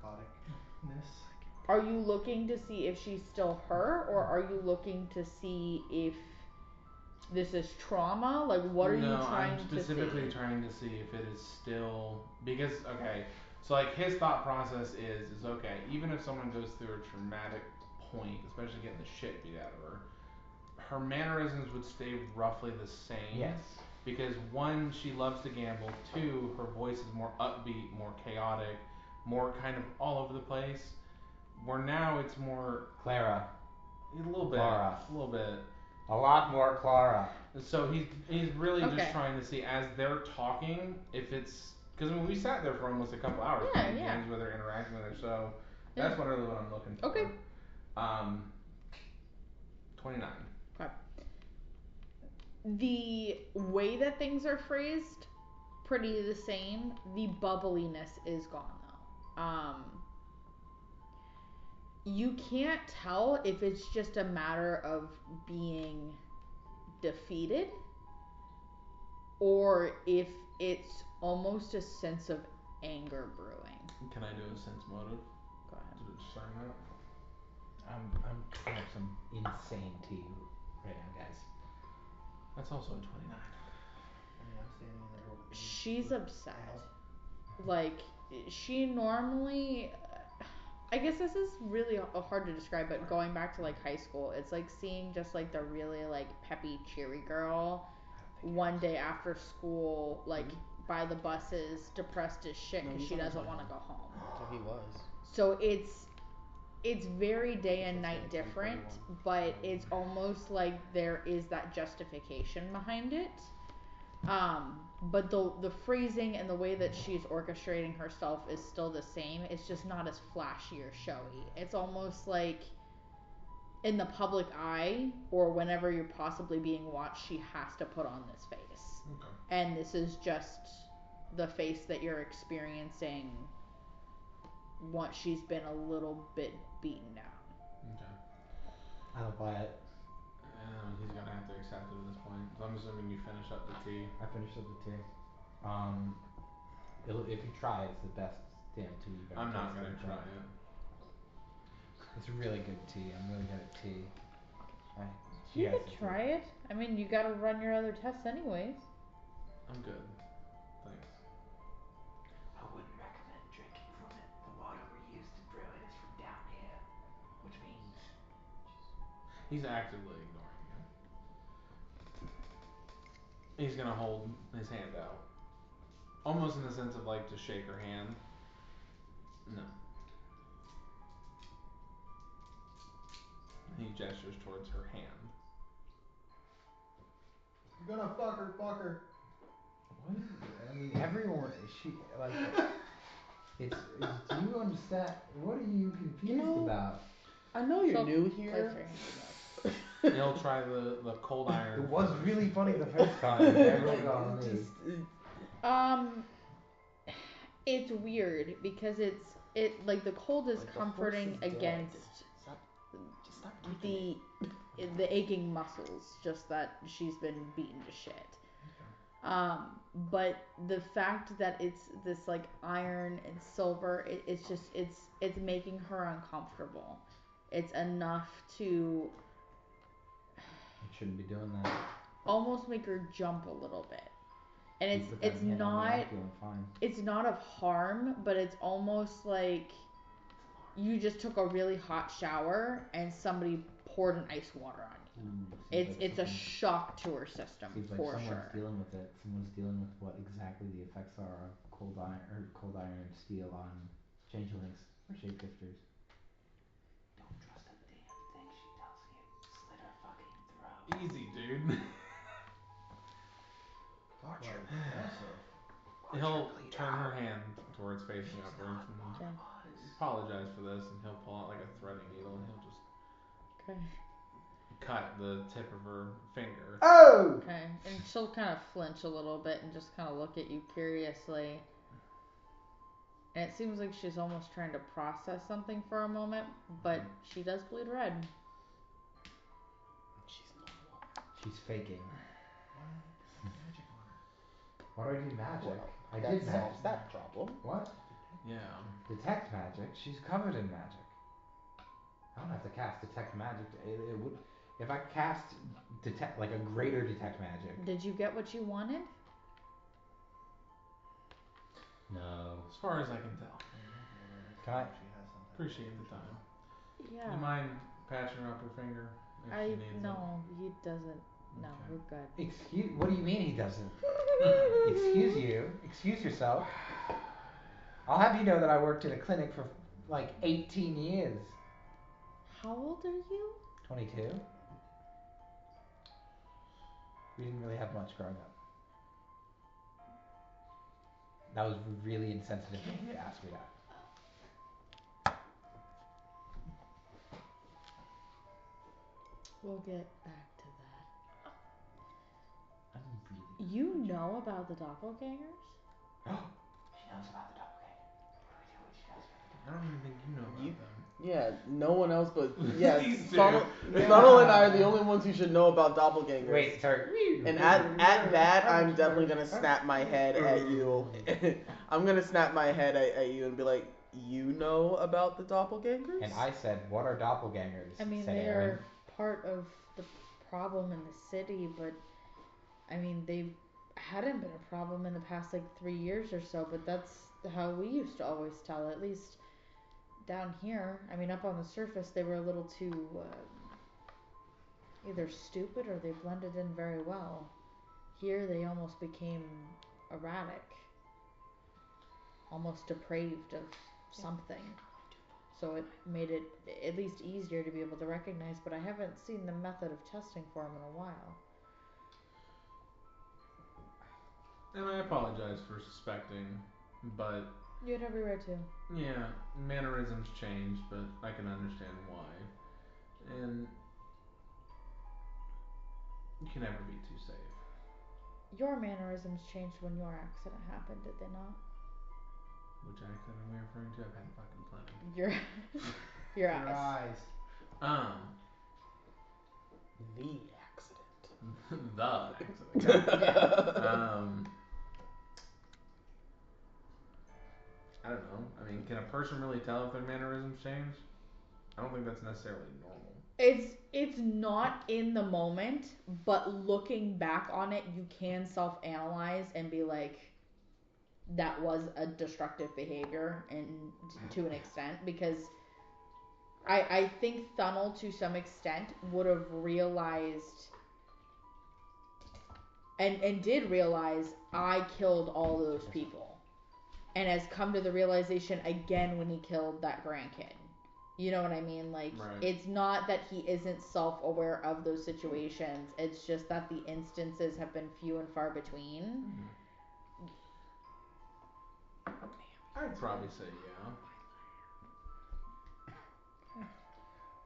psychoticness. Are you looking to see if she's still her, or are you looking to see if this is trauma? Like, what are you trying I'm to specifically see? trying to see if it is still because okay, so like his thought process is okay, even if someone goes through a traumatic point, especially getting the shit beat out of her, her mannerisms would stay roughly the same. Yes. Because one, she loves to gamble. Two, her voice is more upbeat, more chaotic, more kind of all over the place. Where now it's more Clara. a little bit, Clara. a little bit. A lot more Clara. So he's really Okay. just trying to see as they're talking if it's because we sat there for almost a couple hours Yeah, playing yeah. games with her, interacting with her. So Yeah. that's really what I'm looking for. Okay. 29. Okay. The way that things are phrased, pretty the same. The bubbliness is gone though. You can't tell if it's just a matter of being defeated or if it's almost a sense of anger brewing. Can I do a sense motive Go ahead. to discern that? I'm gonna have some insane tea right now, guys. That's also a 29. I mean, I'm standing in there with She's upset. ale. Like, she normally, I guess this is really hard to describe, but going back to like high school, it's like seeing just like the really like peppy, cheery girl one day after school, like by the buses, depressed as shit No, because he's she on his doesn't way want to home. go home. So he was. So it's very day and It's night like different, 10:41. but it's almost like there is that justification behind it. But the phrasing and the way that she's orchestrating herself is still the same. It's just not as flashy or showy. It's almost like in the public eye or whenever you're possibly being watched, she has to put on this face. Okay. And this is just the face that you're experiencing once she's been a little bit beaten down. Okay. I don't buy it. He's gonna have to accept it at this point. So I'm assuming you finish up the tea. I finished up the tea. If you try, it's the best damn tea you've ever I'm not tasted, gonna try but it. It's really good tea. I'm really good at tea. She You has could to try it. I mean, you gotta run your other tests anyways. I'm good. Thanks. I wouldn't recommend drinking from it. The water we used to brew it is from down here, which means He's actively ignoring you. He's gonna hold his hand out. Almost in the sense of like to shake her hand. No. He gestures towards her hand. You're gonna fuck her. What is I mean, everyone. She like. It's. Do you understand? What are you confused about? I know you're So, new play here. for him. He'll try the cold iron. It was really funny the first time. It never got on me. It's weird because it like the cold is Like, the comforting horse is dead. against Just stop kicking the aching muscles, just that she's been beaten to shit. But the fact that it's this like iron and silver, it's just it's making her uncomfortable. It's enough to You shouldn't be doing that. almost make her jump a little bit. And You put that it's hand on me, not I'm feeling fine. it's not of harm, but it's almost like you just took a really hot shower and somebody poured an ice water on you. Seems like It's a something- shock to her system Seems like for someone's sure. dealing with it. Someone's dealing with what exactly the effects are of cold iron and steel on changelings or shapeshifters. don't trust a damn thing she tells you. Slit her fucking throat. Easy, dude. Torture. Aggressive. He'll turn her hand towards facing upwards and Okay. apologize for this, and he'll pull out like a threading needle and he'll just Okay. cut the tip of her finger. Oh! Okay. And she'll kind of flinch a little bit and just kind of look at you curiously. And it seems like she's almost trying to process something for a moment, but she does bleed red. She's normal. She's faking. Magic on her. Why do I do magic? Well, I that did solves magic. that problem. What? Yeah. Detect magic? She's covered in magic. I don't have to cast detect magic. It would, if I cast detect, like a greater detect magic. Did you get what you wanted? No. As far as I can tell. Can I? She has something. Appreciate the time. Yeah. You mind patching her up her finger if she needs it? No, he doesn't. No, Okay. we're good. Excuse, what do you mean he doesn't? Excuse you. Excuse yourself. I'll have you know that I worked in a clinic for like 18 years. How old are you? 22. We didn't really have much growing up. That was really insensitive of you to ask me that. We'll get back to that. I'm really. You know about the doppelgangers? She knows about the doppelganger. What do we do when she knows about the I don't even think you know about them. Yeah, no one else but These two. Funnel and I are the only ones who should know about doppelgangers. Wait, sorry. And at that, I'm definitely gonna snap my head at you. I'm gonna snap my head at you and be like, you know about the doppelgangers? And I said, what are doppelgangers? I mean, said they Aaron. are part of the problem in the city, but I mean, they hadn't been a problem in the past like 3 years or so, but that's how we used to always tell, at least down here. I mean, up on the surface, they were a little too either stupid or they blended in very well. Here, they almost became erratic, almost depraved of something. So it made it at least easier to be able to recognize, but I haven't seen the method of testing for them in a while. And I apologize for suspecting, but You had every right to. yeah, mannerisms change, but I can understand why. And you can never be too safe. Your mannerisms changed when your accident happened, did they not? Which accident are we referring to? I've had fucking plenty. Your Your eyes. The accident. The accident. I don't know. I mean, can a person really tell if their mannerisms change? I don't think that's necessarily normal. It's not in the moment, but looking back on it, you can self-analyze and be like, that was a destructive behavior, and to an extent, because I think Thunnel to some extent would have realized and did realize I killed all those people, and has come to the realization again when he killed that grandkid. You know what I mean? Like, right. It's not that he isn't self-aware of those situations. It's just that the instances have been few and far between. I'd probably say yeah.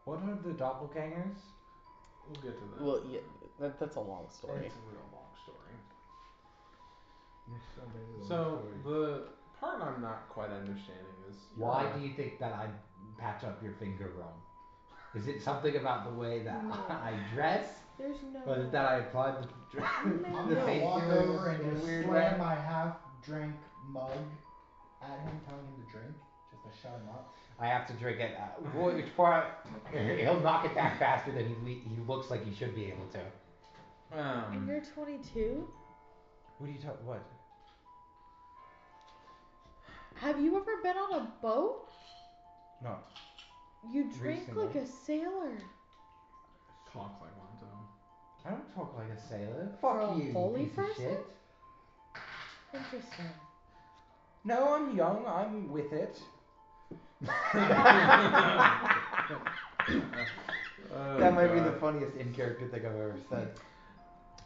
What are the doppelgangers? We'll get to that. Well, yeah, that's a long story. It's a real long story. So, the part I'm not quite understanding is... Why do you think that I patch up your finger wrong? Is it something about the way that I dress? There's no. Or is it that I applied the I'm the gonna face walk healing over in and a just weird slam way? my half-drink mug at him, telling him to drink, just to shut him up. I have to drink it. Which part? He'll knock it back faster than he looks like he should be able to. And you're 22? What are you talking? What? Have you ever been on a boat? No. You drink Recently. like a sailor. Talks like one too. I don't talk like a sailor. For Fuck a you, holy piece of person? shit. Interesting. No, I'm young. I'm with it. That might be the funniest in-character thing I've ever said.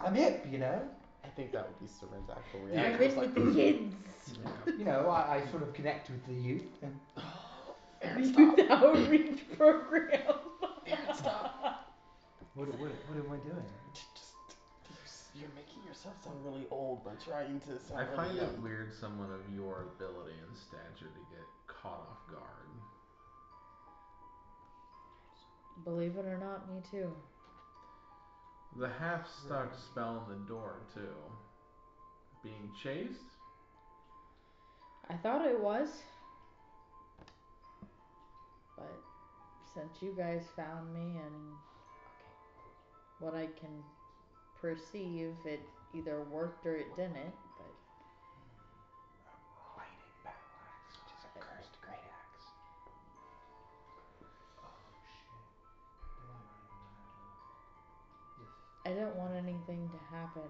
I'm hip, you know? I think that would be Saren's actual I'm reaction. in with the kids. You know, I sort of connect with the youth. And Youth outreach program. what am I doing? You're making yourself sound really old by trying to sound I really find young. it weird someone of your ability and stature to get caught off guard. Believe it or not, me too. The half-stuck spell in the door too. Being chased? I thought it was. since you guys found me and what I can perceive, it either worked or it didn't, but Lightning battle axe, which is a cursed great axe. Oh shit. Did I not even know how to this? I didn't want anything to happen,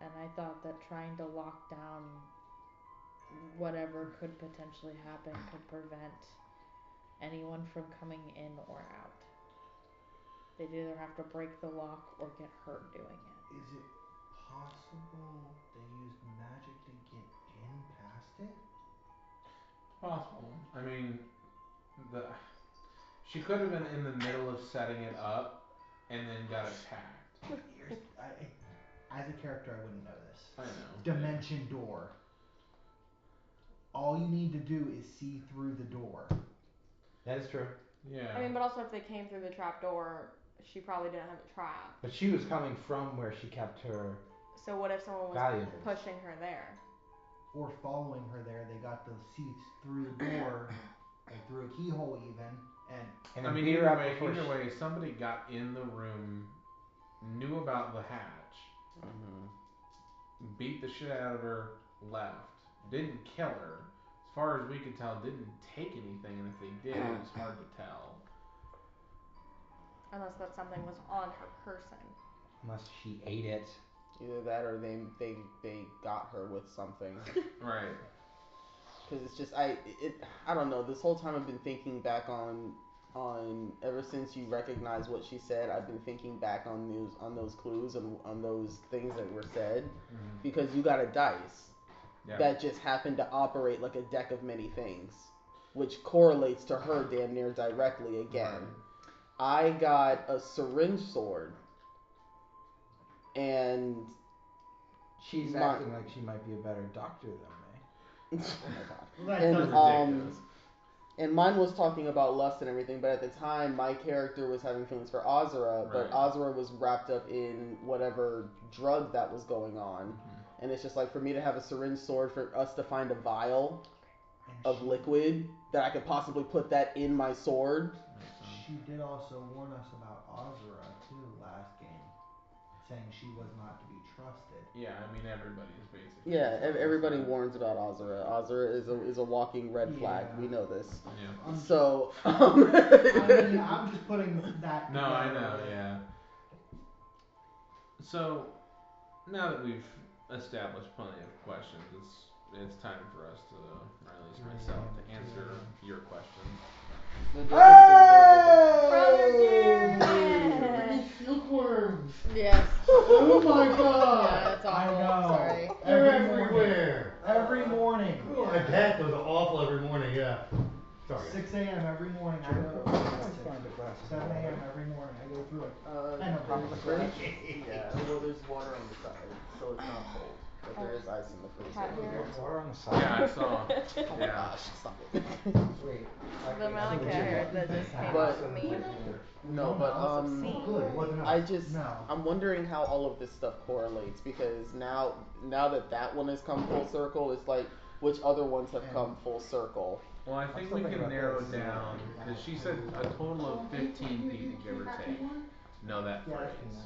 and I thought that trying to lock down whatever could potentially happen could prevent anyone from coming in or out. They'd either have to break the lock or get hurt doing it. Is it possible they used magic to get in past it? Possible. I mean, the she could have been in the middle of setting it up and then got attacked. Here's, as a character, I wouldn't know this. I know. Dimension door. All you need to do is see through the door. That is true. Yeah. I mean, but also if they came through the trap door, she probably didn't have it trapped. But she was coming from where she kept her So what if someone was valuables. pushing her there? Or following her there, they got the seats through the door, or through a keyhole even, and I mean, beat her up either before way, somebody got in the room, knew about the hatch, beat the shit out of her, left, didn't kill her. As far as we could tell, didn't take anything, and if they did, it was hard to tell. Unless that something was on her person. Unless she ate it. Either that or they got her with something. Right. Because it's just I don't know. This whole time I've been thinking back on ever since you recognized what she said. I've been thinking back on those clues and on those things that were said. Mm-hmm. Because you got a dice Yeah. that just happened to operate like a deck of many things, which correlates to her damn near directly again. Right. I got a syringe sword. And she's acting like she might be a better doctor than me. Oh my god. And mine was talking about lust and everything, but at the time my character was having feelings for Azura, but Azura was wrapped up in whatever drug that was going on. And it's just like for me to have a syringe sword, for us to find a vial of liquid that I could possibly put that in my sword. She did also warn us about Azura too last game, saying she was not to be trusted. Yeah, I mean everybody is basically. Yeah, everybody warns about Azura. Azura is a walking red flag. We know this. Yeah. So. I mean, I'm just putting that. No, I know. Yeah. So, now that we've established plenty of questions, it's time for us to, or at least myself, to answer your questions. Hey! Silkworms! Yes. Oh my god! Yeah, that's awful. I know. Sorry. They're everywhere. Every morning. Oh, my dad was awful every morning. Yeah. Sorry. 6 a.m. every morning. I go through it. 7 a.m. every morning. I go through it. Yeah. Well, there's water on the side, so it's not cold. But there is ice in the freezer. There's water on the side. Yeah, I saw. Oh my gosh, stop it. Wait. The amount of care that just came But- to me. No, but Good. It wasn't I us. just No. I'm wondering how all of this stuff correlates because now that one has come full circle, it's like which other ones have come full circle. Well, I think we can narrow down because she said a total of 15 people, give or take, know that phrase,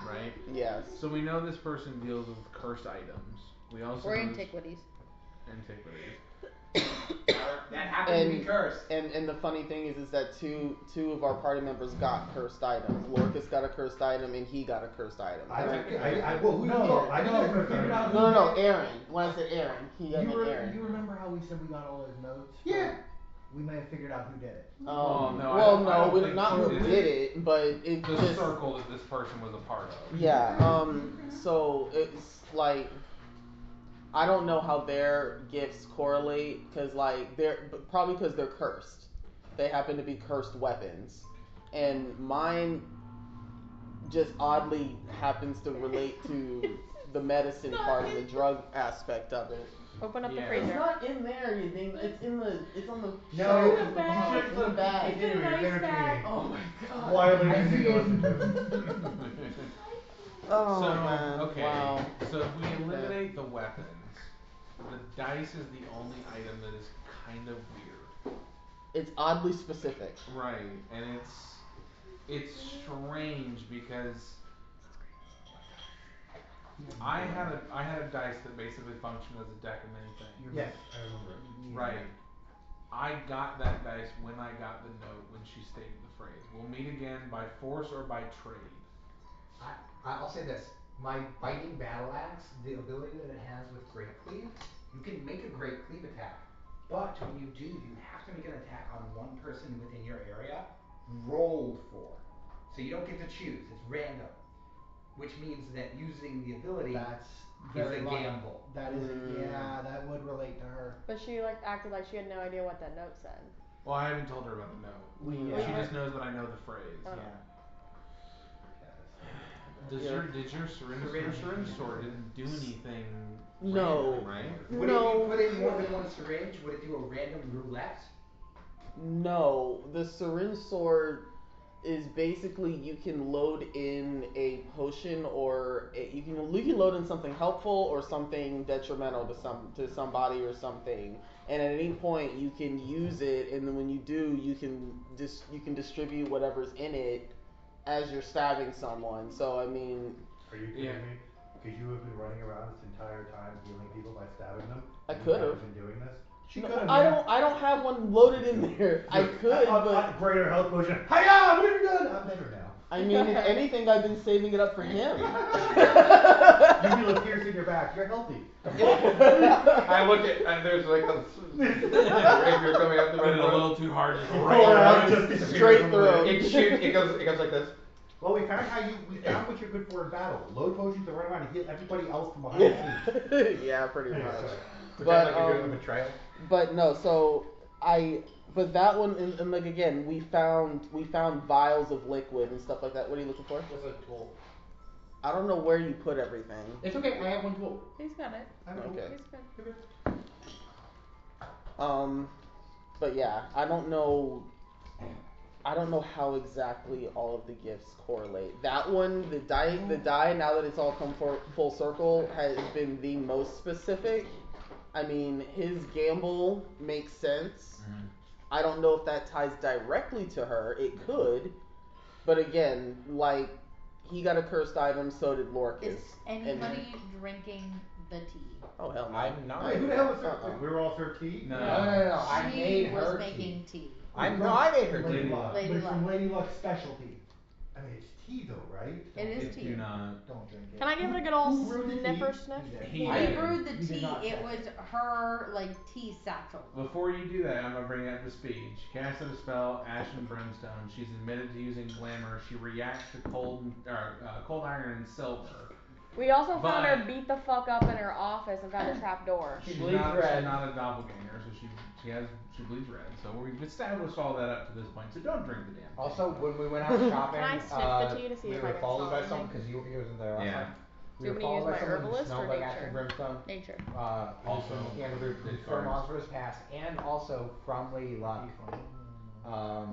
right? Yes. So we know this person deals with cursed items. We also Or know antiquities. Antiquities. That happened to be cursed. And the funny thing is that two of our party members got cursed items. Lorcas got a cursed item and he got a cursed item. No, Aaron. When I said Aaron, he meant Aaron. You remember how we said we got all those notes? Yeah. We may have figured out who did it. No, Not who did it, but it the just circle that this person was a part of. Yeah. So it's like I don't know how their gifts correlate because like probably because they're cursed. They happen to be cursed weapons, and mine just oddly happens to relate to the medicine part and the drug aspect of it. Open up the It's freezer. not in there, you think? It's on the No, shelf. it's It's in the bag. It's in a nice bag. Oh my god. Why are we using those? Oh So, man. okay. Wow. So if we eliminate the weapons, the dice is the only item that is kind of weird. It's oddly specific. Right, and it's strange because I had a dice that basically functioned as a deck of many things. Yes, I remember it. Right. I got that dice when I got the note when she stated the phrase, "We'll meet again by force or by trade." I'll say this. My biting battle axe, the ability that it has with Great Cleave, you can make a Great Cleave attack. But when you do, you have to make an attack on one person within your area, rolled for. So you don't get to choose, it's random. Which means that using the ability That's is very a long. gamble. That is, yeah, that would relate to her. But she like acted like she had no idea what that note said. Well, I haven't told her about the note. She just knows that I know the phrase. Oh. Yeah. Did your syringe sword didn't do anything No. randomly, right? Would if you put in more than one syringe, would it do a random roulette? No. The syringe sword is basically you can load in a potion or you can load in something helpful or something detrimental to somebody or something, and at any point you can use it, and then when you do, you can distribute whatever's in it as you're stabbing someone. So I mean, Are you kidding me? Because you have been running around this entire time healing people by stabbing them. I You could have haven't been doing this. She No, could have. I don't have one loaded in there. I could, but greater health potion. Hiya! What have you done? I'm better now. I mean, if anything, I've been saving it up for him. You feel a pierce in your back. You're healthy. I look at and there's like a rapier coming up the But road. a little too hard. Just Straight through. It shoots. It goes like this. Well, we found what you're good for in battle. Load potions to run around and heal everybody else from behind the scenes. Yeah, pretty much. Pretend like you're doing a betrayal. But no, so but that one and like again, we found vials of liquid and stuff like that. What are you looking for? What's a tool? I don't know where you put everything. It's okay. I have one tool. He's got it. Okay. He's good. But yeah, I don't know how exactly all of the gifts correlate. That one, the die, now that it's all come full circle, has been the most specific. I mean, his gamble makes sense. Mm-hmm. I don't know if that ties directly to her. It could. But again, like, he got a cursed item, so did Lorcas. Is anybody drinking the tea? Oh, hell no. I'm not. Wait, who the hell was served? We were all served tea? No. No. I She made was her making tea. I made her Lady tea. Luck. Lady But it's from Luck. Lady Luck's specialty. I mean, it's tea though, right? It is tea. Do not. Don't drink it. Can I give it a good old Who brewed the tea? sniffer sniff? He I did. brewed the You did tea. not It say. was her like tea satchel. Before you do that, I'm gonna bring up the speed. She casted a spell, Ash and Brimstone. She's admitted to using glamour. She reacts to cold iron and silver. We also found But- her beat the fuck up in her office and found a trap door. She She's bleeds not, red. She's not a doppelganger, so she bleeds red. So we've established all that up to this point. So don't drink the damn thing. Also, when we went out shopping, Can I sniff the tea to see we if were I can followed smell by someone anything? because you wasn't there last Yeah. time. Do We you were want me to use followed by my someone who herbalist smelled or like Ash nature? and Brimstone. Nature. Also, and the did pheromones cards. for his past, and also from Lady Luck. I'm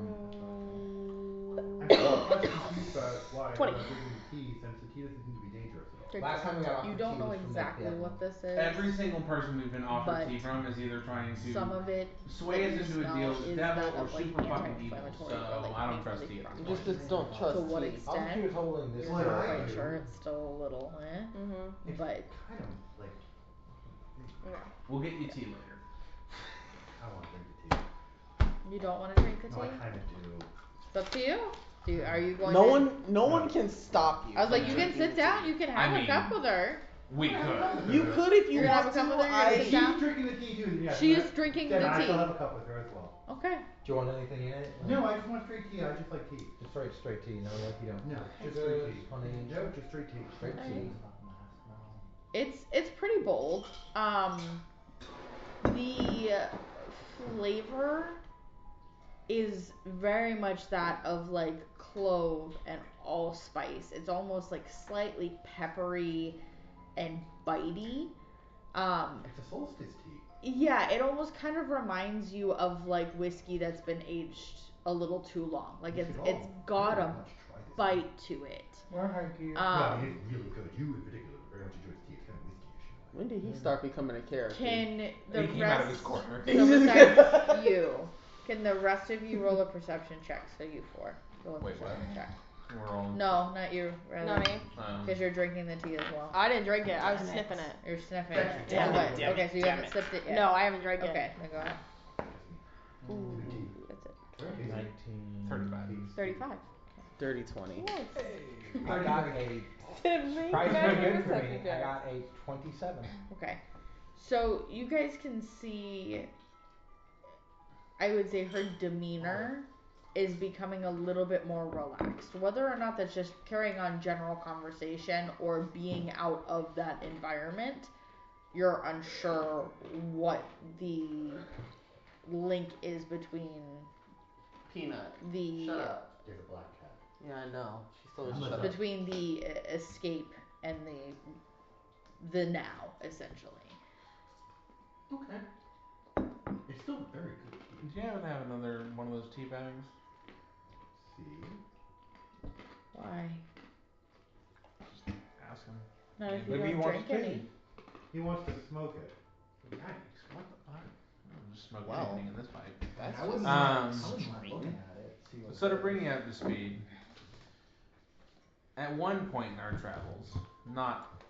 still confused about why 20. I'm drinking the tea since the tea doesn't seem to be dangerous at all. Drink Last this. time we got off You the don't tea know was from exactly Lake what this is. Every single person we've been offered But tea from is either trying to Some of it sway us that you into a smell deal is with the devil that or of, like, super fucking evil. anti-inflammatory So or, like, I don't trust pain tea. relief Just don't trust To what tea. extent? She was holding this. Well, I I'm do. sure it's still a little, Mm-hmm. It's but kind of like Okay. We'll get you tea later. I want to drink the tea. you don't want to drink the No, I tea? kind of do. It's up to you. Are you going No to? one can stop you. I was like, from you can drinking sit down. tea. You can have I a cup mean- with her. We could. You could if you You're gonna have want a cup to. with her, you're gonna sit down? She's drinking the tea too. Then yes, She then is drinking then the I tea. shall have a cup with her as well. Okay. Do you want anything in it? No, I just want straight tea. I just like tea. Just straight tea. No, like you don't. No, just Sugar, straight tea. honey. No, just straight tea. Straight tea. It's pretty bold. The flavor is very much that of like clove and allspice. It's almost like slightly peppery and bitey. It's a solstice tea. Yeah, it almost kind of reminds you of like whiskey that's been aged a little too long. Like We it's should it's all got very a much try this. bite to it. Well, thank you. No, I mean, it's really good. You in particular very much enjoy tea. It's kind of whiskey-ish. When did he start becoming a character? Can the He came out of his rest corner. so besides you, Can the rest of you roll a perception check? So you four roll a Wait, what? perception check. We're all. No, not you. Not me. Because you're drinking the tea as well. I didn't drink it. I was sniffing it. You're sniffing Damn it. it, damn Okay, it, okay, so you damn haven't it. sipped it yet. No, I haven't drank it. Okay, then go ahead. Ooh, that's it. 19. 35. Dirty 20. I got a Surprisingly pretty good for me. I got a 27. Okay. So you guys can see, I would say her demeanor is becoming a little bit more relaxed. Whether or not that's just carrying on general conversation or being out of that environment, you're unsure what the link is between Peanut. the Shut up. There's a black cat. Yeah, I know. She's still I'm shut up. between the escape and the now, essentially. Okay. It's still very good. Do you happen to have another one of those tea bags? See? Why? Ask him. Not if you Maybe he don't wants drink tea. any. He wants to smoke it. Yikes! What the fuck? I'll just smoke Wow. anything in this pipe. That's I wouldn't Um, mind- I wouldn't mind looking at it. See what So to it bring is. you up to speed, at one point in our travels, not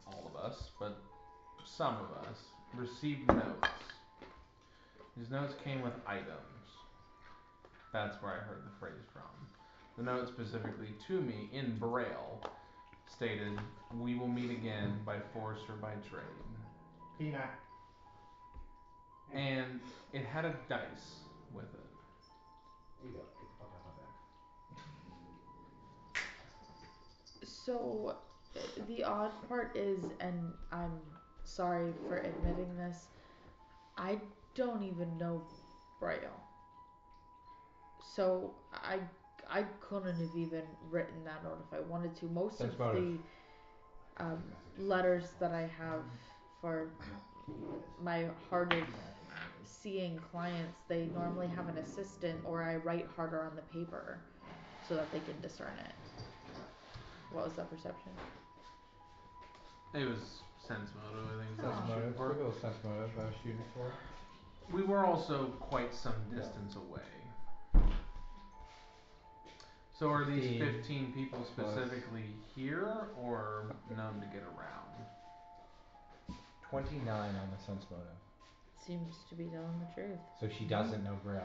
all of us, but some of us, received notes. These notes came with items. That's where I heard the phrase from. The note specifically to me, in Braille, stated, "We will meet again by force or by trade." Peanut. And it had a dice with it. There you go. Get the fuck out my bag. So, the odd part is, and I'm sorry for admitting this, I don't even know Braille. So, I couldn't have even written that note if I wanted to. Most Sense of motive. the letters that I have for my hard of seeing clients, they normally have an assistant, or I write harder on the paper so that they can discern it. What was that perception? It was sense motive, I think. Is what Sense you're shooting motive. for. Quick little sense motive I was shooting for. We were also quite some distance away. So are these 15 people specifically here or known to get around? 29 on the sense motive. Seems to be telling the truth. So she doesn't know Braille.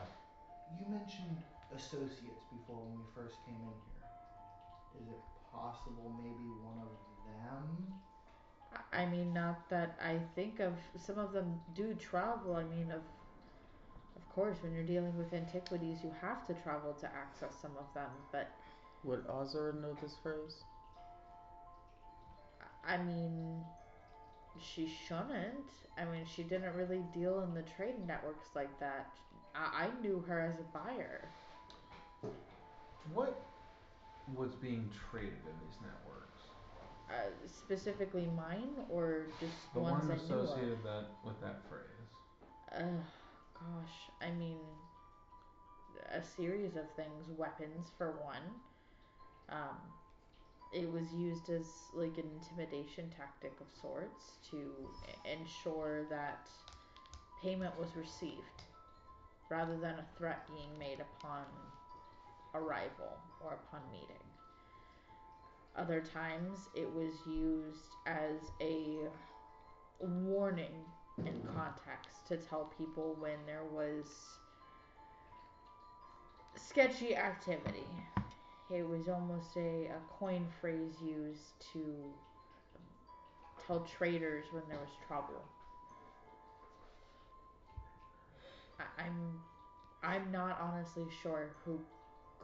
You mentioned associates before when we first came in here. Is it possible maybe one of them? I mean, not that I think of. Some of them do travel. I mean, of course, when you're dealing with antiquities, you have to travel to access some of them. But Would Azura know this phrase? I mean, she shouldn't. I mean, she didn't really deal in the trade networks like that. I knew her as a buyer. What was being traded in these networks? Specifically mine, or just The ones one I knew of? associated with that phrase. Gosh, I mean, a series of things. Weapons, for one. It was used as like an intimidation tactic of sorts to ensure that payment was received, rather than a threat being made upon arrival or upon meeting. Other times, it was used as a warning in context to tell people when there was sketchy activity. It was almost a coin phrase used to tell traders when there was trouble. I'm not honestly sure who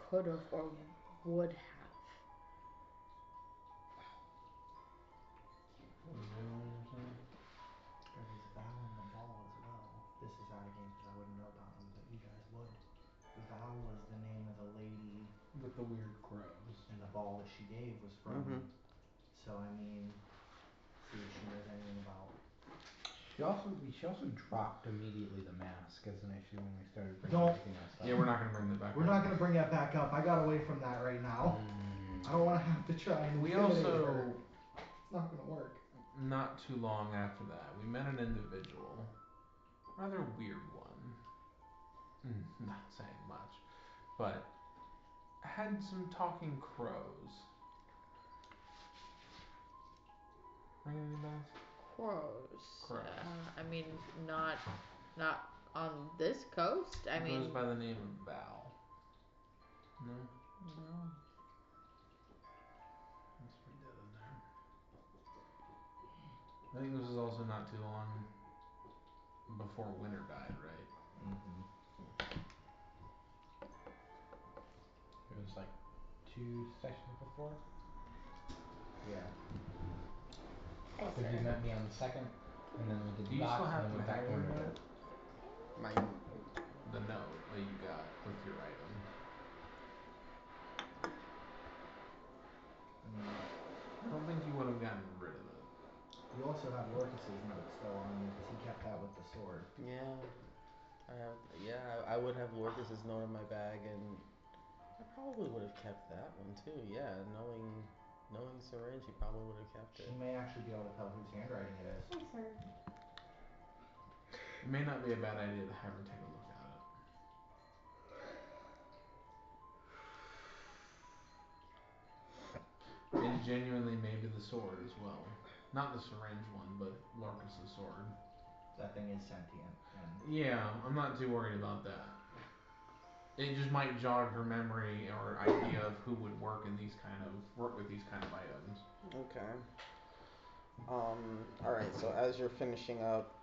could have or would have. There was Val and the Ball as well. This is out of game because I wouldn't know about them, but you guys would. Val was the name of the lady, With the weird crows. and the ball that she gave was from. Mhm. So I mean, see if she knows anything about. She also dropped immediately the mask as an issue when we started bringing Don't. everything else up. Yeah, we're not gonna bring that back. We're not gonna bring that back up. I got away from that right now. I don't want to have to try and We intimidate also, her. It's not gonna work. not too long after that, we met an individual. Rather weird one. not saying much, but had some talking crows. Ring any bells? Crows. Crows. I mean, not on this coast. I mean, Goes by the name of Val. No? no. Must be dead in there. I think this is also not too long before Winter died, right? Mhm. It was like 2 sessions before. Yeah. Hey, Cause you sir. met me on the second, and then we did Do the you still docks, and then happen to went have back to your Winter. note? My The note that you got with your item. I don't think you would have gotten rid of it. You also have Lorcas's note still on you, cause he kept that with the sword. Yeah. I would have Lorcas's note in my bag, and I probably would have kept that one too. Yeah, knowing Syringe, he probably would have kept She it. may actually be able to tell whose handwriting it is. Hey, sir. It may not be a bad idea to have her take a look at it. It genuinely may be the sword as well. Not the syringe one, but Lorcas's sword. That thing is sentient, and Yeah, I'm not too worried about that. It just might jog her memory or idea of who would work with these kind of items. Okay. Alright, so as you're finishing up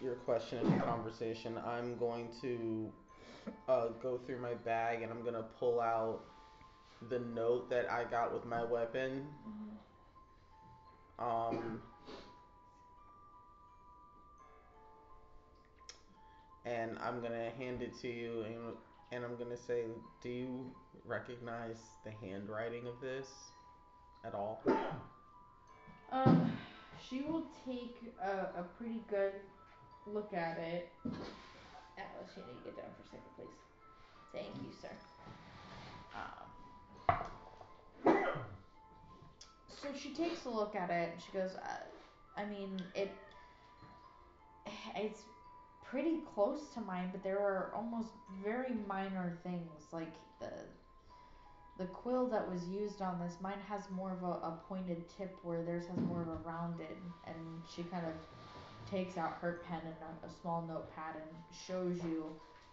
your question and your conversation, I'm going to go through my bag and I'm gonna pull out the note that I got with my weapon. And I'm gonna hand it to you, and I'm gonna say, do you recognize the handwriting of this at all? She will take a pretty good look at it. Atlas, you need to get down for a second, please. Thank you, sir. So she takes a look at it and she goes, I mean, it's pretty close to mine, but there are almost very minor things, like the quill that was used on this. Mine has more of a pointed tip, where theirs has more of a rounded. And she kind of takes out her pen and a small notepad and shows you,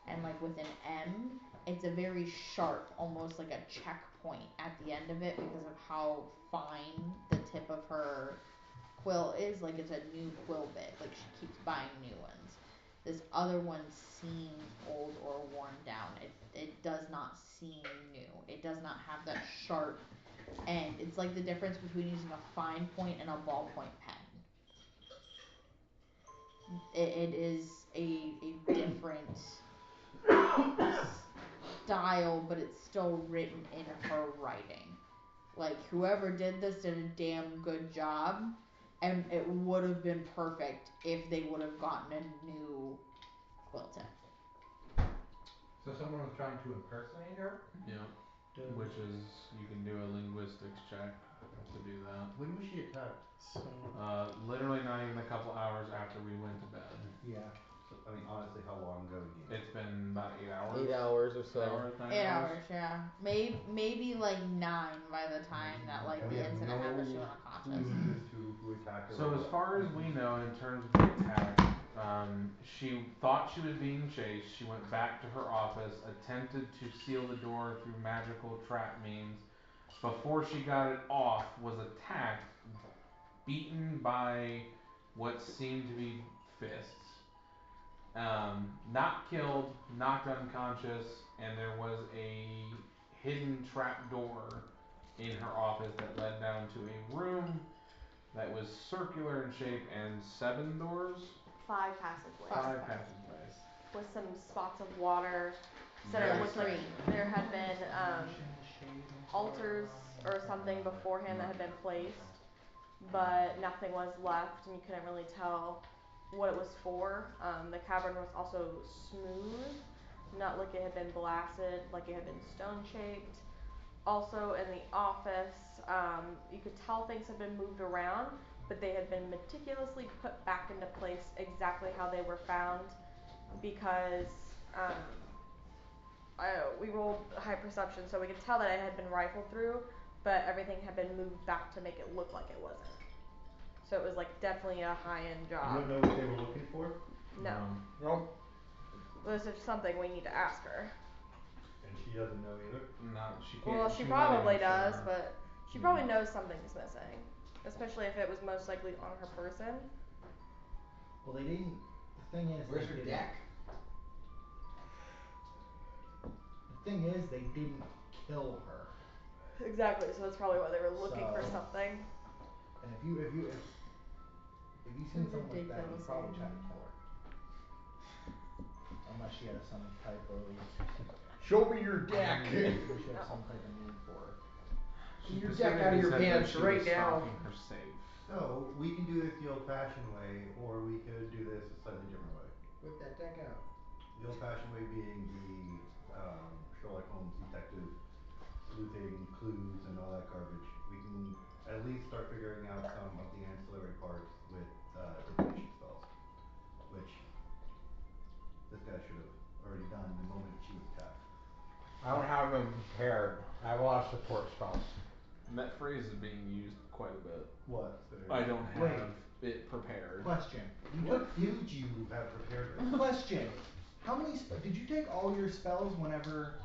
and like with an M, it's a very sharp, almost like a checkpoint at the end of it because of how fine the tip of her quill is. Like, it's a new quill bit, like she keeps buying new ones. This other one seems old or worn down. It does not seem new. It does not have that sharp end. It's like the difference between using a fine point and a ballpoint pen. It is a different style, but it's still written in her writing. Like, whoever did this did a damn good job, and it would have been perfect if they would have gotten a new quill tip. So someone was trying to impersonate her? Yep. Which is, you can do a linguistics check to do that. when was she attacked? Literally not even a couple hours after we went to bed. Yeah. So, I mean, honestly, how long ago do you It's been about 8 hours. 8 hours or so. 8 hours, yeah. Maybe like 9 by the time that like And we the have incident happened. She no went unconscious. clues as to who attacked her So or as what? far as we know, in terms of the attack, she thought she was being chased. She went back to her office, attempted to seal the door through magical trap means. Before she got it off, was attacked, beaten by what seemed to be fists. Not killed, knocked unconscious, and there was a hidden trap door in her office that led down to a room that was circular in shape and 7 doors? 5 passageways. 5 passageways. With some spots of water. Said Very it looked like there had been altars or something beforehand that had been placed, but nothing was left, and you couldn't really tell what it was for. The cavern was also smooth, not like it had been blasted, like it had been stone shaped. Also in the office, you could tell things had been moved around, but they had been meticulously put back into place exactly how they were found, because we rolled high perception, so we could tell that it had been rifled through, but everything had been moved back to make it look like it wasn't. So it was like definitely a high-end You job. don't know what they were looking for? No. Nope. This is something we need to ask her. And she doesn't know either? No, she can't. Well, she she's not probably even does, sure. but she probably knows something's missing. Especially if it was most likely on her person. Well, they didn't. The thing is, Where's they her didn't. deck? The thing is, they didn't kill her. Exactly, so that's probably why they were looking for So- something. And if you seen something like that, you'd probably try to kill her. Unless she had some type of Show me your deck! unless she had some type of need for it. She Your deck out of your specifically said that pants she was right now. stalking her safe. So, we can do this the old fashioned way, or we could do this a slightly different way. Whip that deck out. The old fashioned way being the Sherlock Holmes detective sleuthing clues and all that garbage. We can at least start figuring out some of the ancillary parts with divination spells. Which this guy should have already done the moment she was attacked. I don't have them prepared. I have a lot of support spells. And that phrase is being used quite a bit. What? I don't have Wait. it prepared. Question. What did you have prepared? Question. How many did you take all your spells whenever?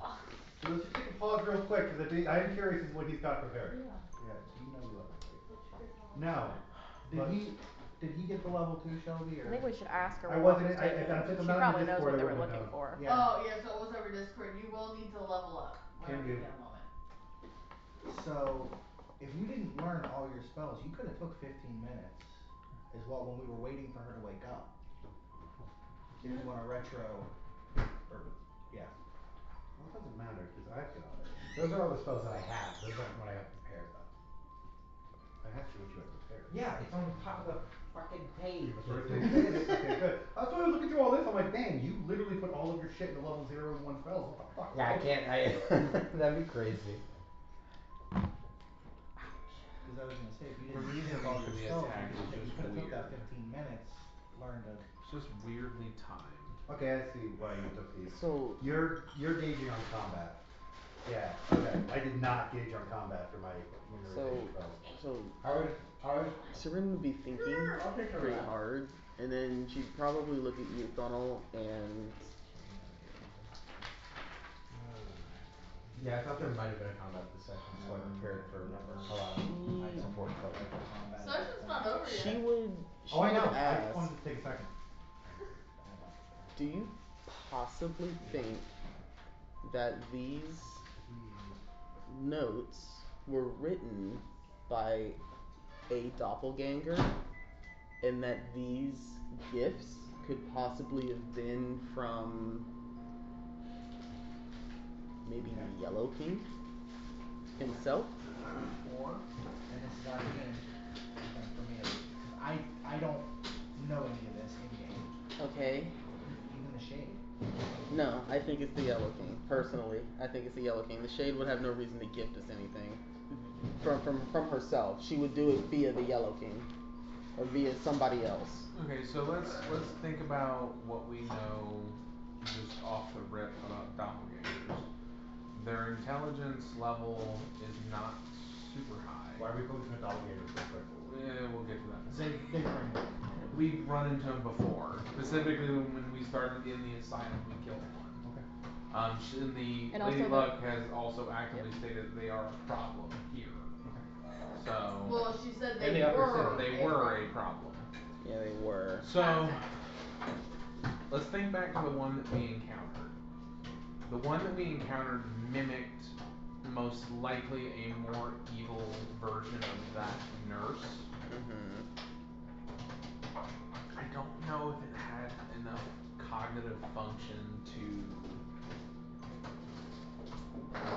So let's just take a pause real quick, because I am curious as to what he's got prepared. Yeah, you know you have it, right? No. Did he get the level 2, Shelby, or? I think we should ask her I what wasn't, was I, taken. since I'm She not probably in the knows Discord, what I they were wouldn't looking know. for. Yeah. Oh yeah, so it was over Discord. You will need to level up Can whenever do. you get a moment. So, if you didn't learn all your spells, you could have took 15 minutes. Is what when we were waiting for her to wake up. If you want to retro, or yeah. Well, it doesn't matter, because I've got it. Those are all the spells that I have. Those aren't what I have prepared though. I asked you what you had prepared. Yeah, it's on the top of the fucking page. Okay, good. That's why I was looking through all this, I'm like, dang, you literally put all of your shit in the level 0 and 1 spells, what the fuck? Yeah, I can't. That'd be crazy. Because I was gonna say if you The didn't reason take all for your the spells, attack is you just could have took that weird. 15 minutes, learned to. It's just weirdly timed. Okay, I see why you took these. So You're gauging on combat. Yeah, okay. I did not gauge on combat for my memorization spells. so I was Siren would be thinking I'll take her pretty back. hard, and then she'd probably look at you, Funnel, and Yeah, I thought there might have been a combat this session, so I prepared for a lot of support spells. Session's not over yet. she would Oh, I know. would I just ask, wanted to take a second. do you possibly think that these notes were written by a doppelganger, and that these gifts could possibly have been from maybe the Yellow King himself? Or, and this is out of game, for me, because I don't know any of this in game. Okay. Even the shade. No, I think it's the Yellow King. Personally, I think it's the Yellow King. The Shade would have no reason to gift us anything from herself. She would do it via the Yellow King, or via somebody else. Okay, so let's think about what we know just off the rip about doppelgangers. Their intelligence level is not super high. Why are we focusing on doppelgangers so quick? We'll get to that in a They second. bring We've run into them before. Specifically when we started in the asylum, we killed one. Okay. The And Lady also Luck has also actively stated they are a problem here. So Well, she said In they the upper were. city. they were a problem. Yeah, they were. So let's think back to the one that we encountered. The one that we encountered mimicked most likely a more evil version of that nurse. Mhm. I don't know if it had enough cognitive function to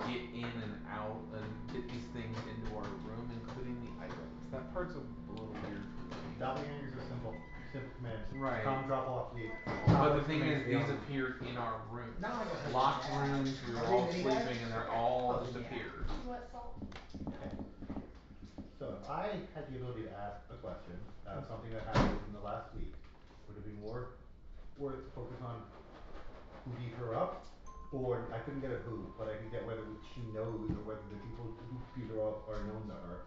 get in and out and get these things into our room, including the items. That part's a little weird for me. Doppelgangers are simple commands. Right. Come, drop off, leave. But the thing is, these appeared in our room. No, I got Locked rooms, we were all sleeping, and they're all just appeared. You want salt? Okay. So if I had the ability to ask a question out of something that happened within the last week, would it be more worth to focus on who beat her up or I couldn't get a who, but I could get whether she knows or whether the people who beat her up are known to her,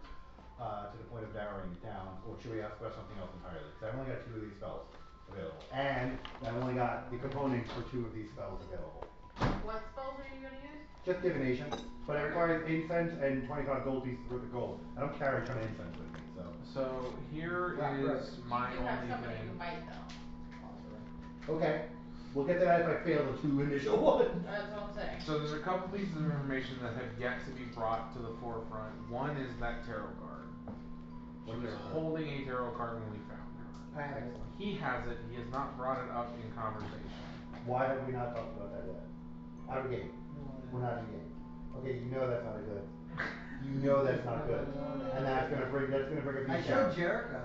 to the point of narrowing it down, or should we ask about something else entirely? Because I've only got 2 of these spells available, and I've only got the components for 2 of these spells available. What spells are you gonna use? Just divination, but it requires incense and 25 gold pieces worth of gold. I don't carry a ton of incense with me, so. So here Right, is You my do have only somebody thing. who might though. Okay, we'll get to that if I fail the 2 initial ones. That's what I'm saying. So there's a couple pieces of information that have yet to be brought to the forefront. One is that tarot card. She was holding a tarot card when we found her. I have it. Excellent. He has it, he has not brought it up in conversation. Why have we not talked about that yet? Out of game. We're not in game. Okay, you know that's not a good. You know that's not good. And that's gonna bring a beat I down. showed Jericho.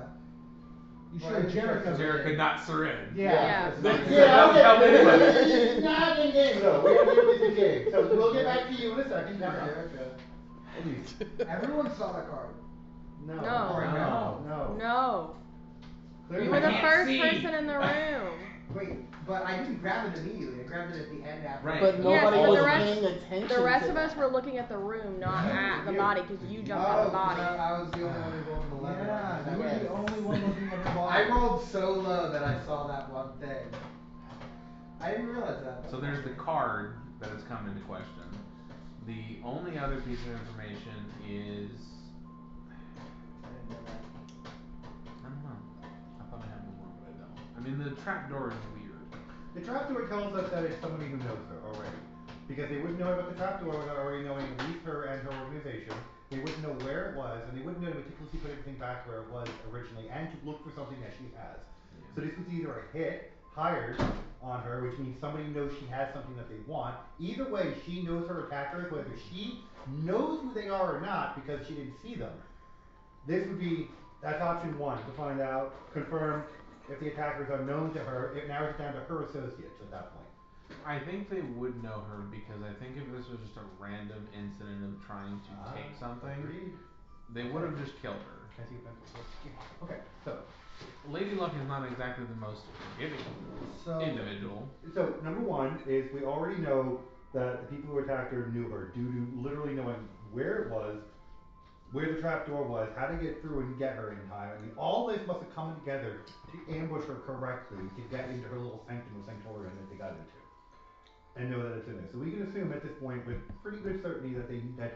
You Well, showed Jericho. Jericho not Seren. Yeah. Yeah. Yeah, not in game though. We have to get this in game. So we'll get back to you in a second. Not Jericho. Everyone saw that card. No. No. No. No. Clearly You were the can't first see. person in the room. Wait, but I didn't grab it immediately. I grabbed it at the end after. Right. But Yes, nobody but was the rest- paying attention. The rest to of that. us were looking at the room, not No, at the you. body, because you jumped Oh, on the 'cause body. I was the only one who rolled an 11. Yeah, you were Yes. the only one looking at the ball. I rolled so low that I saw that one thing. I didn't realize that. So there's the card that has come into question. The only other piece of information is I didn't know that. I don't know. I thought I had more, but I don't. I mean the trapdoor is weird. The trapdoor tells us that it's somebody who knows her already. Because they wouldn't know about the trapdoor without already knowing at least her and her organization. They wouldn't know where it was, and they wouldn't know to meticulously put everything back where it was originally, and to look for something that she has. So this was either a hit, hired on her, which means somebody knows she has something that they want. Either way, she knows her attackers, whether she knows who they are or not, because she didn't see them. This would be, that's option 1, to find out, confirm if the attackers are known to her. It narrows it down to her associates at that point. I think they would know her because I think if this was just a random incident of trying to take something, Agreed. they would have just killed her. Can I see if that's okay, so. Lady Luck is not exactly the most forgiving So individual. So, number 1 is we already know that the people who attacked her knew her due to literally knowing where it was, where the trapdoor was, how to get through and get her in time. I mean, all this must have come together to ambush her correctly to get into her little sanctum of sanctorum that they got into. And know that it's in there. So we can assume at this point with pretty good certainty that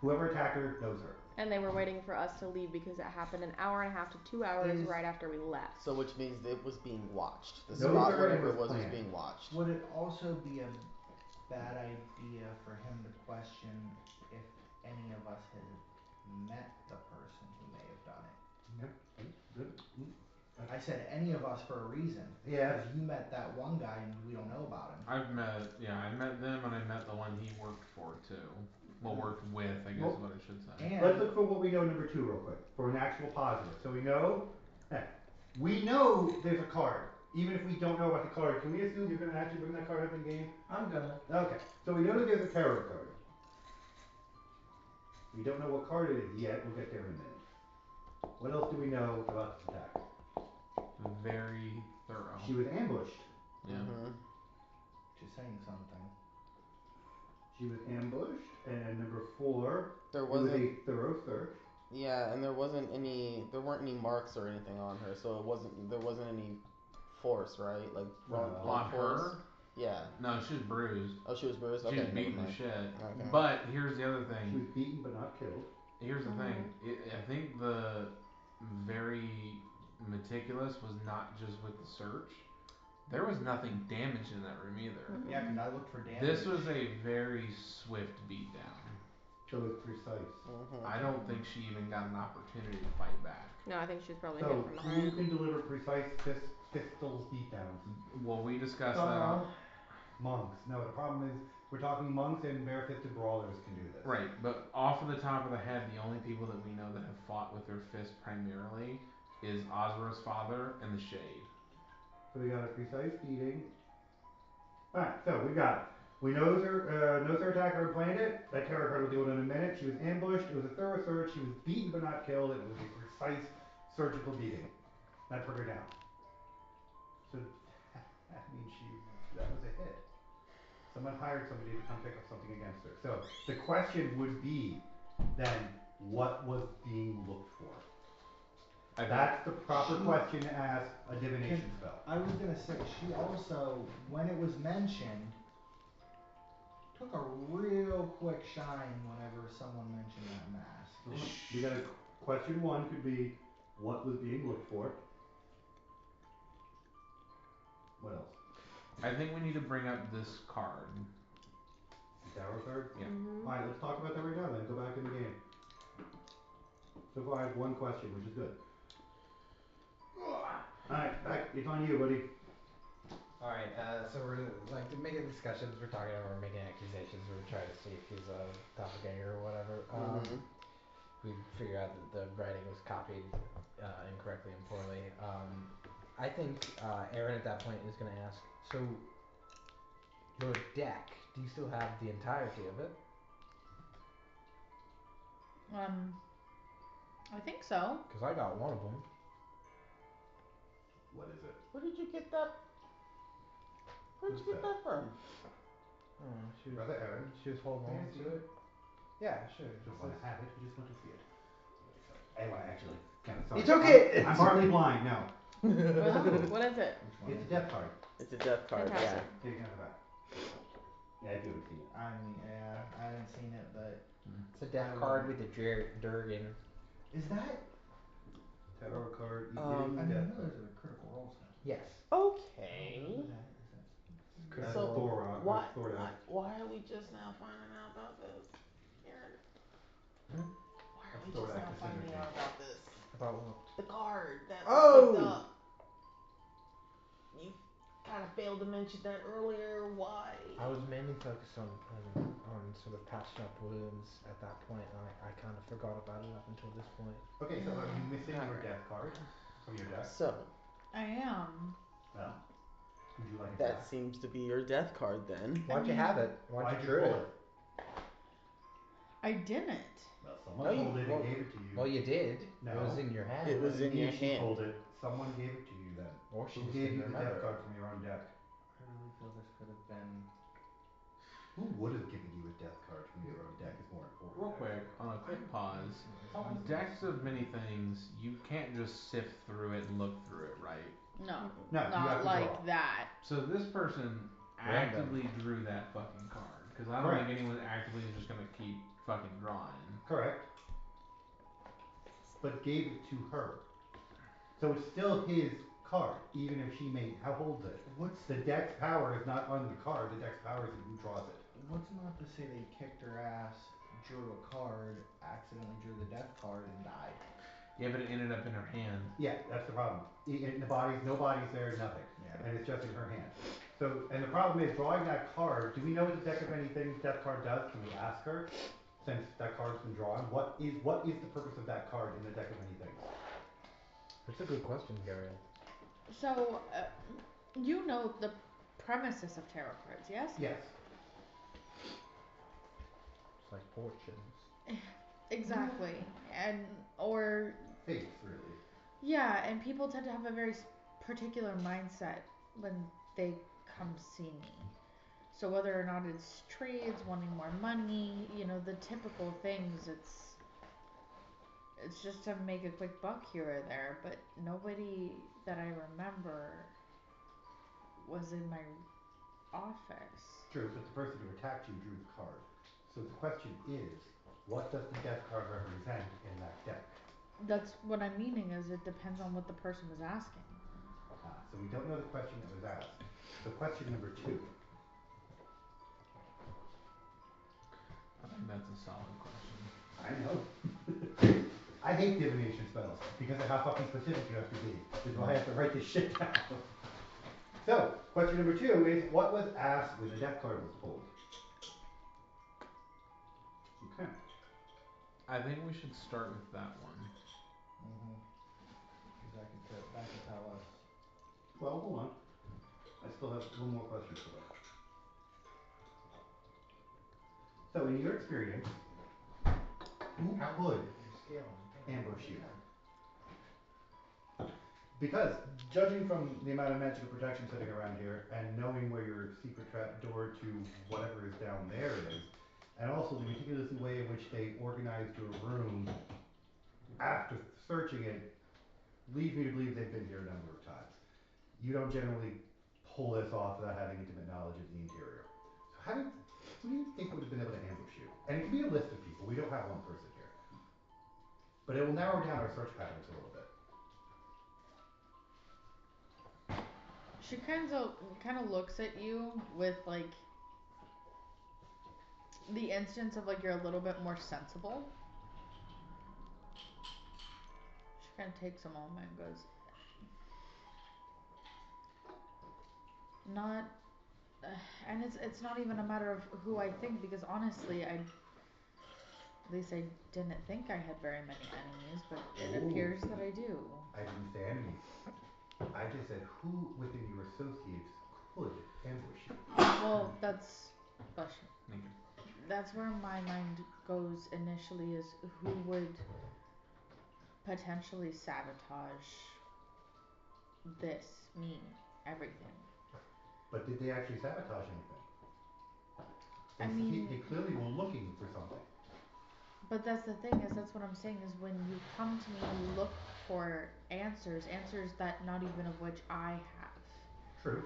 whoever attacked her knows her. And they were waiting for us to leave because it happened an hour and a half to 2 hours Is- right after we left. So which means it was being watched. The No, spot, sir, it whatever was it was planned. being watched. would it also be a bad idea for him to question if any of us had met the person who may have done it? Yep. Good. I said any of us for a reason. Yeah. Because you met that one guy and we don't know about him. I met them and I met the one he worked for too. Well, worked with, I guess Well, is what I should say. And Let's look for what we know number 2 real quick, for an actual positive. So we know there's a card. Even if we don't know about the card, can we assume you're gonna actually bring that card up in game? I'm gonna. Okay, so we know that there's a tarot card. We don't know what card it is yet, we'll get there in a minute. What else do we know about this attack? Very thorough. She was ambushed. Yeah. Mm-hmm. Just saying something. She was ambushed, and number 4, There it was wasn't. a thorough search. Yeah, and there weren't any marks or anything on her, so there wasn't any force, right? Like Well, blunt on force. her? Yeah. No, she was bruised. Oh, she was bruised. She Okay, was never beaten to mind. shit. Okay. But here's the other She thing. was beaten but not killed. Here's the thing. I think the very meticulous was not just with the search. There was nothing damaged in that room either. Yeah, because I looked for damage. This was a very swift beatdown. So it's precise. Mm-hmm. I don't think she even got an opportunity to fight back. No, I think she's probably So hit from behind. who can deliver precise fistal beatdowns? Well, we discussed that. Monks. No, the problem is we're talking monks and bare-fisted brawlers can do this. Right, but off of the top of the head, the only people that we know that have fought with their fists primarily is Ozra's father and the Shade. So we got a precise beating. Alright, so we knows her attacker and planned it. That tarot card will do it in a minute. She was ambushed, it was a thorough search, she was beaten but not killed, it was a precise surgical beating. That took her down. So that means that was a hit. Someone hired somebody to come pick up something against her. So the question would be then, what was being looked for? That's the proper question to ask a divination spell. I was gonna say, she also, when it was mentioned, took a real quick shine whenever someone mentioned that mask. Because question one could be, what was being looked for? What else? I think we need to bring up this card. The tarot card? Yeah. Alright, let's talk about that right now then. Go back in the game. So far I have one question, which is good. Alright, back, it's on you, buddy. Alright, so we're like making discussions, we're talking, we're making accusations, we're trying to see if he's a doppelganger or whatever. We figure out that the writing was copied incorrectly and poorly. I think Aaron at that point is gonna ask, so your deck, do you still have the entirety of it? I think so. Cuz I got one of them. What is it? Where did you get that? Where'd you get that from? She was, Brother Aaron. she was holding on to it. Yeah, sure. You don't want to have it, you just want to see it. Anyway, actually, kinda sorry. He took it! I'm partly blind, no. What is it? It's a death card. It's a death card, yeah. Fantastic. Here, you can have it back. Yeah, if you haven't seen it. I mean, yeah, I haven't seen it, but It's a death card with a Durgan. is that? Tarot card, I eating didn't death know card. those were critical role spells. Yes. Okay. What is that? That's So Thorok, why Thordak. why are we just now finding out about this? Aaron? Why are we just Thordak now the finding synergy. out about this? About what? The card that Oh! was picked up. You kind of failed to mention that earlier. Why? I was mainly focused on sort of patching up wounds at that point, and I kind of forgot about it up until this point. Okay, so are you missing your death card from your deck? So I am. Well, would you like it that back? seems to be your death card then. Why'd you have it? Why'd you pull drew it? it? I didn't. Well, someone No, you- pulled it well- and gave it to you. Well, you did. No. It was in your hand. It was in your She hand. pulled it. Someone gave it to you then. Or she Who just gave didn't you the remember. death card from your own deck? I really feel this could have been. Who would have given you a death card from your own deck is more important. Real quick, on a quick pause. Decks of many things, you can't just sift through it and look through it, right? No. No, you have Not to like draw. that. So this person Random. actively drew that fucking card. Cause I don't Correct. think anyone actively is just gonna keep fucking drawing. Correct. But gave it to her. So it's still his card, even if she holds it. What's The deck's power is not on the card, the deck's power is in who draws it. what's not to say they kicked her ass, drew a card, accidentally drew the death card, and died? Yeah, but it ended up in her hand. Yeah, that's the problem. In the bodies, no body's there, nothing. Yeah. And it's just in her hand. So, and the problem is drawing that card, do we know what the deck of anything death card does? Can we ask her? Since that card's been drawn, what is the purpose of that card in the deck of anything? That's a good question, Gary. So, you know the premises of tarot cards, yes? Yes. It's like fortunes. Exactly. And or Fates, really. yeah, and people tend to have a very particular mindset when they come see me. So whether or not it's trades, wanting more money, you know, the typical things, it's just to make a quick buck here or there, but nobody that I remember was in my office. True, but the person who attacked you drew the card. So the question is, what does the death card represent in that deck? That's what I'm meaning is it depends on what the person was asking. So we don't know the question that was asked. So question number 2. I think that's a solid question. I know. I hate divination spells because of how fucking specific you have to be. Which is why I have to write this shit down. So, question number 2 is, what was asked when the death card was pulled? Okay. I think we should start with that one. Cause that could tell us. Well, hold on. I still have one more question for that. So, in your experience, who could ambush you? Because judging from the amount of magical protection sitting around here, and knowing where your secret trap door to whatever is down there is, and also the meticulous way in which they organized your room after searching it, leads me to believe they've been here a number of times. You don't generally pull this off without having intimate knowledge of the interior. So who do you think would have been able to ambush you? And it can be a list of people, we don't have one person here. But it will narrow down our search patterns a little bit. She kinda looks at you with like the instance of like you're a little bit more sensible. She kinda takes a moment and goes, not, and it's not even a matter of who I think, because honestly at least I didn't think I had very many enemies, but it appears that I do. I didn't say enemies. I just said who within your associates could ambush you. Well, that's Thank you. that's where my mind goes initially, is who would potentially sabotage this, me, everything. But did they actually sabotage anything? I mean, They clearly were looking for something. but that's the thing, is that's what I'm saying, is when you come to me and you look for answers that not even of which I have. True.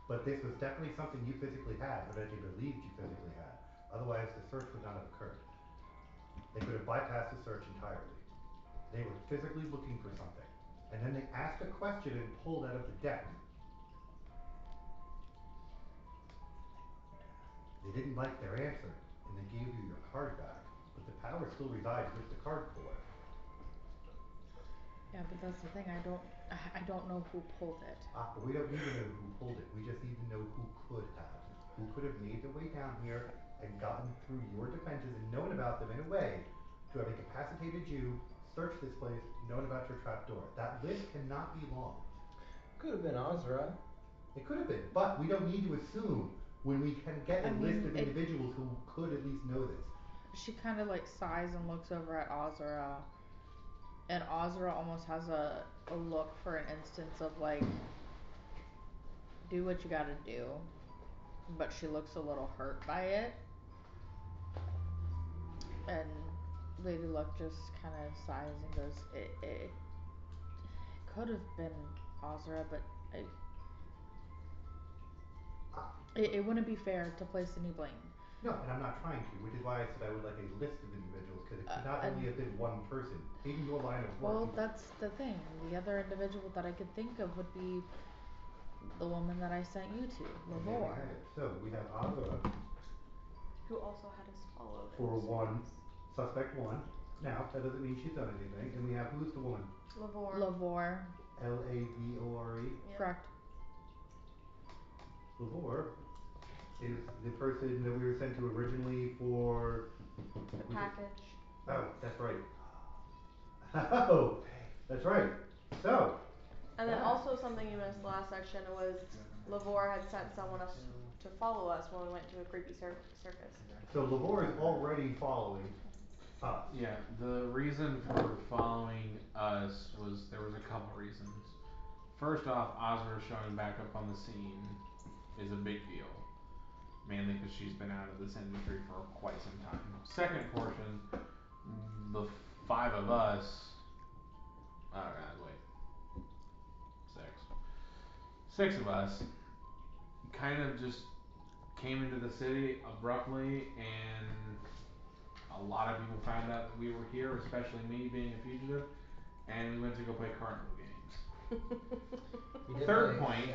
But this was definitely something you physically had, or that you believed you physically had. Otherwise the search would not have occurred. They could have bypassed the search entirely. They were physically looking for something. And then they asked a question and pulled out of the deck. They didn't like their answer, and they gave you your card back. But the power still resides with the card puller. Yeah, but that's the thing, I don't know who pulled it. But we don't need to know who pulled it. We just need to know who could have. Who could have made their way down here and gotten through your defenses and known about them in a way to have incapacitated you, searched this place, known about your trapdoor. That list cannot be long. Could have been Ozra. It could have been, but we don't need to assume when we can get a list of individuals who could at least know this. She kinda like sighs and looks over at Ozra, and Ozra almost has a look for an instance of like, do what you gotta do, but she looks a little hurt by it. And Lady Luck just kinda sighs and goes, it could have been Ozra, but it wouldn't be fair to place any blame. No, and I'm not trying to, which is why I said I would like a list of individuals, because it could not only have been one person. In your line of work. Well, that's the thing. The other individual that I could think of would be the woman that I sent you to, Lavore. So we have Ozra. Who also had us followed. For one, suspect one. Now, that doesn't mean she's done anything. And we have, who's the woman? Lavore. Lavore. Lavore. Correct. Lavore is the person that we were sent to originally for The package. Oh, that's right. Oh, that's right. So. And then also something you missed last section was Lavore had sent someone else to follow us when we went to a creepy circus. So Lavore is already following us. Yeah, the reason for following us was, there was a couple reasons. First off, Ozra showing back up on the scene is a big deal. Mainly because she's been out of this industry for quite some time. Second portion, the five of us, six of us kind of just came into the city abruptly, and a lot of people found out that we were here, especially me being a fugitive, and we went to go play carnival games. Third point.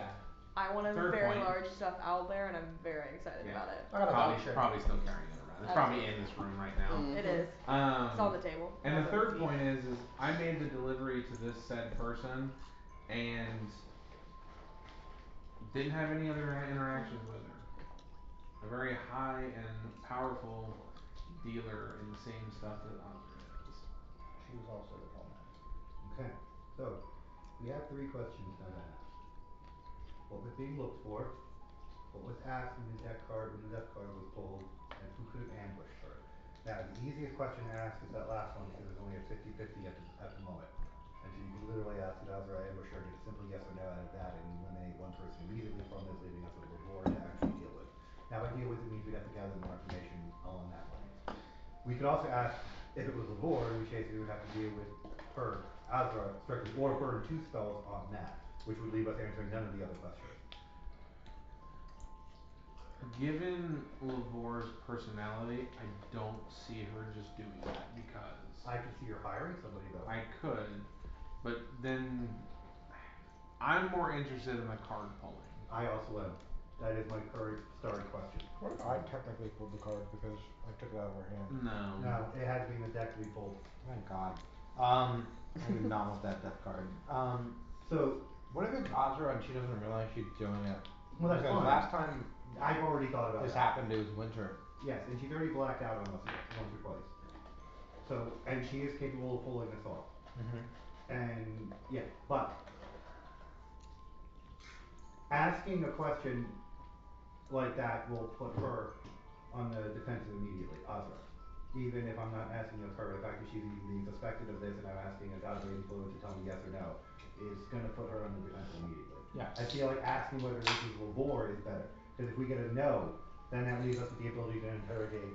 I want a very large stuffed owlbear, and I'm very excited about it. Probably still carrying it around. It's probably in this room right now. It is. It's on the table. And the third point is I made the delivery to this said person, and didn't have any other interactions with her. A very high and powerful dealer in the same stuff that Ozra is. She was also the tall man. Okay, so we have three questions now to ask. What was being looked for? What was asked in the death card when the death card was pulled? And who could have ambushed her? Now, the easiest question to ask is that last one, because there's only a 50-50 at the moment. And so you can literally ask an Azra ambush or get a simple yes or no out of that and eliminate one person immediately from this, leaving us with Lavore to actually deal with. Now by deal with it means we'd have to gather more information along that line. We could also ask if it was Lavore, in which case we would have to deal with her, Azra, strictly, or burn 2 spells on that, which would leave us answering none of the other questions. Given Lavore's personality, I don't see her just doing that because I could see her hiring somebody though. I could, but then I'm more interested in the card pulling. I also am. That is my current starting question. What if I technically pulled the card because I took it out of her hand? No. No, it had to be in the deck to be pulled. Thank God. I do not want that death card. So What if it's Azra and she doesn't realize she's doing it? Well, that's Because fine. last time I've already thought about this that. happened, it was winter. Yes, and she's already blacked out on us once or twice. So, and she is capable of pulling this off. Mhm. And yeah, but asking a question like that will put her on the defensive immediately, Azra. Even if I'm not asking of her, the fact that she's even being suspected of this and I'm asking a godly influence to tell me yes or no is gonna put her on the defensive immediately. Yes. I feel like asking whether this is Lavore is better. Cause if we get a no, then that leaves us with the ability to interrogate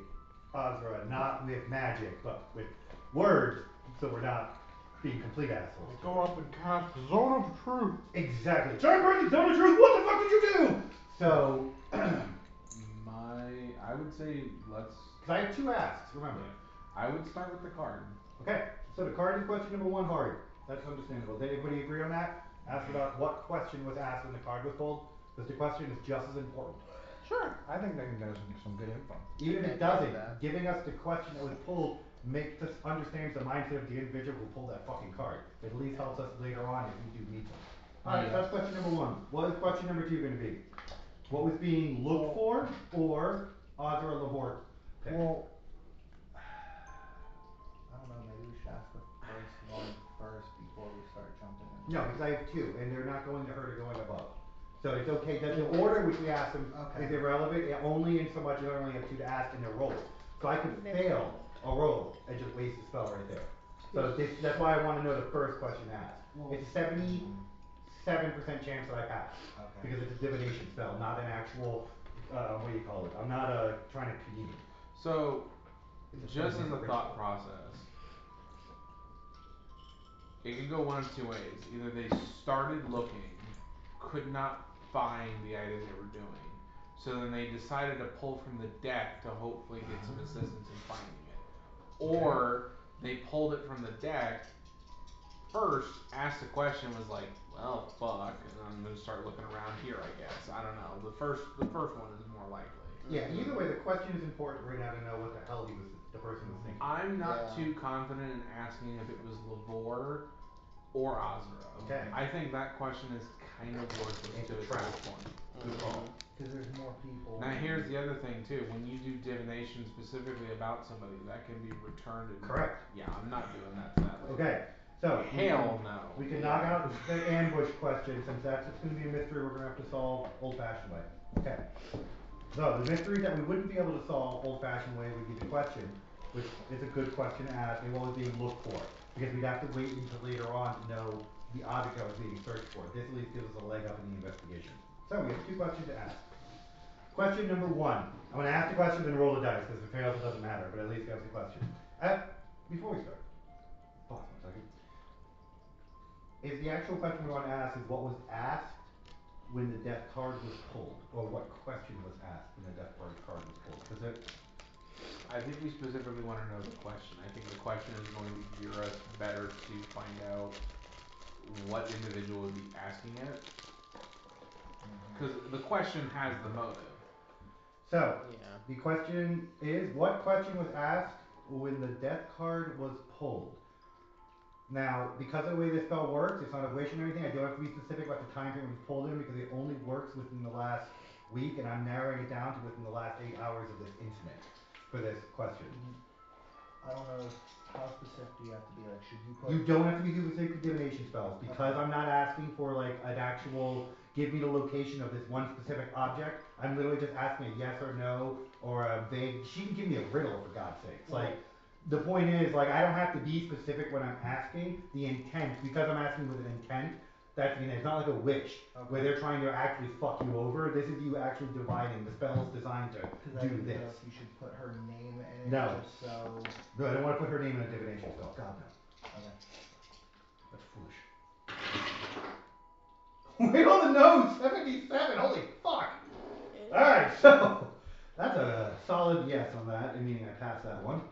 Azra, not with magic, but with words, so we're not being complete assholes. Go up and cast Zone of Truth. Exactly. Zone of Truth, what the fuck did you do? So I would say let's. Cause I have 2 asks, remember. I would start with the card. Okay, so the card is question number 1, Hari. That's understandable. Did everybody agree on that? Ask about what question was asked when the card was pulled, because the question is just as important. Sure. I think that can get us some good info. Even if it doesn't, giving us the question that was pulled makes us understand the mindset of the individual who pulled that fucking card. It at least helps us later on if we do meet them. Alright, so that's question number 1. What is question number 2 gonna be? What was being looked for, or Azra Lavore picked? Well, I don't know, maybe we should ask the first one first before we start jumping in. No, because I have 2, and they're not going to her, they're going above. So it's okay, the order in which we ask them is irrelevant, only in so much as I only have 2 to ask in their roles. So I could fail a roll and just waste a spell right there. So that's why I wanna know the first question asked. It's a 77% chance that I pass. Okay. Because it's a divination spell, not an actual, what do you call it? I'm not trying to commune. So, It's just as a great thought spell. process, it could go one of 2 ways. Either they started looking, could not find the item they were doing, so then they decided to pull from the deck to hopefully get some assistance in finding it. Or they pulled it from the deck first, asked a question, was like, well, fuck, and I'm gonna start looking around here, I guess. I don't know. The first one is more likely. Yeah, either way, the question is important right now to know what the hell the person was thinking. I'm not too confident in asking if it was Lavore or Azra. Okay. I think that question is kind of worthless It's to a us trap. at this point. Good call. Cause there's more people. Now here's the other thing too, when you do divination specifically about somebody, that can be returned and Correct. Yeah, I'm not doing that to that lady. Okay, so Hell no. we can knock out the ambush question, since that's just gonna be a mystery we're gonna have to solve old fashioned way. Okay. So the mystery that we wouldn't be able to solve old fashioned way would be the question, which is a good question to ask, and what was being looked for. Because we'd have to wait until later on to know the object that was being searched for. This at least gives us a leg up in the investigation. So we have 2 questions to ask. Question number 1. I'm gonna ask the question then roll the dice, because if it fails it doesn't matter, but at least you have the question. Before we start, pause 1 second. Is the actual question we want to ask is what was asked when the death card was pulled? Or what question was asked when the death card was pulled? Cause it I think we specifically wanna know the question. I think the question is going to gear us better to find out what individual would be asking it. Cause the question has the motive. So, Yeah. the question is, what question was asked when the death card was pulled? Now, because of the way this spell works, it's not a wish or anything, I don't have to be specific about the time frame it was pulled in, because it only works within the last week, and I'm narrowing it down to within the last 8 hours of this incident for this question. I don't know, how specific do you have to be, like, should you put? You don't have to be doing specific divination spells, because I'm not asking for like an actual, give me the location of this one specific object. I'm literally just asking a yes or no, or a vague, she can give me a riddle for God's sakes, like, the point is, like, I don't have to be specific when I'm asking. The intent, because I'm asking with an intent, that's, you know, it's not like a witch where they're trying to actually fuck you over. This is you actually divining. The spell is designed to Cause I do didn't know this. if you should put her name in it No. just so. No, I don't want to put her name in a divination spell. God no. Okay. That's foolish. Wait on the nose! 77, holy fuck! Alright, so that's a solid yes on that, meaning I passed that one.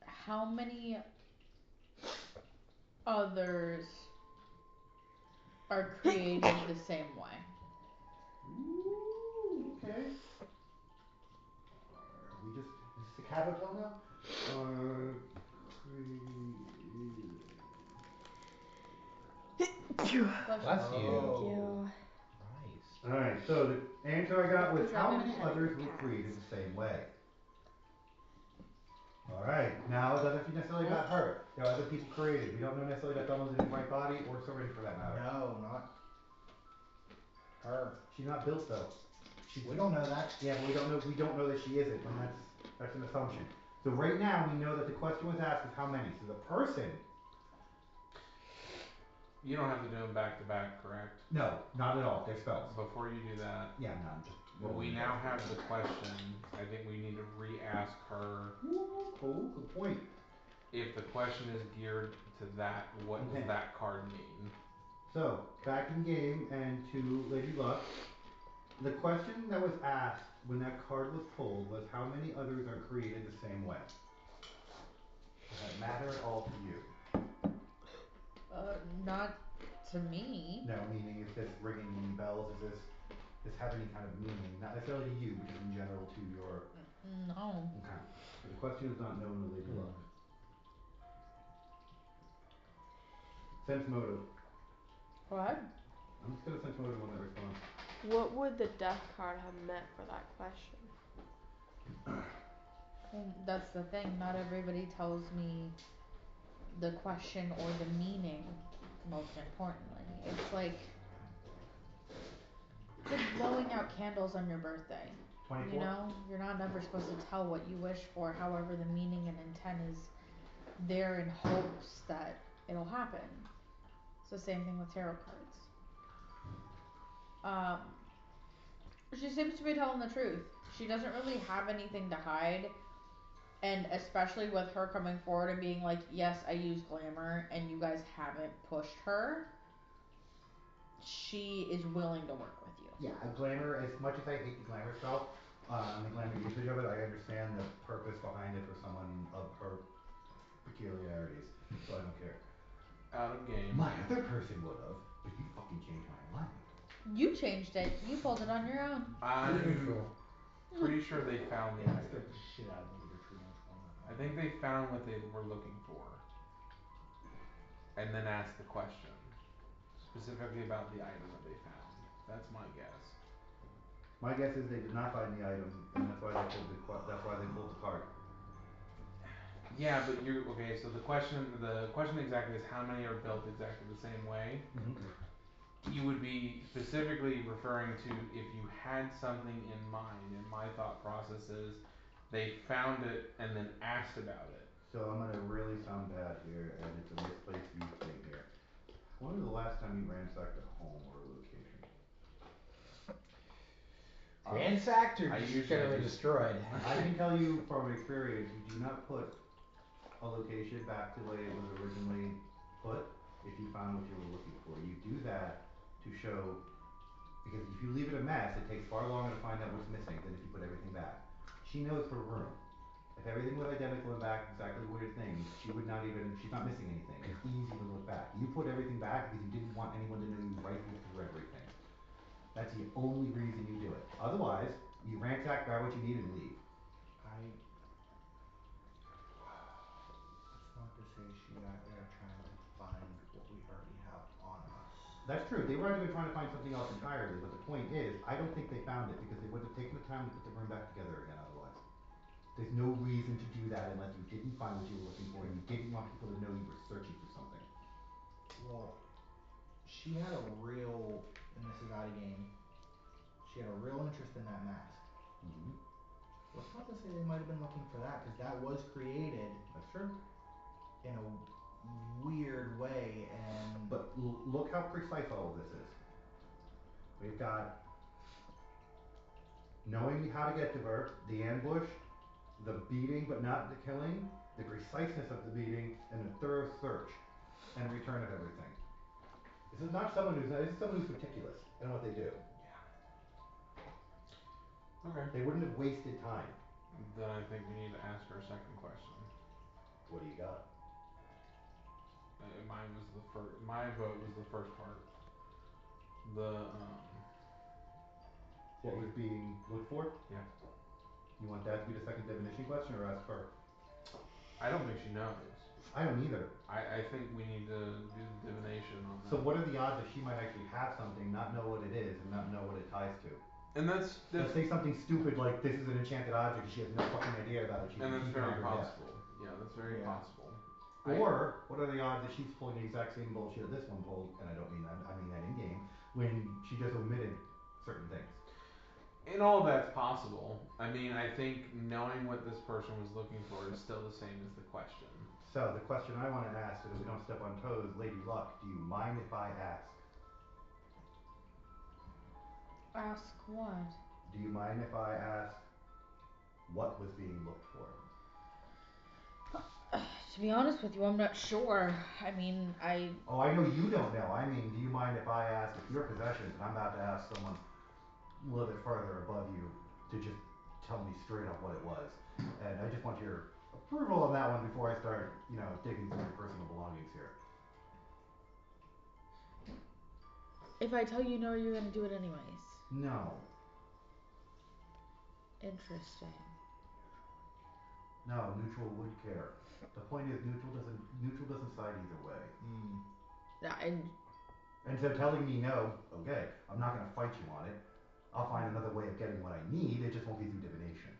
How many others are created the same way? Ooh, okay. We just, is this a capital now? Bless Bless you. You. Christ. Alright, so the answer I got was Because how I've been many petting others the were cats. created the same way? Alright, now it doesn't necessarily got her. There are other people created. We don't know necessarily that someone's in the right body or Syringe for that matter. No, not her. She's not built though. We don't know that. Yeah, but we don't know that she isn't, and that's an assumption. So right now we know that the question was asked is how many. So the person. You don't have to do them back to back, correct? No, not at all. They're spells. Before you do that, Yeah, no, I'm just. we now have the question. I think we need to re-ask her. Cool, good point. If the question is geared to that, what Okay. does that card mean? So, back in game and to Lady Luck, the question that was asked when that card was pulled was how many others are created the same way? Does that matter at all to you? Not to me. No, meaning is this ringing any bells? Is this have any kind of meaning? Not necessarily to you, but just in general to your. No. Okay. So the question is not known to Lady Luck. Sense motive. What? I'm just gonna sense motive on that response. What would the death card have meant for that question? Well, that's the thing. Not everybody tells me the question or the meaning, most importantly. It's like blowing out candles on your birthday. 24? You know? You're not ever supposed to tell what you wish for, however the meaning and intent is there in hopes that it'll happen. It's the same thing with tarot cards. She seems to be telling the truth. She doesn't really have anything to hide. And especially with her coming forward and being like, yes, I use glamour and you guys haven't pushed her, she is willing to work with you. Yeah, glamour, as much as I hate the glamour spell, the glamour usage of it, I understand the purpose behind it for someone of her peculiarities, so I don't care. Out of game. My other person would've, but you fucking changed my mind. You changed it. You pulled it on your own. I'm pretty sure they found the Yeah, that scared item. the shit out of me. They're pretty much on that. I think they found what they were looking for. And then asked the question. Specifically about the item that they found. That's my guess. My guess is they did not find the item, and that's why they pulled the card. Yeah, but okay, so the question exactly is how many are built exactly the same way? You would be specifically referring to if you had something in mind, and my thought process is they found it and then asked about it. So I'm gonna really sound bad here, and it's a misplaced view thing here. When was the last time you ransacked a home or a location? Ransacked or I just usually generally just- destroyed? I can tell you from experience, you do not put a location back to the way it was originally put if you found what you were looking for. You do that to show, because if you leave it a mess, it takes far longer to find out what's missing than if you put everything back. She knows her room. If everything was identical and back exactly weird things, she's not missing anything. It's easy to look back. You put everything back because you didn't want anyone to know you rifled through everything. That's the only reason you do it. Otherwise, you ransack, grab what you need, and leave. It's not to say she got there trying to find what we already have on us. That's true. They were out there trying to find something else entirely, but the point is, I don't think they found it because they wouldn't have taken the time to put the room back together again otherwise. There's no reason to do that unless you didn't find what you were looking for and you didn't want people to know you were searching for something. Well, she had a real, and this is out of game, She had a real interest in that mask. Mhm. What's not to say they might have been looking for that, cause that was created That's true. in a weird way and But look how precise all of this is. We've got knowing how to get to her, the ambush, the beating but not the killing, the preciseness of the beating, and the thorough search and return of everything. This is not someone who's this is someone who's meticulous in what they do. Okay. They wouldn't have wasted time. Then I think we need to ask her a second question. What do you got? Mine was the my vote was the first part. The What was being looked for? Yeah. You want that to be the second divination question or ask her? I don't think she knows. I don't either. I think we need to do the divination on that. So what are the odds that she might actually have something, not know what it is, and not know what it ties to? And that's Let's say something stupid like this is an enchanted object and she has no fucking idea about it. She's and been that's keeping very it on her desk. possible. Yeah, that's very Yeah. possible. Or what are the odds that she's pulling the exact same bullshit this one pulled, and I don't mean that, I mean that in game, when she just omitted certain things. And all of that's possible. I mean, I think knowing what this person was looking for is still the same as the question. So the question I wanna ask, so that we don't step on toes, Lady Luck, do you mind if I ask? Ask what? Do you mind if I ask what was being looked for? To be honest with you, I'm not sure. I mean, Oh, I know you don't know. I mean, do you mind if I ask if your possessions, and I'm about to ask someone a little bit further above you to just tell me straight up what it was. And I just want your approval on that one before I start, you know, digging through your personal belongings here. If I tell you no, you're gonna do it anyways. No. Interesting. No, neutral would care. The point is neutral doesn't side either way. Yeah, and And so telling me no, okay, I'm not gonna fight you on it. I'll find another way of getting what I need, it just won't be through divination.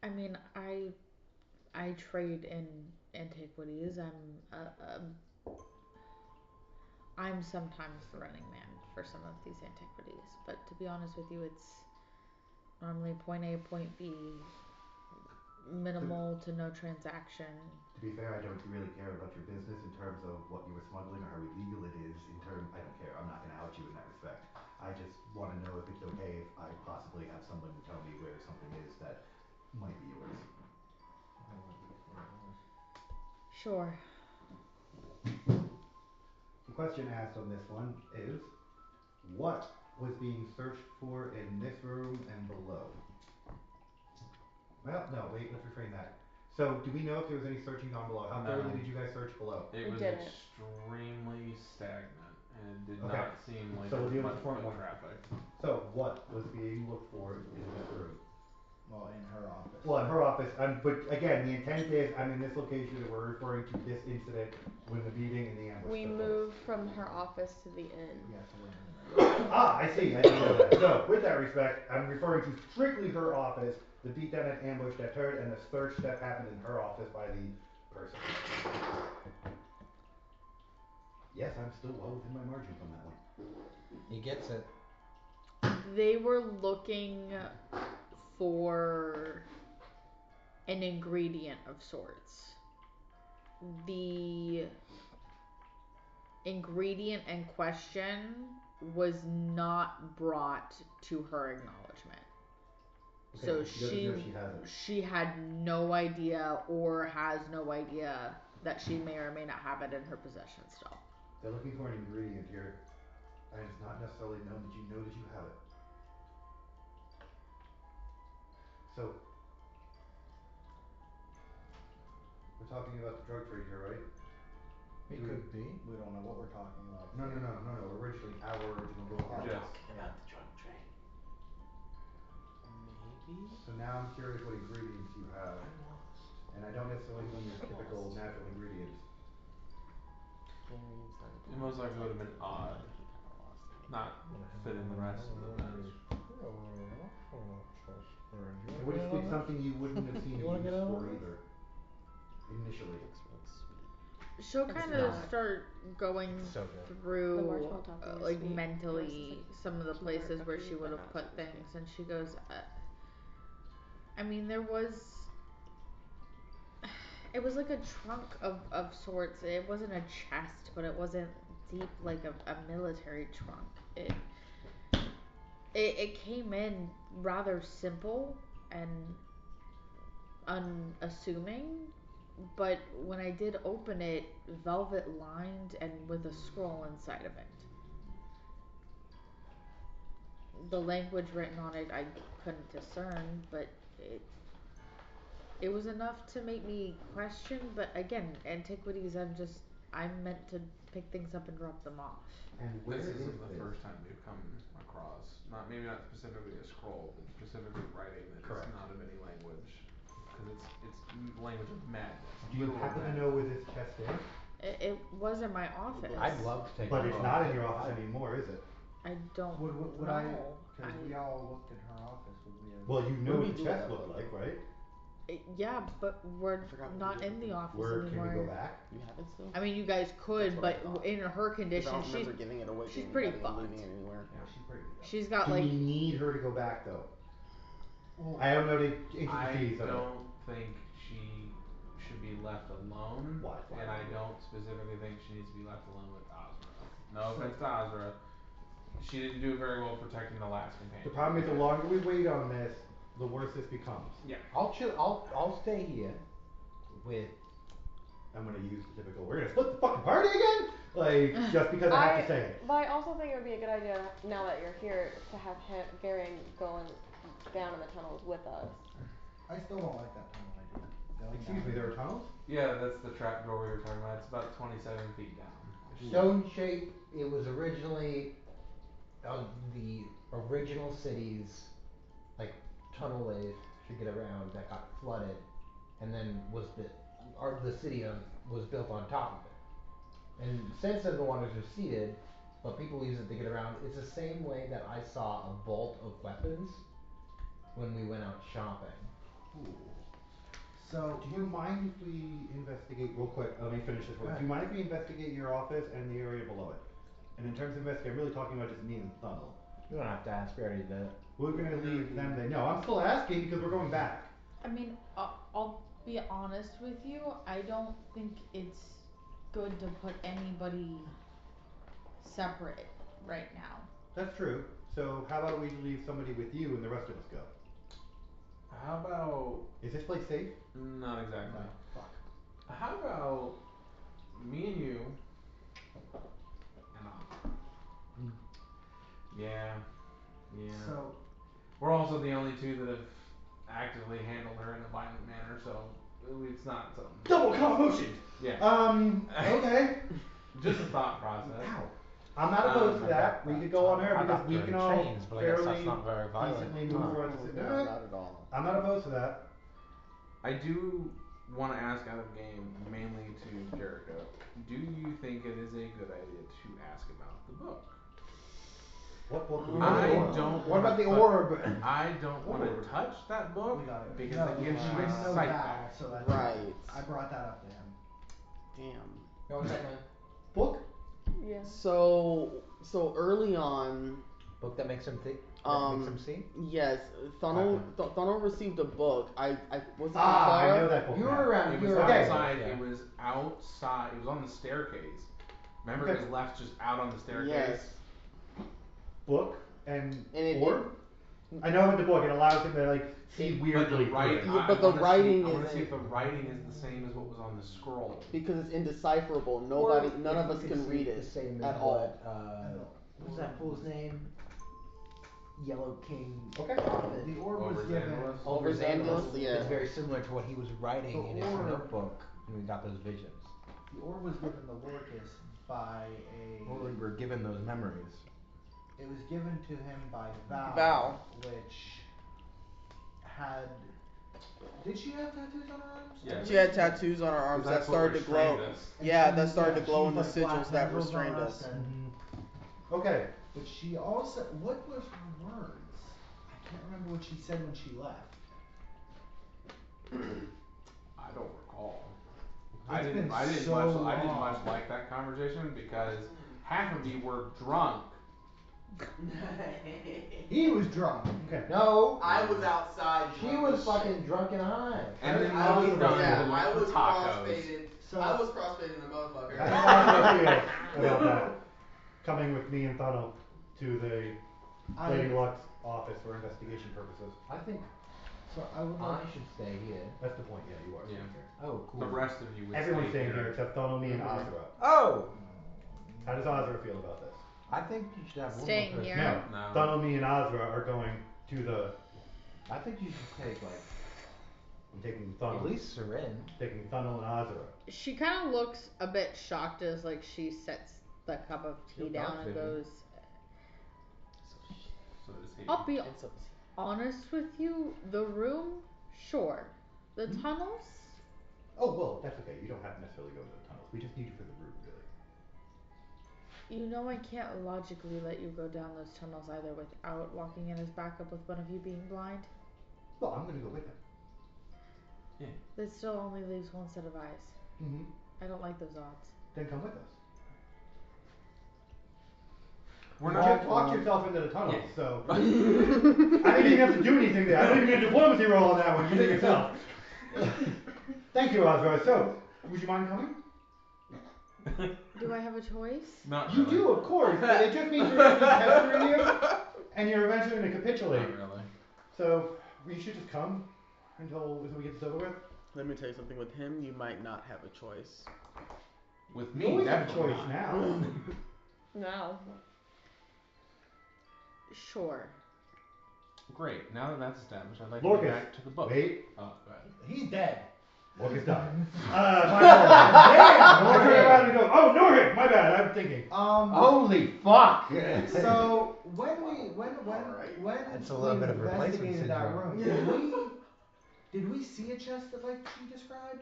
I mean, I trade in antiquities. I'm sometimes the running man for some of these antiquities, but to be honest with you, it's normally point A, point B, minimal to no transaction. To be fair, I don't really care about your business in terms of what you were smuggling or how illegal it is in term, I don't care, I'm not gonna out you in that respect. I just wanna know if it's okay if I possibly have someone tell me where something is that might be yours. Sure. The question asked on this one is, what was being searched for in this room and below? Well, no, wait, let's reframe that. So, do we know if there was any searching down below? How No. thoroughly did you guys search below? It We was didn't. extremely stagnant and it did Okay. not seem like So there we'll was deal with much the front foot one. traffic. So, what was being looked for in this room? Well, in her office. Well, in her office, but again, the intent is, I'm in this location and we're referring to this incident when the beating and the ambush We took place. moved from her office to the inn. Yeah, so we're in there. Ah, I see, I didn't know that. So, with that respect, I'm referring to strictly her office, the beatdown and ambush that occurred, and the search that happened in her office by the person. Yes, I'm still well within my margins on that one. He gets it. They were looking for an ingredient of sorts. The ingredient in question was not brought to her acknowledgement. Okay, So she doesn't know she has it. she had no idea or has no idea that she may or may not have it in her possession still. They're looking for an ingredient here, and it's not necessarily known that you know that you have it. So, we're talking about the drug trade here, right? It could be. We don't know what we're talking about. No, originally, our original goal here. Yes. Yeah. the drug trade. Maybe? So now I'm curious what ingredients you have. I'm lost. And I don't necessarily mean your typical natural ingredients. It most likely would have been odd. Not fit in the rest of the match. It would have been something you wouldn't have seen You wanna used get in on for this? either. Initially. she'll It's kind of not. start going So good. The through marshmallow topping is like sweet. The rest mentally is like some of the smaller places where cookies, she would but have not put super things, sweet. and she goes, I mean, there was. It was like a trunk of sorts. It wasn't a chest, but it wasn't deep like a military trunk. It came in rather simple and unassuming, but when I did open it, velvet lined and with a scroll inside of it. The language written on it I couldn't discern, but it was enough to make me question, but again, antiquities I'm meant to pick things up and drop them off. And where This is isn't the this? first time we've come across, maybe not specifically a scroll, but specifically writing that is Correct. not of any language. Cause it's language of madness. Do you Literal happen to madness. know where this chest is? It was in my office. I'd love to take But a it's look. not in your office anymore, is it? I don't Would know. I, cause we all looked in her office, would we have? Well, you know What what do the we do with chest that looked book? like, right? Yeah, but we're forgot what we not did in with the it. office Where can anymore. we go back? You have it still? I mean, you guys could, That's what I but thought. in her 'Cause condition, I don't she's remember giving it away to she's pretty anybody and fucked. leaving it anywhere. Yeah, she's pretty beat up. She's got Do like we need her to go back though? Well, I don't know the I intricacies of it. don't think she should be left alone. Why? And I don't specifically think she needs to be left alone with Ozra. No offense to Ozra. She didn't do very well protecting the last companion. The problem is the longer we wait on this, the worse this becomes. Yeah. I'll stay here with. I'm gonna use the typical, we're gonna split the fucking party again? Like, just because I have to say it. But I also think it would be a good idea, now that you're here, to have Garen going down in the tunnels with us. I still don't like that tunnel idea. Going Excuse down me, there there. are tunnels? Yeah, that's the trap door we were talking about. It's about 27 feet down. Stone shape. It was originally the original city's like tunnelway to get around that got flooded, and then the city was built on top of it. And since then the waters receded, but people use it to get around. It's the same way that I saw a vault of weapons when we went out shopping. Cool. So, Do you mind if we investigate real quick, let me finish this Go one. ahead. Do you mind if we investigate your office and the area below it? And in terms of investigate, I'm really talking about just me and the tunnel. You don't have to ask. We already did it. We're gonna leave them there. No, I'm still asking because we're going back. I mean, I'll be honest with you. I don't think it's good to put anybody separate right now. That's true. So how about we leave somebody with you and the rest of us go? How about, Is this place safe? not exactly. no, fuck. How about me and you and Ozra? Yeah. Yeah. So, We're also the only two that have actively handled her in a violent manner, so it's not something. Double commotion! Yeah. Okay. Just a thought process. Ow. I'm not opposed to I that. got We could go on her I because got we her can in all chains, but I guess that's fairly not very violent. decently move Huh. around the city. No, not at all. I'm not opposed to that. I do wanna ask out of game, mainly to Jericho. Do you think it is a good idea to ask about the book? What book? I don't What about wanna the tou- orb? I don't wanna Orb. touch that book we got it. because No, it gives she my didn't know sight that, back. so that's Right. I brought that up to him. Damn. Go on, second. Book? Yeah. So early on, Book that makes him think. That makes him see. yes, Thunnel received a book. I wasn't I there. know that book You now. were around. It You was were around. outside, Yeah. it was outside, it was on the staircase. Remember it Okay. was left just out on the staircase? Yes. Book and it- orb? I know with the book it allows him to like see But weirdly the through writing, it. Yeah, but the writing I wanna see isn't- if the writing is the same as what was on the scroll. Because it's indecipherable. None of us can read it at all. What's that fool's name? Yellow King. Okay. Prophet. The orb was given. Overzandalus, yeah. It's very similar to what he was writing The in his orb- notebook when we got those visions. The orb was given the Lorcus by When we were given those memories. It was given to him by Val. Val. Which had. Did she have tattoos on her arms? Yeah. She had tattoos on her arms that That's what started to glow. restrained us. And Yeah, she- that started to glow she in the put black sigils that tendrils on restrained us us. and- Okay. But she also, what was her words? I can't remember what she said when she left. I don't recall. I It's didn't. been I didn't so much. I didn't long. much like that conversation because half of you were drunk. He was drunk. Okay. No. I was outside. She drunk was as fucking shit. drunk and high. And then I was, we done yeah, and I went was for tacos. crossfaded. So- I was crossfading the motherfucker. How do you feel about that? Coming with me and Funnel to the Lady Luck's office for investigation purposes. I think So I would I like. should stay here. That's the point, yeah, you are Yeah. staying here. Oh, cool. The rest of you would Everyone's stay staying here except Funnel, me, and Azra. Oh. How does Azra feel about this? I think you should have one Staying more person. here? No. No. Funnel, me, and Azra are going to the. I think you should take like I'm taking Funnel. at least Seren. Taking Funnel and Azra. She kind of looks a bit shocked as like she sets the cup of tea You're down and confident. goes, So does he. I'll be honest with you, the room, sure. The tunnels, Oh, well, that's okay. You don't have to necessarily go to the tunnels. We just need you for the route, really. you know I can't logically let you go down those tunnels either without walking in as backup with one of you being blind. Well, I'm gonna go with him. That still only leaves one set of eyes. Mm-hmm. I don't like those odds. Then come with us. We're You not. just talked yourself into the tunnels, so. I didn't even have to do anything there. I didn't even get a diplomacy roll on that one. You did it yourself. Thank you, Azra. So, would you mind coming? Do I have a choice? Not You really. do, of course, but it just means you're going to be pestering you, and you're eventually going to capitulate. Not really. So, you should just come until we get this over with. Let me tell you something. With him, you might not have a choice. With You me, always have a definitely choice not. now. No. Sure. Great. Now that that's established, I'd like to Lorcas, get back to the book. wait. Oh, go ahead. He's dead. Lorcas died. My fault. Damn! I turned around and go, oh, Norhic, my bad, I'm thinking. Holy fuck! So when That's a little we bit of replacement investigated that syndrome. room, did we see a chest that like she described?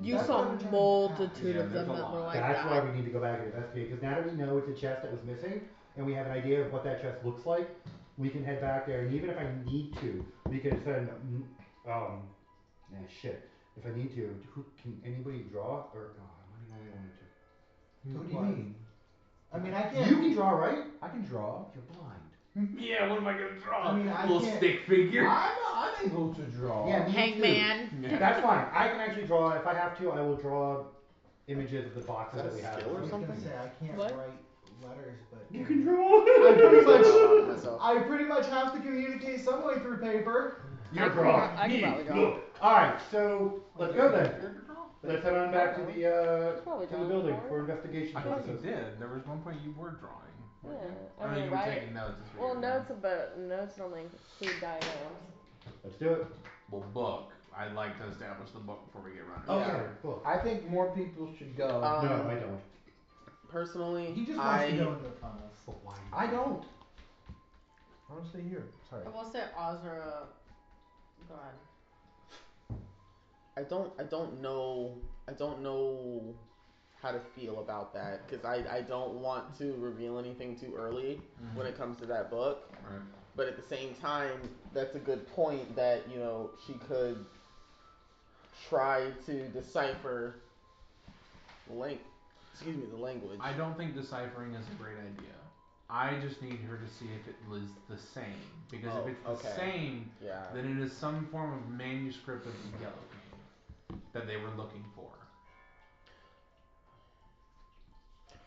You That's saw what I'm trying to multitude Yeah, of them there's a that were lot. like That's that. why we need to go back and investigate, because now that we know it's a chest that was missing, and we have an idea of what that chest looks like, we can head back there, and even if I need to, we can send, shit. If I need to, can anybody draw, or, I'm only one or two. What do you mean? I mean, I can't. You can draw, right? I can draw. You're blind. Yeah, what am I gonna draw? I mean, I little can't- stick figure. I'm able to draw. Yeah, me too. Hangman. Yeah. That's fine. I can actually draw. If I have to, I will draw images of the boxes Is that that we a have. skill or I was something? gonna say I can't What? write letters, but You can draw. I pretty much, Myself. I pretty much have to communicate some way through paper. You're draw. I can probably draw. Look. All right. So let's go then. Let's head on back to the Probably to the drawn building before. for investigation I thought you purposes. did. There was one point you were drawing. Yeah. I mean, you were taking notes. is what Well, you were notes about notes normally include diagrams. Let's do it. doing. Well, book. I'd like to establish the book before we get running. Okay. Cool. I think more people should go. No, I don't. Personally, He just wants to go into the tunnels. But why? I don't. I want to stay here. Sorry. I will say Azra. Go ahead. I don't know how to feel about that because I don't want to reveal anything too early when it comes to that book. Right. But at the same time, that's a good point that she could try to decipher the language. I don't think deciphering is a great idea. I just need her to see if it is the same. Because Oh, if it's the okay. same, Yeah. then it is some form of manuscript of the Yellow King that they were looking for.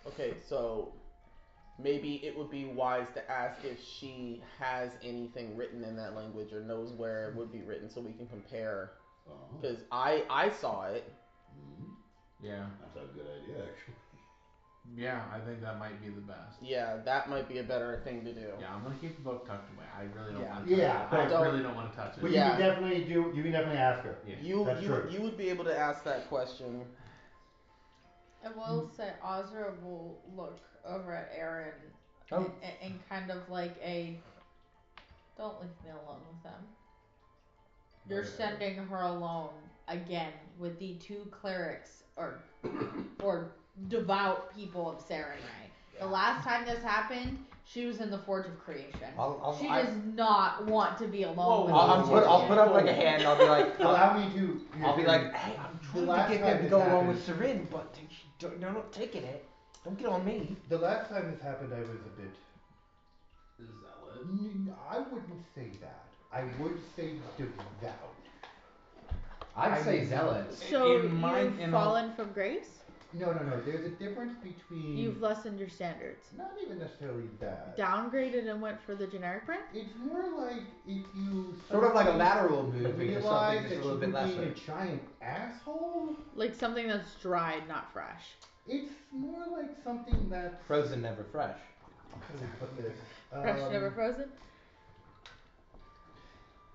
Okay, so maybe it would be wise to ask if she has anything written in that language or knows where it would be written so we can compare. Because I saw it. Yeah. That's a good idea, actually. Yeah, I think that might be the best. Yeah, that might be a better thing to do. Yeah, I'm gonna keep the book tucked away. I really don't Yeah. want to touch Yeah, it. I but- really don't want to touch it. But Yeah. you can definitely ask her. Yeah. That's true. You would be able to ask that question. I will say Azra will look over at Aaron Oh. and kind of like don't leave me alone with them. You're sending her alone again with the two clerics or devout people of Serenray. The last time this happened, she was in the Forge of Creation. She does not want to be alone with I'll these put idiots. up like a hand. I'll be like, Allow me to. I'll be like, hey, I'm The trying last to get time them to this go along happened- with Seren, but they're not taking it. Don't get on me. The last time this happened, I was a bit. Zealot. I wouldn't say that. I would say devout. I'd say mean, zealots. So In my- you've in all- fallen from grace? No. There's a difference between. You've lessened your standards. Not even necessarily that. Downgraded and went for the generic brand? It's more like if you. Sort of like a suddenly lateral move into realize something that just a little you bit were being lesser. a giant asshole. Like something that's dried, not fresh. It's more like something that's. Frozen, never fresh. How do we put this? Fresh, never frozen?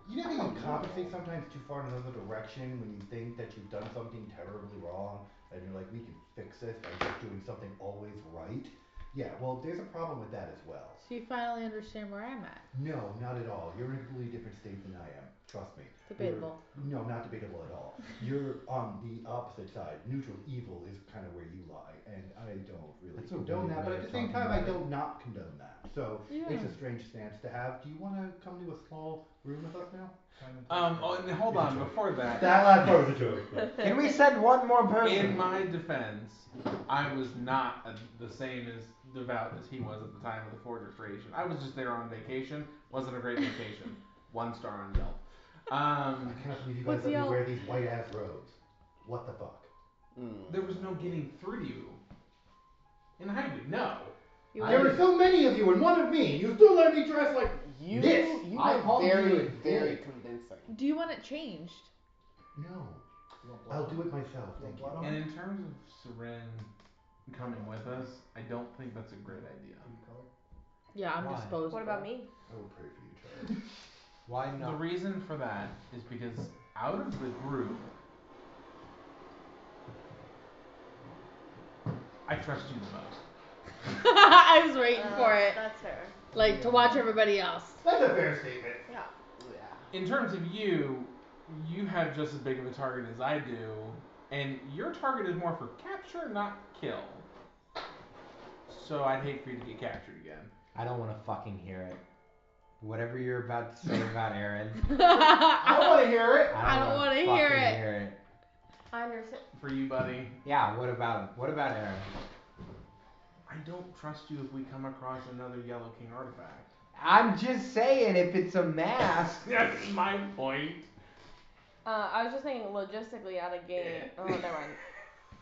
You know how you compensate sometimes too far in another direction when you think that you've done something terribly wrong and you're like, we can fix this by just doing something always right? Yeah, well, there's a problem with that as well. So you finally understand where I'm at. No, not at all. You're in a completely different state than I am. Trust me. Debatable. No, not debatable at all. You're on the opposite side. Neutral evil is kind of where you lie, and I don't really That's a condone weird that. But way at of the same talking time, I about it. don't not condone that. So Yeah. it's a strange stance to have. Do you want to come to a small room with us now? Oh, and hold on. Before that, That last part was a joke. Can we send one more person? in my defense, I was not the same as devout as he was at the time of the Forger creation. I was just there on vacation. Wasn't a great vacation. 1 star on Yelp. I cannot believe you guys What's let me the wear these white ass robes. What the fuck? There was no getting through you. And I would know. There were so many of you and one of me. You still let me dress like You this. I were called you very, an very idiot. convincing. Do you want it changed? No, I'll do it myself. Thank you. And in terms of Seren coming with us, I don't think that's a great idea. Yeah, I'm Why? disposable. What about me? I will pray for you, child. Why The not? reason for that is because out of the group, I trust you the most. I was waiting for it. That's fair. Like, to watch everybody else. That's a fair statement. Yeah. In terms of you, you have just as big of a target as I do, and your target is more for capture, not kill. So I'd hate for you to get captured again. I don't want to fucking hear it. Whatever you're about to say about Aaron, I want to hear it. I don't wanna hear it. I understand. For you, buddy, Yeah, what about Aaron? I don't trust you if we come across another Yellow King artifact. I'm just saying, if it's a mask. That's my point. I was just thinking logistically out of game. Oh, never mind.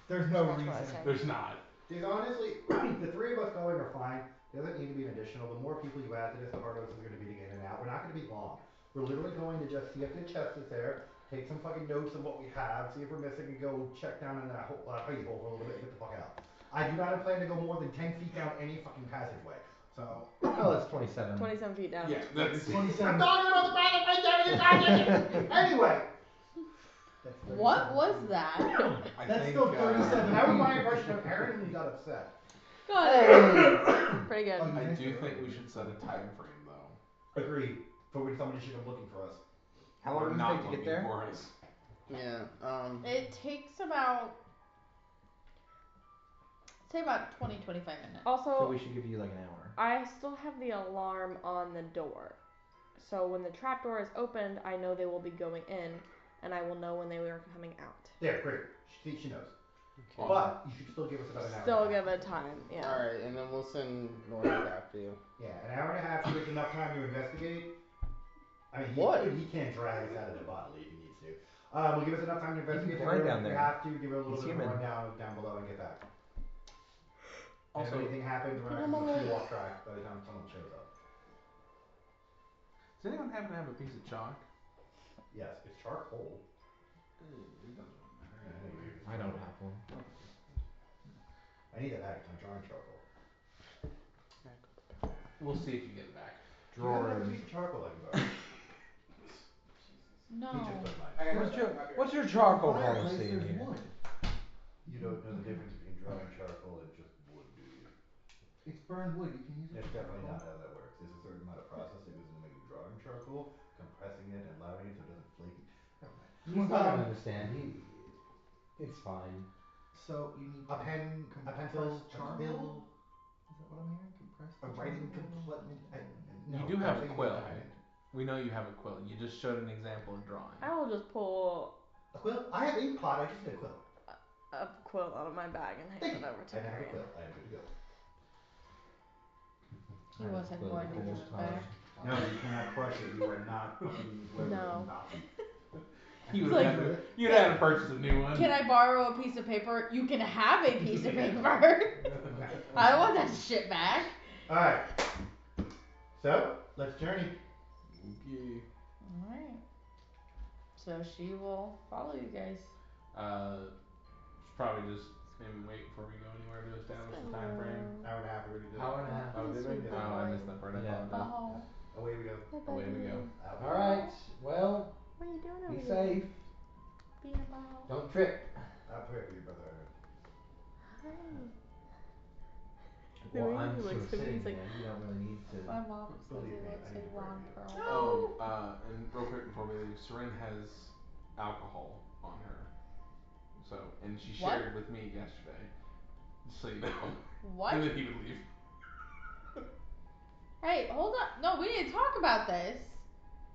There's no That's reason. what I was saying. There's not. Dude, honestly, the 3 of us going are fine. There doesn't need to be an additional. The more people you add to this, the harder this is going to be to get in and out. We're not going to be long. We're literally going to just see if the chest is there, take some fucking notes of what we have, see if we're missing, and go check down in that hidey hole for a little bit and get the fuck out. I do not plan to go more than 10 feet down any fucking passageway. So. Oh, it's 27. 27 feet down. Yeah, that's. I'm talking about the passage right there. You're talking. Anyway. What was that? I That's think, still 37. That was my impression of Aaron when he got upset. Pretty good. Oh, you I missed do it. think we should set a time frame though. Agreed. For when somebody should come looking for us. How long Or does it not take to looking get there? for us. Yeah. It takes about, say about 20-25 minutes. Also, So we should give you like an hour. I still have the alarm on the door. So when the trap door is opened, I know they will be going in, and I will know when they are coming out. There, great. She knows. Okay. But you should still give us about an hour. Still and a half. give it time, yeah. Alright, and then we'll send Nordic after you. Yeah, an hour and a half is enough time to investigate. I mean, What? he can't drag us out of the bottle if he needs to. Will give us enough time to investigate the fly room. down If we there. have to, give it a little He's bit of a human. rundown down below and get back. And Also, if anything happens, we're not going to be off track by the time someone shows up. does anyone happen to have a piece of chalk? Yes, it's charcoal. It doesn't matter. I don't have one. I need that back. I'm drawing charcoal. We'll see if you get it back. Do you have a piece of charcoal I can borrow? No. He just took mine. What's your charcoal Fireplace, policy in there's here? wood. You don't know the difference between drawing charcoal and just wood, do you? It's burned wood. You can use it. That's for definitely charcoal. not how that works. There's a certain amount of process that goes into making drawing charcoal, compressing it and allowing it so it doesn't flake. Never mind. He's not gonna understand. It's fine. So you need A pen, a pencil, compressed a charcoal? quill, Is that what I'm hearing? Compressed a writing charcoal? no, You do have a actually, quill. diamond. We know you have a quill. You just showed an example of drawing. I will just pull A quilt? I have ink pot, I just need a quilt. A quilt out of my bag and hand it over to I have a Marion. quilt, I am good to go. He wasn't going to give it back. No, you cannot crush it, you are not fucking No. You'd like- have to purchase a new one. Can I borrow a piece of paper? You can have a piece of paper. I don't want that shit back. Alright. So, let's journey. Okay. Alright. So she will follow you guys. Should probably just maybe wait before we go anywhere to establish the time frame. Hour and a half already did. Hour and a half. Oh, did we? Sweet Oh, I boy. missed that part. I Yeah. apologize. Oh. Away we go. Away we go. Out we Alright, well, What are you doing over be there? safe. Being a ball. Don't trip. I'll pray for you, brother. Hi. The Well, way I'm he sort looks of at me, sitting he's like, there. You don't really need to. My mom says Believe he me, looks I like need Ron bread. Pearl. And real quick before we leave, Seren has alcohol on her. So, and she What? shared with me yesterday. Just so you know. What? And then he would leave. Hey, hold up. No, we need to talk about this.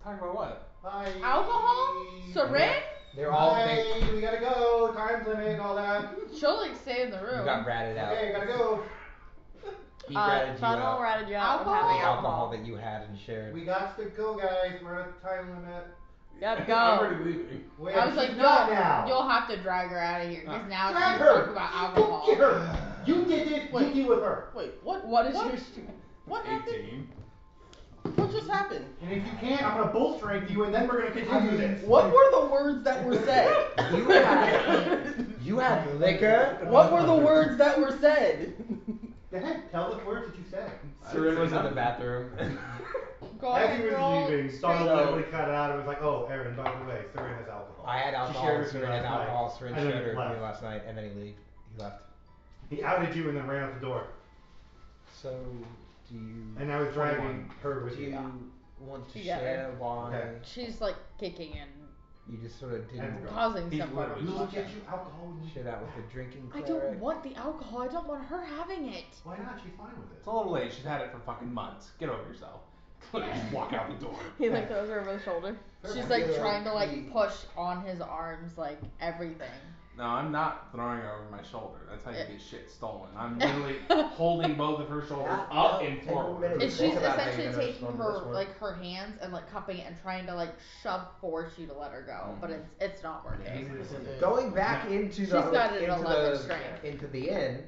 Talk about what? Bye. Alcohol? Syringe? They're all Bye. big. We gotta go. Time limit, all that. She'll like stay in the room. You got ratted out. Okay, gotta go. He ratted you Funnel out. ratted you out with Alcohol? having The alcohol alcohol. that you had and shared. We got to go, guys. We're at the time limit. Gotta I'm go. already leaving. Wait, I was like, she's not you'll, now. you'll have to drag her out of here because now Drag she's her. talking about alcohol. Get her. You did this. You deal with her. Wait, what? What is what? your What happened? 18. What just happened? And if you can't, I'm gonna bull strength you, and then we're gonna continue this. What were the words that were said? You had liquor. What were the words that were said? Go ahead. Tell the words that you said. Seren was in the bathroom. Go As ahead, he was roll leaving, straight. Donald literally cut it out and was like, "Oh, Aaron, by the way, Seren has alcohol." I had She alcohol. shared with me Seren had last night. alcohol. Seren And then shared it with left. me last night, and then he left. He outed you and then ran out the door. So, do you? And I was driving her with Do you. you want to Together. share why Okay. She's like kicking and you just sort of didn't And causing He's some literally We will commotion. get you alcohol when you share that with the drinking I cleric? don't want the alcohol. I don't want her having it. Why not? She's fine with it. It's a little late. She's had it for fucking months. Get over yourself. Just walk out the door. He like throws her over the shoulder. She's like trying to like push on his arms like everything. No, I'm not throwing her over my shoulder. That's how you get shit stolen. I'm literally holding both of her shoulders Yeah, up no, and take a forward. minute. And she's Think about essentially how you're gonna taking respond to her this one. like her hands and like cupping it and trying to like force you to let her go, but it's not working. Going back into She's the got it at into 11 the strength. into the inn.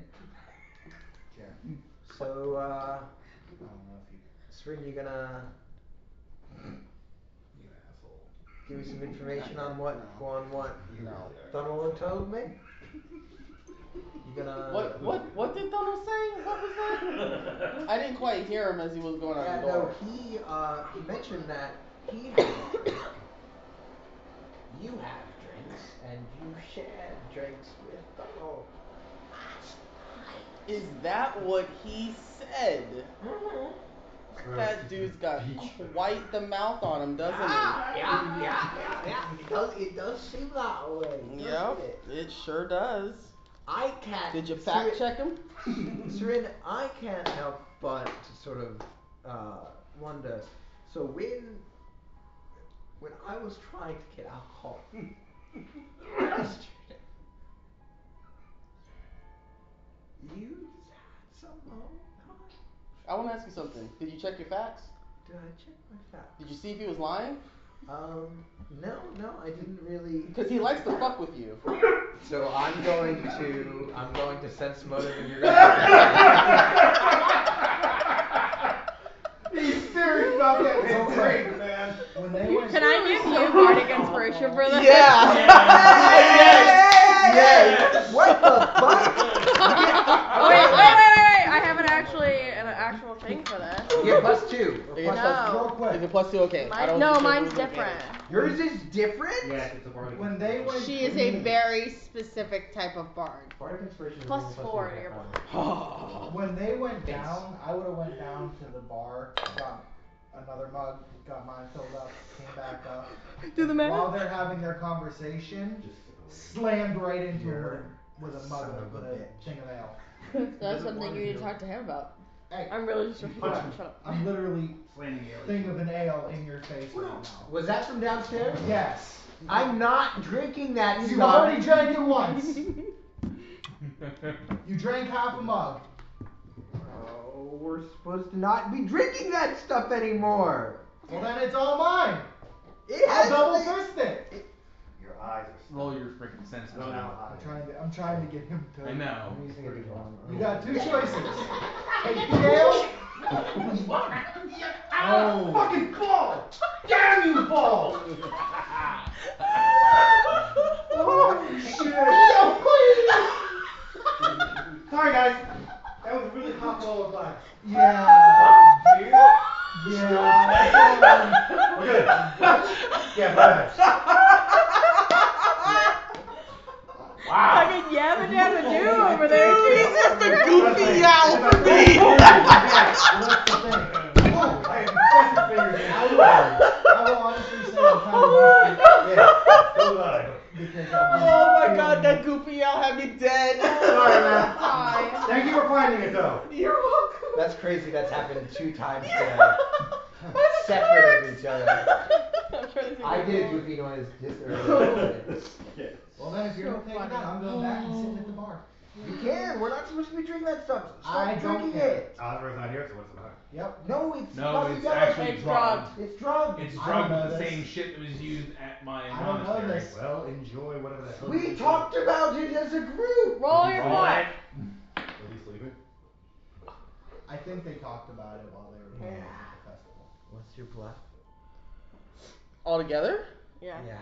So, I don't know if you. Seren, you gonna You asshole. give me some information on what No. Thunderlord told me? You gonna What did Donald say? What was that? I didn't quite hear him as he was going out Yeah, the no, door. he mentioned that he had you have drinks and you share drinks with Thunderlord. Is that what he said? That dude's got quite the mouth on him, doesn't he? Yeah. It does seem that way. Yep, it sure does. I can't. Did you fact check him? Seren, I can't help but to sort of wonder. So when I was trying to get alcohol, you just had some long time. I want to ask you something. Did you check your facts? Did I check my facts? Did you see if he was lying? No, I didn't really. Because he likes to fuck with you. So I'm going to sense motive, and you're gonna. He's serious about getting drink, man. When they went. Can I give you bardic inspiration for this? Yeah. Yes. What the fuck? Oh, wait! I have an actual thing for this. You get +2. Or Yeah. ++. Real Is quick. it +2? Okay. I don't No, think mine's there's different. Yours is different? Yes, it's a bardic. When they went. She is a very specific type of bard. Bardic inspiration is +4 to your When they went down, I would have went down to the bar, got another mug, got mine filled up, came back up. Do the math. While they're having their conversation, slammed right into her with a mug Son of of a with a bitch. thing of ale. That's something you need to talk to him about. Hey, I'm really just shut Punch him. up. I'm literally Slamming you. thing of an ale in your face right now. Was that from downstairs? Yes. I'm not drinking that You've stuff. already drank it once. You drank half a mug. Oh, we're supposed to not be drinking that stuff anymore. Well then it's all mine. I'll double fist it. Your eyes are Roll your freaking sense I don't know how I'm trying to get him to. I know. I'm using a D1. You got two choices. Take the ale. Oh, fucking ball! Damn you, ball! Oh shit. Sorry, guys. That was a really hot ball of glass. Yeah. Beer? Yeah. We're good. Yeah, bye. Wow. Fucking yabba dabba do over there. Jesus, the goofy yowl for me. Well, that's the thing. Oh, I have impressive fingers in I will honestly say I'm kind of used to it. Yeah, so do I. Because Oh my god, that goofy yowl had me dead. Sorry, man. Hi. Thank you for finding it, though. You're welcome. That's crazy. That's happened 2 times today. Separate of each other. I'm trying to see I did a what- goofy noise just earlier. Well then if you're So taking funny. that, I'm going back and sitting at the bar. You can. We're not supposed to be drinking that stuff. Stop I don't drinking care. it. Oscar's not here, so what's the matter? Yep. No, it's No, not it's together. actually It's drugged. drugged. It's drugged. It's I drugged don't with know the this. same shit that was used at my I don't know monastery. this. Well, enjoy whatever the hell. We talked about it as a group. Roll your Roll foot. it. Are you sleeping? I think they talked about it while they were Yeah. at the festival. What's your bluff? All together? Yeah. Yeah.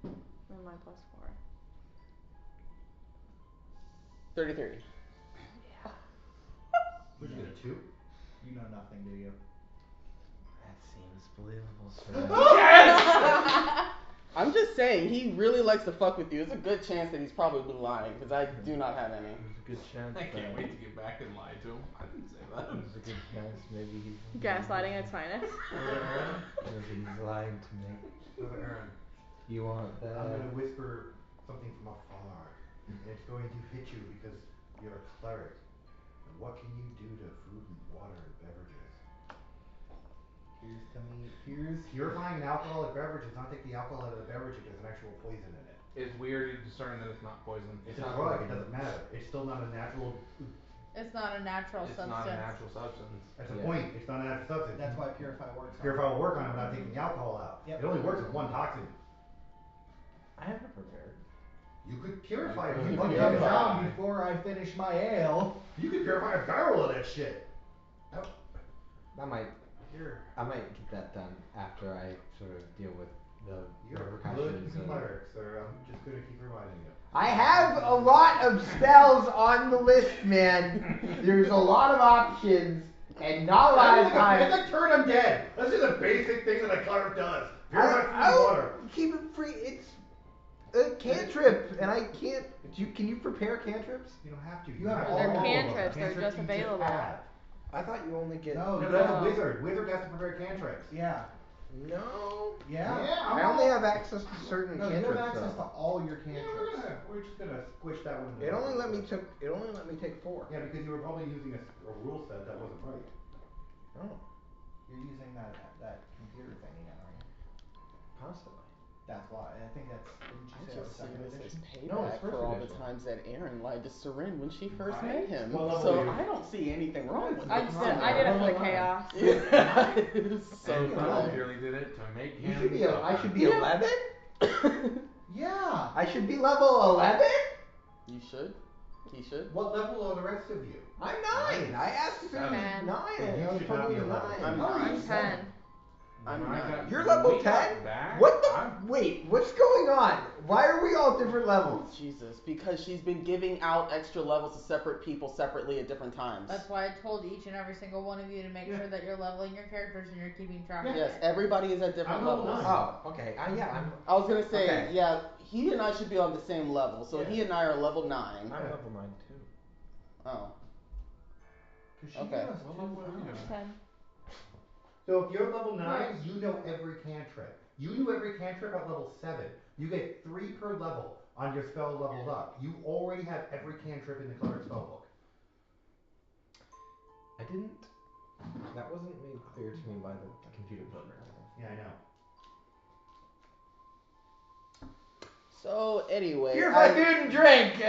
And my +4. 33. Would you get a 2? You know nothing, do you? That seems believable, sir. I'm just saying, he really likes to fuck with you. It's a good chance that he's probably lying, because I do not have any. There's a good chance. I can't wait to get back and lie to him. I didn't say that. There's a good chance maybe he's Gaslighting at its finest. Maybe he's lying to me. Brother Aaron, You want that? I'm gonna whisper something from afar, and it's going to hit you because you're a cleric. And what can you do to food and water and beverages? Purifying an alcoholic beverage does not take the alcohol out of the beverage if there's an actual poison in it. It's weird to discern that it's not poison. It's a drug, it doesn't matter. It's still not a natural. It's not a natural It's substance. not a natural substance. That's the point. It's not a natural substance. That's why Purify works. Purify will work on it without taking the alcohol out. Yep. It only works with one toxin. I have it prepared. You could purify it. You You put could it purify. down before I finish my ale. You could purify a barrel of that shit. I might Here. get that done after I sort of deal with the You're a repercussions. good cleric, sir. I'm just gonna keep reminding you. I have a lot of spells on the list, man. There's a lot of options, and not a lot of It's time. like turn them dead. That's just a basic thing that a cleric does. Purify food and water. Keep it free. It's a cantrip, and I can't. Can you prepare cantrips? You don't have to. You have all They're of them. cantrips, they're Cantrips just you available. have. I thought you only get. No, No, you that's a don't. wizard. Wizard has to prepare cantrips. Yeah. No. Yeah. I only have access to certain No, you cantrips. have access to though. all your Yeah, cantrips. we're just gonna squish that one. It only let me take 4. Yeah, because you were probably using a rule set that wasn't right. Oh, You're using that computer thingy now, aren't you? possibly. That's why. I think that's. Didn't you I say that was just see second this as edition? payback No, it's for first all the edition. times that Aaron lied to Seren when she first Right? met him. What level So are you? I don't see anything wrong with I it. just did, I did it for the chaos. Yeah, it is so And funny. Phil clearly did it to make You him. should be. I should be Yeah. 11. Yeah. I should be level 11. You should. He should. What level are the rest of you? I'm 9. I asked if it was 10. 9. Yeah, and you you should told not me be it was 11. 9. I'm How are I'm you 10. I'm When I not. got- You're when level we got 10? back, What the? I'm- Wait, what's going on? Why are we all different levels? Jesus, because she's been giving out extra levels to separate people separately at different times. That's why I told each and every single one of you to make sure that you're leveling your characters and you're keeping track of Yes, it. everybody is at different I'm level levels. 9. Oh, okay. Yeah, I was gonna say, Okay. yeah, he and I should be on the same level. So Yeah. he and I are level 9. I'm level 9 too. Oh. 'Cause she Okay. gave us What two- level are you? 10. So if you're level 9, you know every cantrip. You knew every cantrip at level 7. You get 3 per level on your spell leveled up. You already have every cantrip in the cleric spellbook. I didn't. That wasn't made clear to me by the computer program. Yeah, I know. So anyway, Purify food and drink.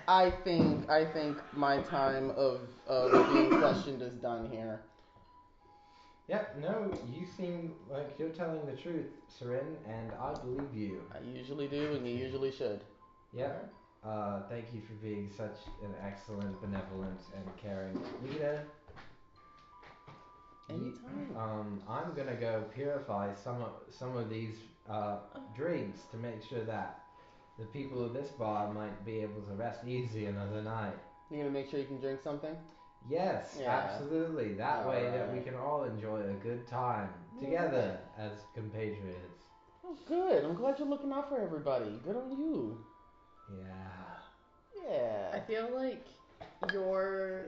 I think my time of being questioned is done here. Yep, no, you seem like you're telling the truth, Seren, and I believe you. I usually do, and you usually should. Yep. Thank you for being such an excellent, benevolent, and caring leader. Anytime. I'm gonna go purify some of these drinks to make sure that the people of this bar might be able to rest easy another night. You gonna make sure you can drink something? Yes, Yeah. absolutely. That way that we Alright. can all enjoy a good time together as compatriots. Oh, good. I'm glad you're looking out for everybody. Good on you. Yeah. Yeah. I feel like you're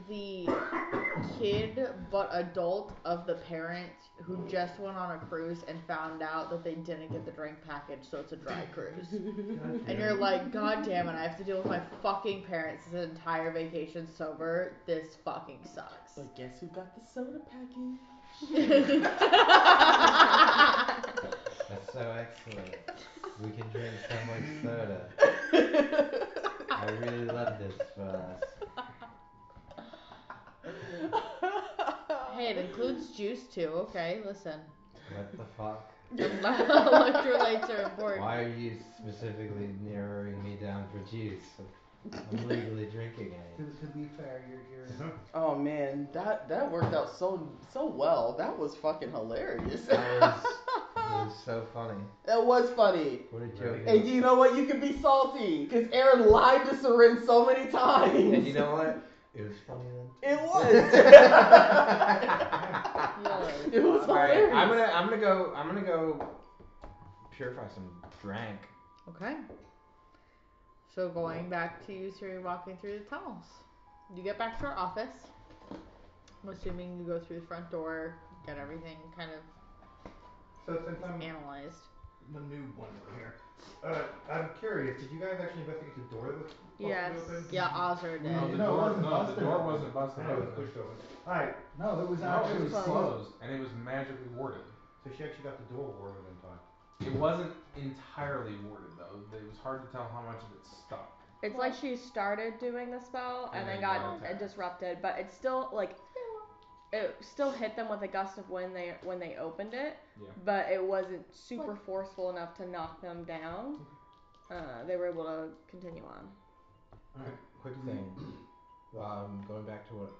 the kid but adult of the parent who just went on a cruise and found out that they didn't get the drink package, so it's a dry cruise. And you're like, God damn it, I have to deal with my fucking parents this entire vacation sober. This fucking sucks. But guess who got the soda package? That's so excellent. We can drink so much soda. I really love this for us. Hey, it includes juice too, okay? Listen. What the fuck? Electrolytes are important. Why are you specifically narrowing me down for juice? I'm legally drinking it. To be fair, you're Oh man, that worked out so well. That was fucking hilarious. That was so funny. That was funny. What a joke. And you know what? You can be salty because Aaron lied to Seren so many times. And you know what? It was funny then. It was. It was hilarious. Alright, I'm gonna go purify some drank. Okay. So going back to you, so you're walking through the tunnels. You get back to your office. I'm assuming you go through the front door, get everything kind of So since I'm analyzed. the new one over here, I'm curious. Did you guys actually investigate the door that was Yes. busted open? Yeah, Ozra did. No, the No, it door wasn't busted wasn't busted I know it was open. pushed open. Alright, No, it was No, actually it was fine. closed, and it was magically warded. so she actually got the door warded in time. It wasn't entirely warded though. It was hard to tell how much of it stuck. It's like she started doing the spell and then got disrupted, but it's still like it still hit them with a gust of wind when they opened it, Yeah. but it wasn't super forceful enough to knock them down. They were able to continue on. Quick thing. Going back to what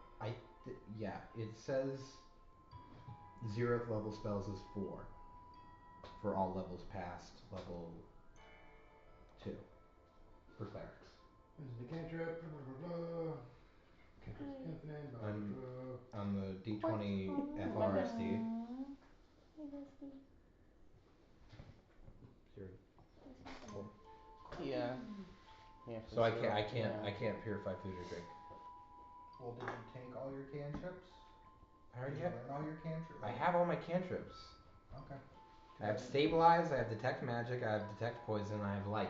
it says 0th level spells is 4 for all levels past level 2 for clerics. This is the cantrip. Blah, blah, blah. Cantrip's infinite. Blah, blah, blah. On the D20 FRSD. Yeah. So I can't purify food or drink. Well, did you take all your cantrips? I already Did have. you learn all your cantrips? I have all my cantrips. Okay. I have stabilize. I have detect magic. I have detect poison. I have light.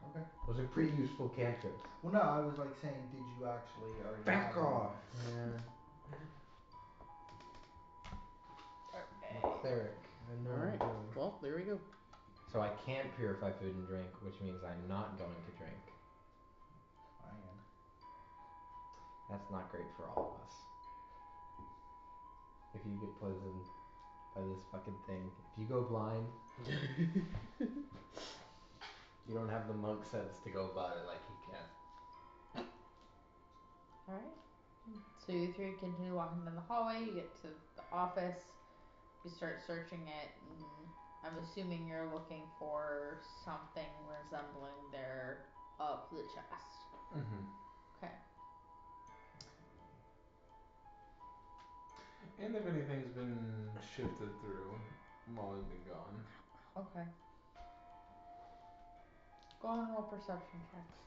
Okay. Those are pretty useful cantrips. Well, no, I was like saying, did you actually already Back have off. them? Yeah. I'm a cleric. I know. Alright. Well, there we go. So I can't purify food and drink, which means I'm not going to drink. I am. That's not great for all of us. If you get poisoned by this fucking thing, if you go blind, you don't have the monk sense to go about it like he can. Alright. So you three continue walking down the hallway, you get to the office, you start searching it, and I'm assuming you're looking for something resembling their up the chest. Mm-hmm. Okay. And if anything's been shifted through while we've been gone. Okay. Go on and roll perception checks.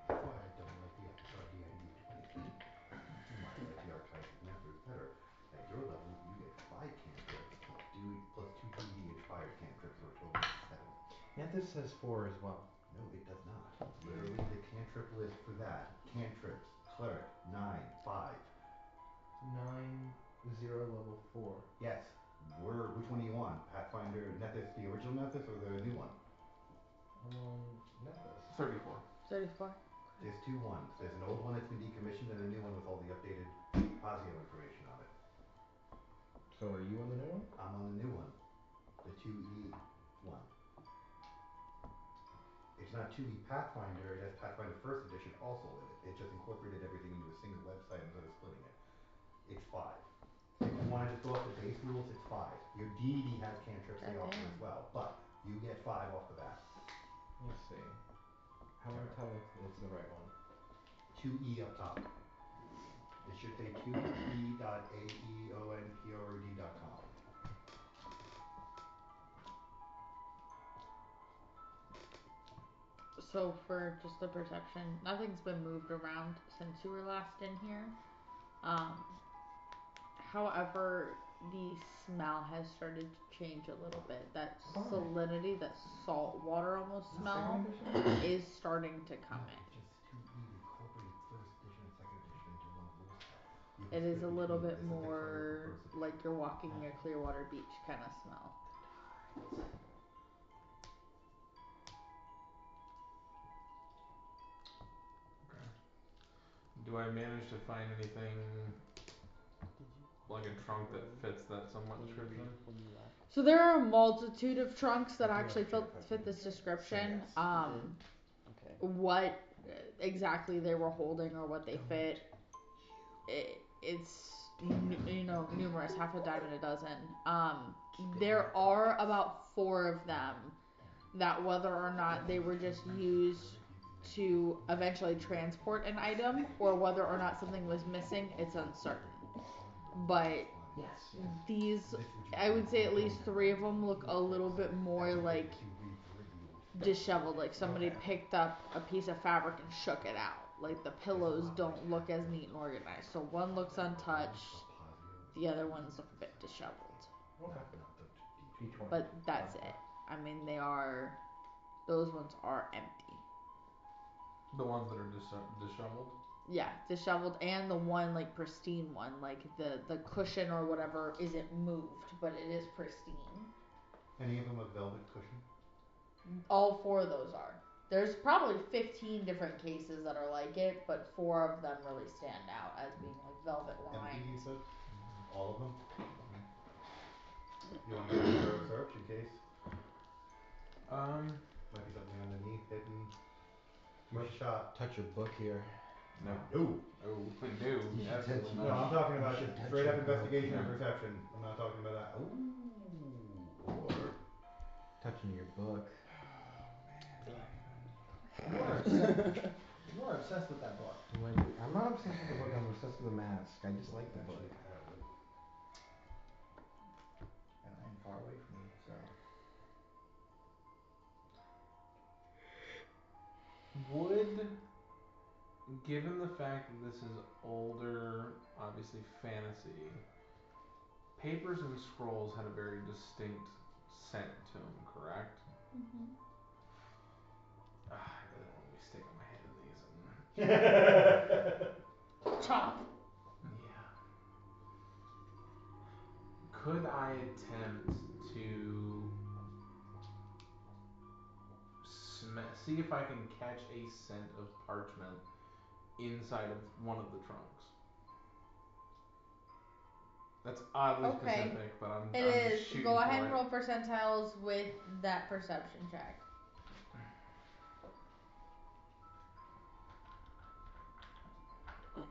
Why don't I like the RDID 20? Why like the archive methods better? At your level, you get 5 cantrips, plus 2 DDH fire cantrips, or a total of 7. Yeah, this says 4 as well. No, it does not. Literally, the cantrip list for that. Cantrips, cleric, 9, 5. 9, 0, level 4. Yes, Which one do you want? Pathfinder Nethys, the original Nethys, or the new one? Nethys. 34. 34. There's two ones. There's an old one that's been decommissioned and a new one with all the updated Pazio information on it. So are you on the new one? I'm on the new one. The 2E one. It's not 2E Pathfinder, it has Pathfinder First Edition also in it. It just incorporated everything into a single website instead of splitting it. It's 5. If you wanna just go off the base rules, it's 5. Your D&D has cantrips they offer as well, but you get 5 off the bat. Let me see. How do I tell if it's the right one? 2E up top. It should say 2E.aeonprod.com. So for just the perception, nothing's been moved around since you were last in here. However, the smell has started to change a little bit. That salinity, that salt water almost smell is starting to come in. It's just 2E incorporated First Edition and Second Edition into one rule set. It is a little bit more like you're walking a Clearwater Beach kind of smell. Okay. Do I manage to find anything like a trunk that fits that somewhat description? So there are a multitude of trunks that actually fit this description. What exactly they were holding or what they fit, it's numerous, half a dime a dozen. There are about 4 of them that whether or not they were just used to eventually transport an item or whether or not something was missing, it's uncertain. But these, I would say at least 3 of them look a little bit more like disheveled, like somebody picked up a piece of fabric and shook it out. Like the pillows don't look as neat and organized. So one looks untouched, the other one's a bit disheveled. Each one. But that's it. I mean, those ones are empty. The ones that are disheveled? Yeah, disheveled, and the one like pristine one, like the cushion or whatever isn't moved, but it is pristine. Any of them a velvet cushion? All 4 of those are. There's probably 15 different cases that are like it, but 4 of them really stand out as being like velvet lined. Empty, you said? All of them? You want to give it a thorough search in case? Might be something underneath hidden. Worth a shot. Touch your book here. No. No. No. Absolutely No, I'm not. talking about just straight up investigation and perception. I'm not talking about that. Ooh. Or touching your book. You're obsessed with that book. I'm not obsessed with the book, I'm obsessed with the mask. I just like the book. And I'm far away from you, so. Would, given the fact that this is older, obviously fantasy, Papers and Scrolls had a very distinct scent to them, correct? Mhm. I really don't want to be sticking my head in these. Chop. Yeah. Could I attempt to see if I can catch a scent of parchment inside of one of the trunks? That's oddly specific, but I'm just shooting Go for ahead it. and roll percentiles with that perception check. To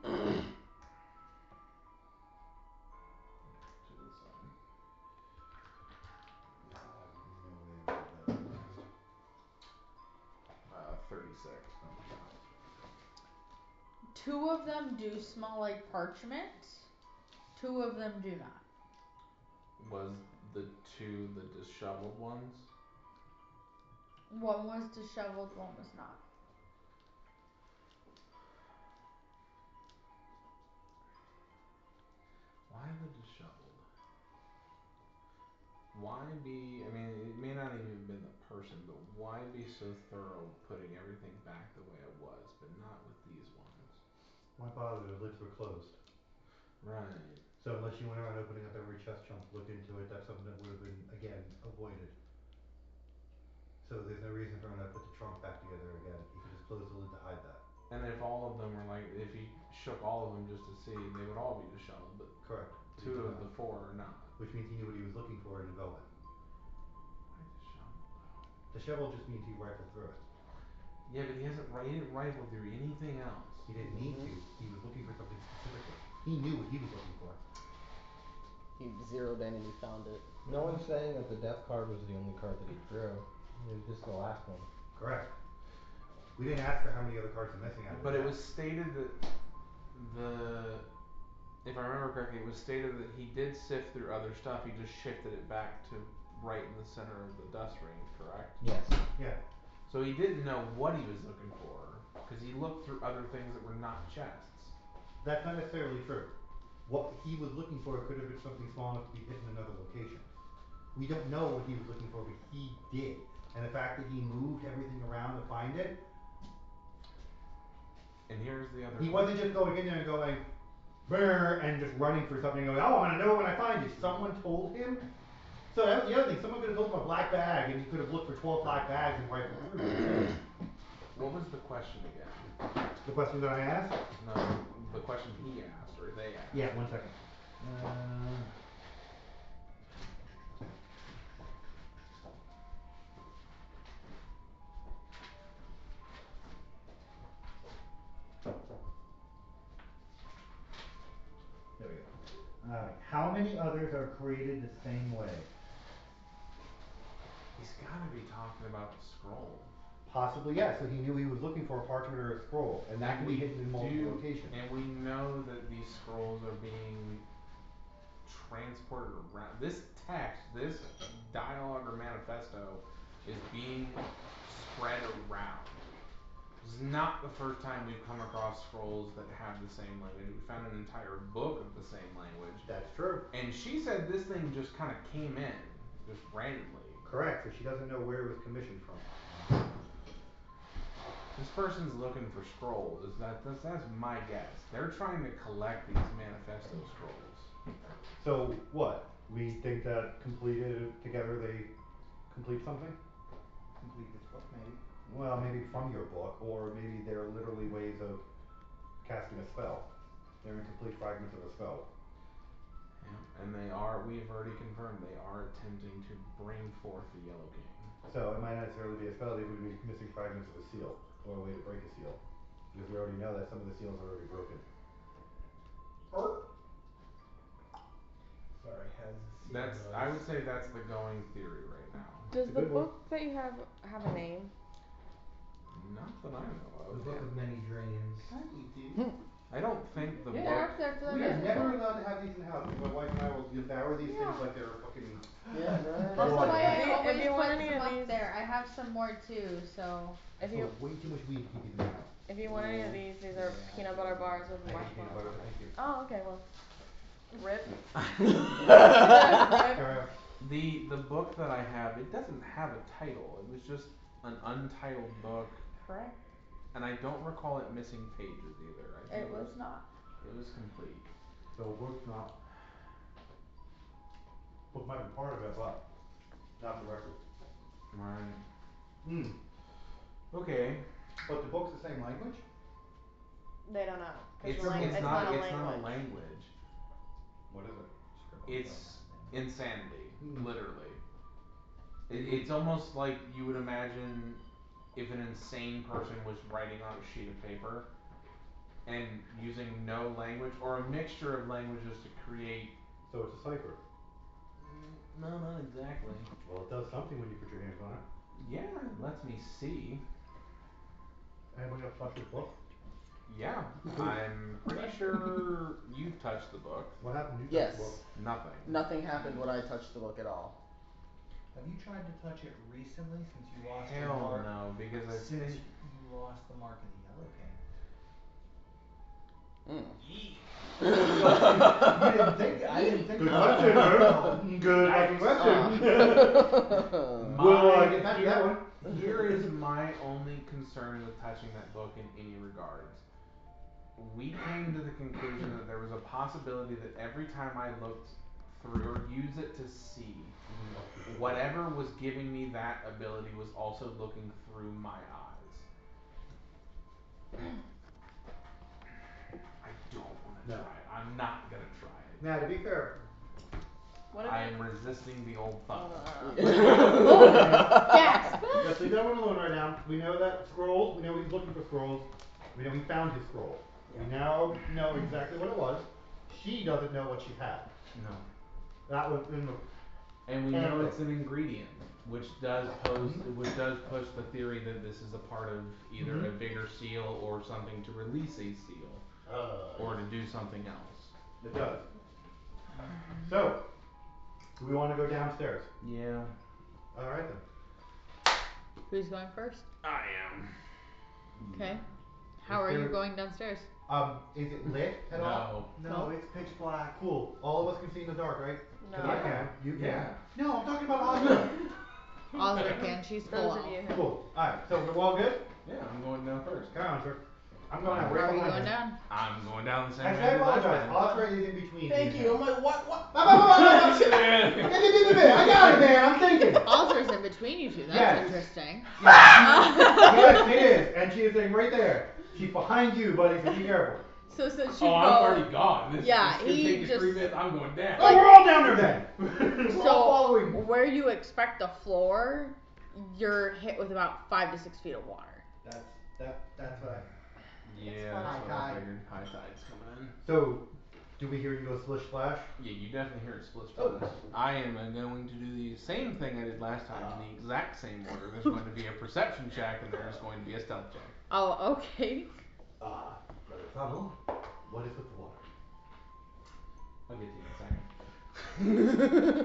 the side. no way I rolled that fast. 36. 2 of them do smell like parchment. 2 of them do not. Was the 2 the disheveled ones? One was disheveled, one was not. Why the disheveled? Why be, I mean, it may not even have been the person, but why be so thorough putting everything back the way it was, but not with these ones? Why bother? The lids were closed. Right. So unless you went around opening up every chest chunk to look into it, that's something that would have been, again, avoided. So there's no reason for him to put the trunk back together again. He could just close the lid to hide that. And if all of them were like, if he shook all of them just to see, they would all be disheveled, but Correct. He two did of not. the four are not. Which means he knew what he was looking for in the velvet. Why disheveled though? Disheveled just means he rifled through it. Yeah, but he didn't rifle through anything else. He didn't need to. He was looking for something specifically. He knew what he was looking for. He zeroed in and he found it. No one's saying that the death card was the only card that he drew. It was just the last one. Correct. We didn't ask for how many other cards are missing out of But the it deck. was stated that if I remember correctly, it was stated that he did sift through other stuff, he just shifted it back to right in the center of the dust ring, correct? Yes. Yeah. So he didn't know what he was looking for, cause he looked through other things that were not chests. That's not necessarily true. What he was looking for could have been something small enough to be hidden in another location. We don't know what he was looking for, but he did. And the fact that he moved everything around to find it. And here's the other He thing. wasn't just going in there and going brrr and just running for something and going, oh, I'm gonna know it when I find it. Someone told him. So that was the other thing. Someone could have told him a black bag and he could have looked for 12 black bags and rifled through it. What was the question again? The question that I asked? No, the question he asked, or they asked. Yeah, 1 second. There we go. Alright, how many others are created the same way? He's gotta be talking about the scroll. Possibly, yes. So he knew he was looking for a parchment or a scroll, and that can be hidden in multiple locations. And we know that these scrolls are being transported around. This text, this dialogue or manifesto is being spread around. This is not the first time we've come across scrolls that have the same language. We found an entire book of the same language. That's true. And she said this thing just kinda came in, just randomly. Correct, so she doesn't know where it was commissioned from. This person's looking for scrolls. That's my guess. They're trying to collect these manifesto scrolls. So what? We think that completed together they complete something? Complete this book, maybe. Well, maybe from your book, or maybe they're literally ways of casting a spell. They're incomplete fragments of a spell. Yeah, and we've already confirmed they are attempting to bring forth the Yellow King. So it might not necessarily be a spell, they would be missing fragments of a seal, or a way to break a seal. Because we already know that some of the seals are already broken. Sorry, has I would say that's the going theory right now. Does It's a the good one. book that you have a name? Not that I know The of. Book of Many Dreams. Can I eat these? I don't think the book. We are never allowed to have these in the house, because my wife and I will devour these things like they're fucking. Yeah, That's no, why I If always you want put any some of up these- there. I have some more too, so. If you Way too much weed to keep these in the house. if you want any of these are peanut butter bars with I hate peanut butter, marshmallows. thank you. Oh, okay, well. Rip. The book that I have, it doesn't have a title. It was just an untitled book. Correct. And I don't recall it missing pages either. I think It was not. It was complete. So the book's not. Book might be part of it, but not the record. Right. Okay. But the book's the same language? They don't know. It's It's not a a language. What is it? It's insanity, literally. It's almost like you would imagine if an insane person was writing on a sheet of paper and using no language or a mixture of languages to create. So it's a cipher? No, not exactly. Well, it does something when you put your hands on it. Yeah, it lets me see. Anybody else touch this book? Yeah, I'm pretty sure you've touched the book. What happened when you Yes. touched the book? Nothing. Nothing happened when I touched the book at all. Have you tried to touch it recently since you lost the Hell mark? no, because I Since think you lost the mark of the Yellow King. You didn't think, I didn't think. Good question, sir. Good question. We'll get back to that one. Here is my only concern with touching that book in any regards. we came to the conclusion that there was a possibility that every time I looked through or use it to see, whatever was giving me that ability was also looking through my eyes. I don't want to No. try it. I'm not gonna try it. Now, to be fair, What I about am resisting the old thought. Yes. just leave that one alone right now. We know that scrolls. We know he's looking for scrolls. We know he found his scroll. We now know exactly what it was. She doesn't know what she had. No. That was in the. And we know it's an ingredient, which does push the theory that this is a part of either a bigger seal or something to release a seal. Or to do something else. It does. So, do we want to go downstairs? Yeah. Alright then. Who's going first? I am. Okay. How are you going downstairs? Is it lit at all? No, it's pitch black. Cool. All of us can see in the dark, right? No. 'Cause I can. You can. Yeah. No, I'm talking about Ozma. Ozra can. She's full Those of elf. you who Cool. Alright, so we're all good? Yeah, I'm going down first. Come on, sir. I'm going out. Where are you behind going you. down? I'm going down the same Actually, way I as last apologize. time. Ozra is in between. Thank you. I'm like, what? I got it, man. I'm thinking. Ozra's in between you two. That's Yes. interesting. Yes, it is. And she is sitting right there. She's behind you, buddy, so be careful. So since Oh, you I'm go, already gone. This Yeah, this could he take you just- 3 minutes. I'm going down. Oh, we're all down there then. We're all so following. where you expect the floor, you're hit with about 5 to 6 feet of water. That's what Yeah, High that's what I tide. figured. High tide's coming in. So, do we hear you go splish splash? Yeah, you definitely hear it split splash. I am going to do the same thing I did last time in the exact same order. There's going to be a perception check and there's going to be a stealth check. Oh, okay. Brother Trouble, what is with the water? I'll get to you in a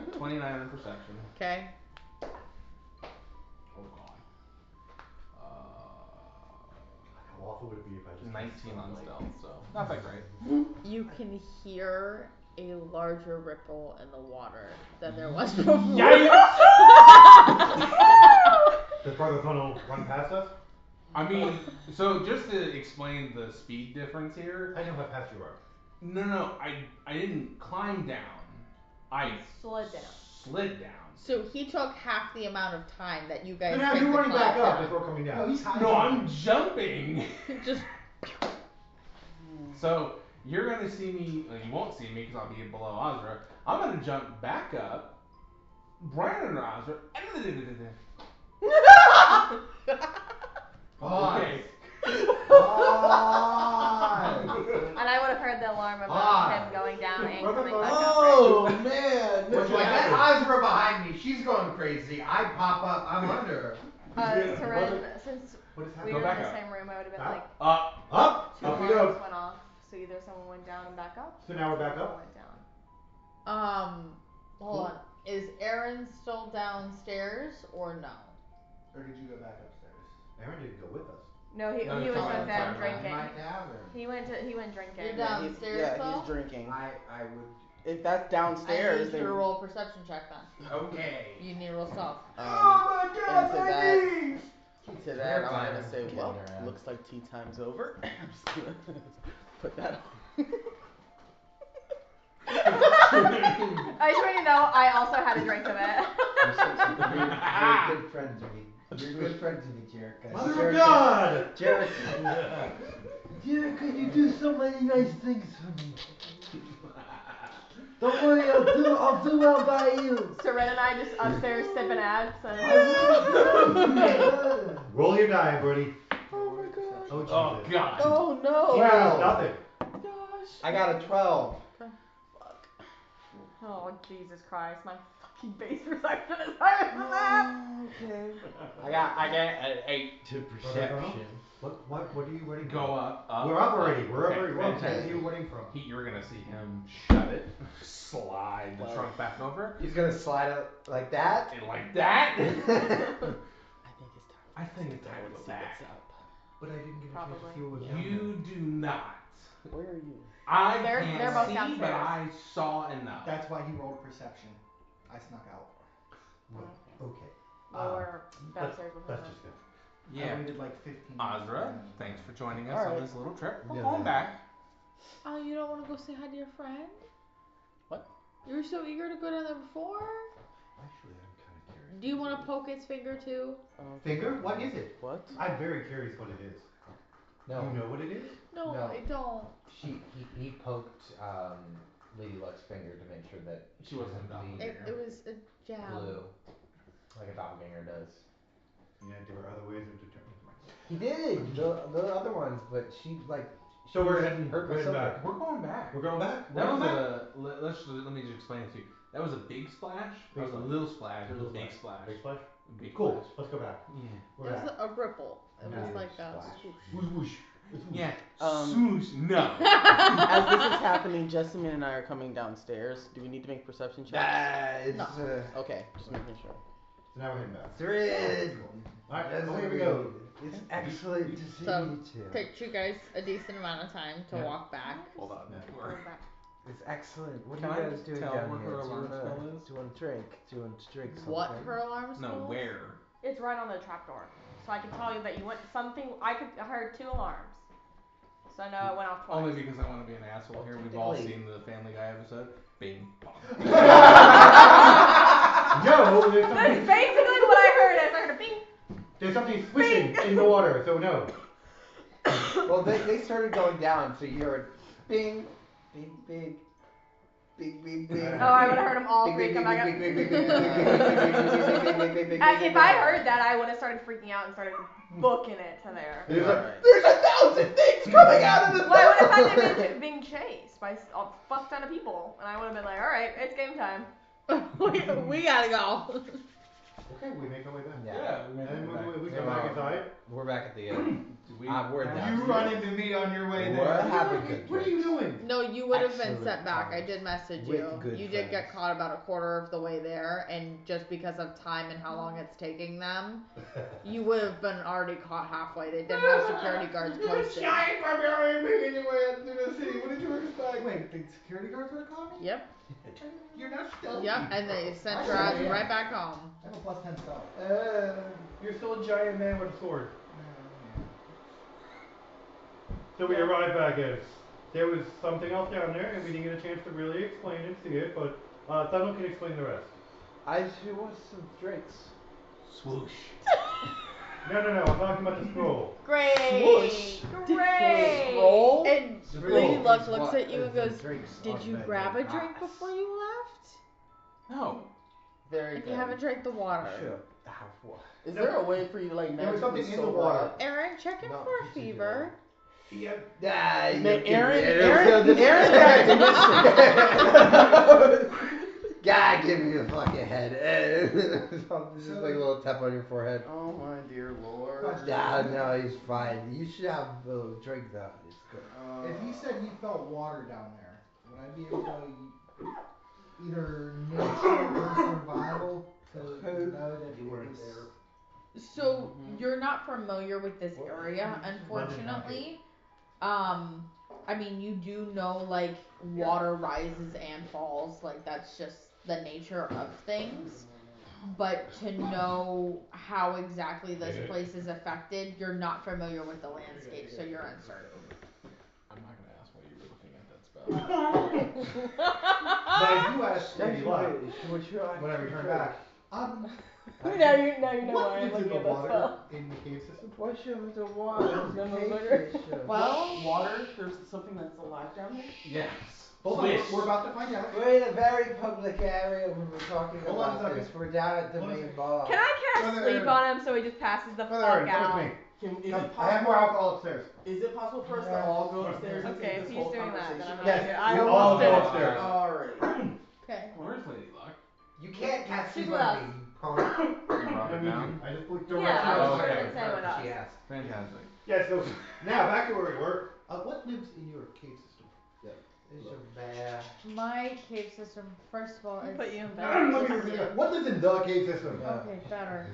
second. 29 on perception. Okay. Oh god. How awful would it be if I just 19 on stealth, so not that great. You can hear a larger ripple in the water than there was before. Does Brother Tunnel run past us? I mean, so just to explain the speed difference here. I know how fast you are. No, I didn't climb down. I slid down. slid down. So he took half the amount of time that you guys So now spent you're to running climb back up down. as we're coming down. No, he's high. No, I'm jumping. Just So you're gonna see me. Well, you won't see me because I'll be below Ozra. I'm gonna jump back up, right under Ozra. Okay. And I would have heard the alarm about him going down and coming back up. Oh man. Which like that Ozra behind me, she's going crazy. I pop up, I'm under her. Seren, since What is we happening? were back in the up. same room, I would have been Up. like, Up. two Up we alarms go. went off. So either someone went down and back up. So now we're back or up? went down. hold on. Is Aaron still downstairs or no? Or did you go back upstairs? Aaron didn't go with us. No, he No, was he's with outside them right drinking. Right now, or? He went drinking. You're Yeah, downstairs though? he's drinking. I would. If that's I downstairs, need then you to roll a perception check then. Okay. You need to roll stealth. Oh my and god, to my that, knees! to that, I'm Fine. gonna say, Kidding well, around. looks like tea time's over. I'm just gonna put that on. I just want you to know I also had a drink of it. You're good friends with me. You're good friends with me, Jerica. Mother of God! Jerica, you do so many nice things for me. Don't worry, I'll do well by you. Seren and I just upstairs sipping ads and Roll your die, Brody. Oh my god. Oh, Jesus. Oh god. Oh no. Wow, nothing. Gosh. I got a 12. oh Jesus Christ, my fucking base perception is higher than that. Okay. I got an 8 to perception. What are you waiting for? Go up. We're up already. We're up Okay, already. We're up. What are fantastic. you waiting from? You're gonna see him shut it, slide the Well. trunk back over, He's gonna slide it like that. and like that. I think it's time. I think it's time to go See back. what's up. But I didn't get a chance Probably. to see what was down You do not. Where are you? I They're can't both see, downstairs. but I saw enough. That's why he rolled perception. I snuck out. there. Well, okay. Well, we're Let's downstairs with let's her. just go. I waited like 15 minutes. Ozra, thanks for joining us All on right. this little trip. We're Yeah, going yeah. back. Oh, you don't want to go say hi to your friend? What? You were so eager to go down there before. Actually, I'm kind of curious. Do you want to poke its finger too? Finger? What is it? What? I'm very curious what it is. No. Do you know what it is? No, No. I don't. He poked Lady Luck's finger to make sure that She wasn't doesn't a bleed It was a jab. blue, like a doppelganger does. Yeah, there were other ways of determining. He did the other ones, but she like. So we're heading hurt back. myself. We're going back. We're going back? That We're was going back? let me just explain it to you. That was a big splash. Big That was a splash. little splash. It was a Little big splash. Big splash? Big Cool. splash. Let's go back. Yeah. We're It was back. a ripple. It Yeah. was like a Splash. swoosh. Whoosh, whoosh. It's whoosh. Yeah. Um, Swoosh. No. As this is happening, Jessamine and I are coming downstairs. Do we need to make perception checks? It's No. Okay, just making sure. So now we're heading back. Thread. Alright, so here we go. It's excellent to see So, you two. takes you guys a decent amount of time to Yeah. walk back. Hold on. Yeah. We're- It's excellent. What Can are I you guys doing tell down what here? her Do you alarm wanna- spell is? Do you want to drink? Do you want to drink something? What her alarm No, spell? where? It's right on the trapdoor. So I can tell you that you went something. I heard 2 alarms. So I know it went off twice. Only because I want to be an asshole here. We've all seen the Family Guy episode. Bing. Bong. No, there's That's something, basically what I heard. I heard a bing. there's something swishing in the water, so no. Well, they started going down, so you heard bing, bing, bing, bing, bing, bing. Oh, I would have heard them all three come back up. If I heard that, I would have started freaking out and started booking it to there. There's Alright. There's 1,000 things coming out of the Well, I would have thought they were being chased by a fuck ton of people, and I would have been like, all right, it's game time. we gotta go. Okay, we make our way back. Yeah. we made And it back. we come back inside. We're back at the inn. We're down. You run into me on your way there. We're having good What are you drinks. doing? No, you would have been Excellent sent back. I times did message with you. good You did get friends. caught about a quarter of the way there, and just because of time and how long it's taking them, you would have been already caught halfway. They didn't have security guards posted. Giant barbarian making your way up through the city. What did you expect? Wait, the security guards were calling me? Yep. You're not stealthy. Yep, and they sent your ass right back home. I have a plus 10 stealth. You're still a giant man with a sword. So we arrived back at. There was something else down there, and we didn't get a chance to really explain and see it, but Thunnel can explain the rest. I just want some drinks. Swoosh. No, I'm talking about the scroll. Great. Swoosh. Great. Roll? And Scroll Lady Luck is looks what at you and is the goes, drinks "Did on you that grab a glass." drink before you left? No. Very And good. you haven't drank the water." Sure. Have what? Is there a way for you to like There was magically something in the sober water. up? Aaron, check him Not for a particularly. fever. Yep. Ah, Man, you Aaron, can- Aaron, God, give me a fucking head. Just like a little tap on your forehead. Oh my dear lord. No, he's fine. You should have a drink though. It's good. If he said he felt water down there, would I be able to either nature or survival to know that You weren't it was there. So you're not familiar with this area, unfortunately. I mean, you do know like water rises and falls, like that's just the nature of things. But to know how exactly this place is affected, you're not familiar with the landscape, so you're uncertain. I'm not gonna ask why you were looking at that spell. But I do ask Lady Luck What you when I return back. Now you know what why I'm lives in looking the at that water spell. in the cave system? What's with the water? Well, water, there's something that's alive down there? Yes. Hold on, we're about to find out. We're in a very public area when we're talking Hold on a about this. second. We're down at the Hold on a main second. bar. Can I cast Brother sleep Aaron. on him so he just passes the Brother fuck Aaron, come out? with me. Is Come, it I have more possible? alcohol upstairs. Is it possible for us to all go upstairs and Okay, take if this he's whole doing that, then conversation? I'm not Yes, here. I you almost all did go it. upstairs. Alright. Okay. Where's Lady Luck? You can't cast She's sleep with on us. me, you pony. You brought her down. I just looked Yeah, directly I Oh, was okay. trying to say with us. She asked. Fantastic. Yeah, so now back to where we were. What lives in your cave system? It's a bear. My cave system, first of all, is Put you in Let me bed. repeat that. What lives in the cave system? okay, better.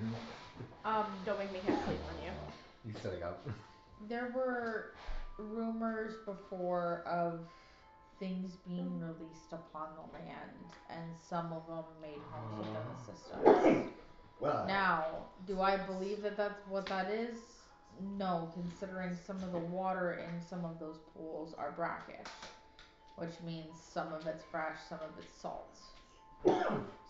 Don't make me cast sleep on you. You setting up. There were rumors before of things being released upon the land, and some of them made homes within the systems. Well, Now, do I believe that that's what that is? no, considering some of the water in some of those pools are brackish, which means some of it's fresh, some of it's salt.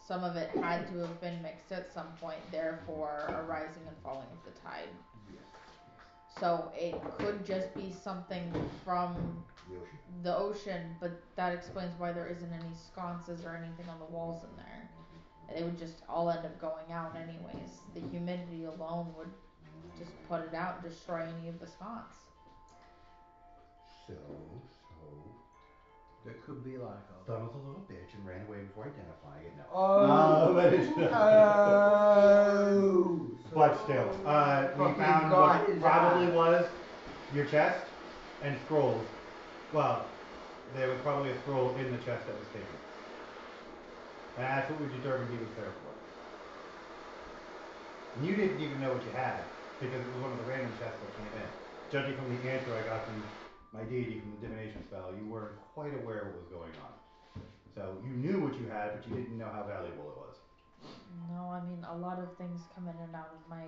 Some of it had to have been mixed at some point, therefore a rising and falling of the tide. Yes. So it could just be something from The ocean. the ocean, but that explains why there isn't any sconces or anything on the walls in there. They would just all end up going out anyways. The humidity alone would just put it out and destroy any of the sconce. So There could be like a. Donald's a little bitch and ran away before identifying it. No. Oh. But it's Oh. But still, we Fucking found got what his probably ass. was your chest and scrolls. Well, there was probably a scroll in the chest that was taken. And that's what we determined he was there for. And you didn't even know what you had, because it was one of the random chests that came in. Judging from the answer I got from my deity from the divination spell, you weren't quite aware what was going on. So you knew what you had, but you didn't know how valuable it was. No, I mean a lot of things come in and out of my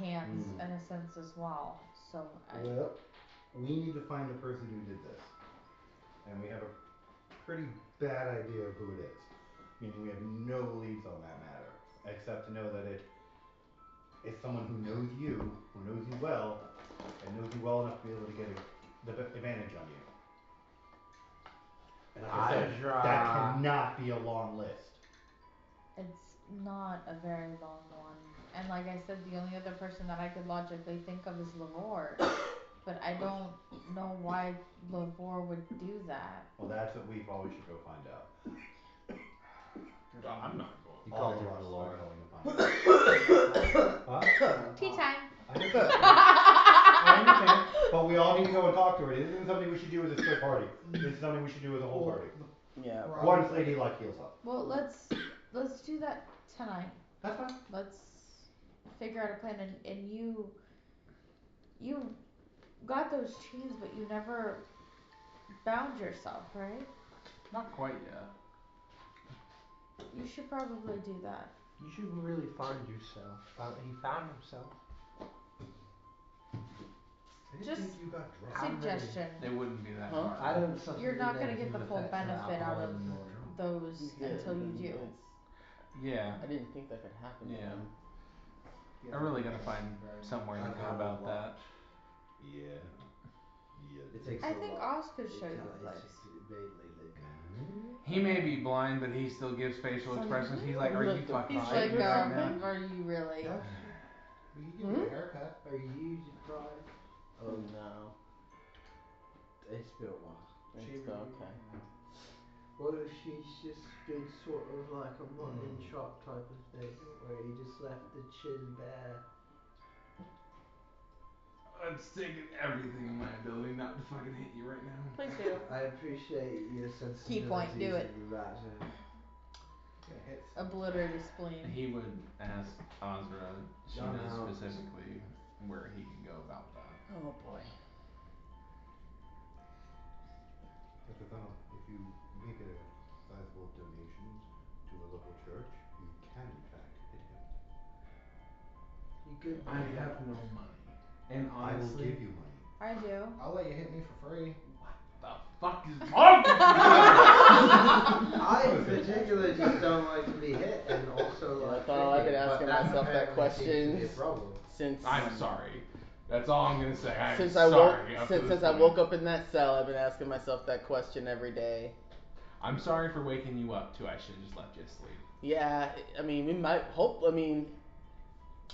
hands in a sense as well. So Well, we need to find the person who did this. And we have a pretty bad idea of who it is. Meaning we have no leads on that matter. Except to know that it's someone who knows you, who knows you well, and knows you well enough to be able to get the advantage on you. And like I said, that cannot be a long list. it's not a very long one. And like I said, the only other person that I could logically think of is Lavore. But I don't know why Lavore would do that. Well, that's what we probably should go find out. I'm not going. You All called of him us are Lavore. going to find out. Huh? Tea time. I understand, but we all need to go and talk to her. It isn't something we should do as a split party. It's something we should do as a whole party. Yeah. Once Lady Luck heals up. Well, let's do that tonight. That's fine. Let's figure out a plan. And you got those chains, but you never bound yourself, right? Not quite yet. You should probably do that. You should really find yourself. He found himself. I didn't Just think you got drunk. suggestion. It wouldn't be that Huh? hard. I don't something You're not gonna that get the you full effects of benefit out of alcohol or those until you do. Yeah. I didn't think that could happen. Yeah. I really gotta find somewhere to go about that. Yeah. It takes I a think lot. Oz could show you the place. He may be blind, but he still gives facial expressions. He's like, "Are you fucking He's kidding like, me right now?" are you really? We can give you a haircut. Are you deprived? Oh no. It's been a while. It's okay. Well, she's just been sort of like a mutton chop type of thing, where you just left the chin bare. It's taking everything in my ability not to fucking hit you right now. Please do. I appreciate your sensibilities. Key point, do it. in that. Obliterate his spleen. He would ask Ozra, she John knows House. specifically where he can go about that. Oh boy. Dr. Funnel, if you make a sizable donation to a local church, you can in fact hit him. You could. I have no money. And I will honestly, give you money. I do. I'll let you hit me for free. the fuck is wrong with you? I in particular just don't like to be hit, and also Yeah, I like. thought I could thinking, ask but that myself that apparently seems to be a question problem. since I'm sorry. That's all I'm gonna say. I'm since sorry. since I woke up in that cell, I've been asking myself that question every day. I'm sorry for waking you up too. I should have just left you asleep. Yeah, I mean, we might hope. I mean,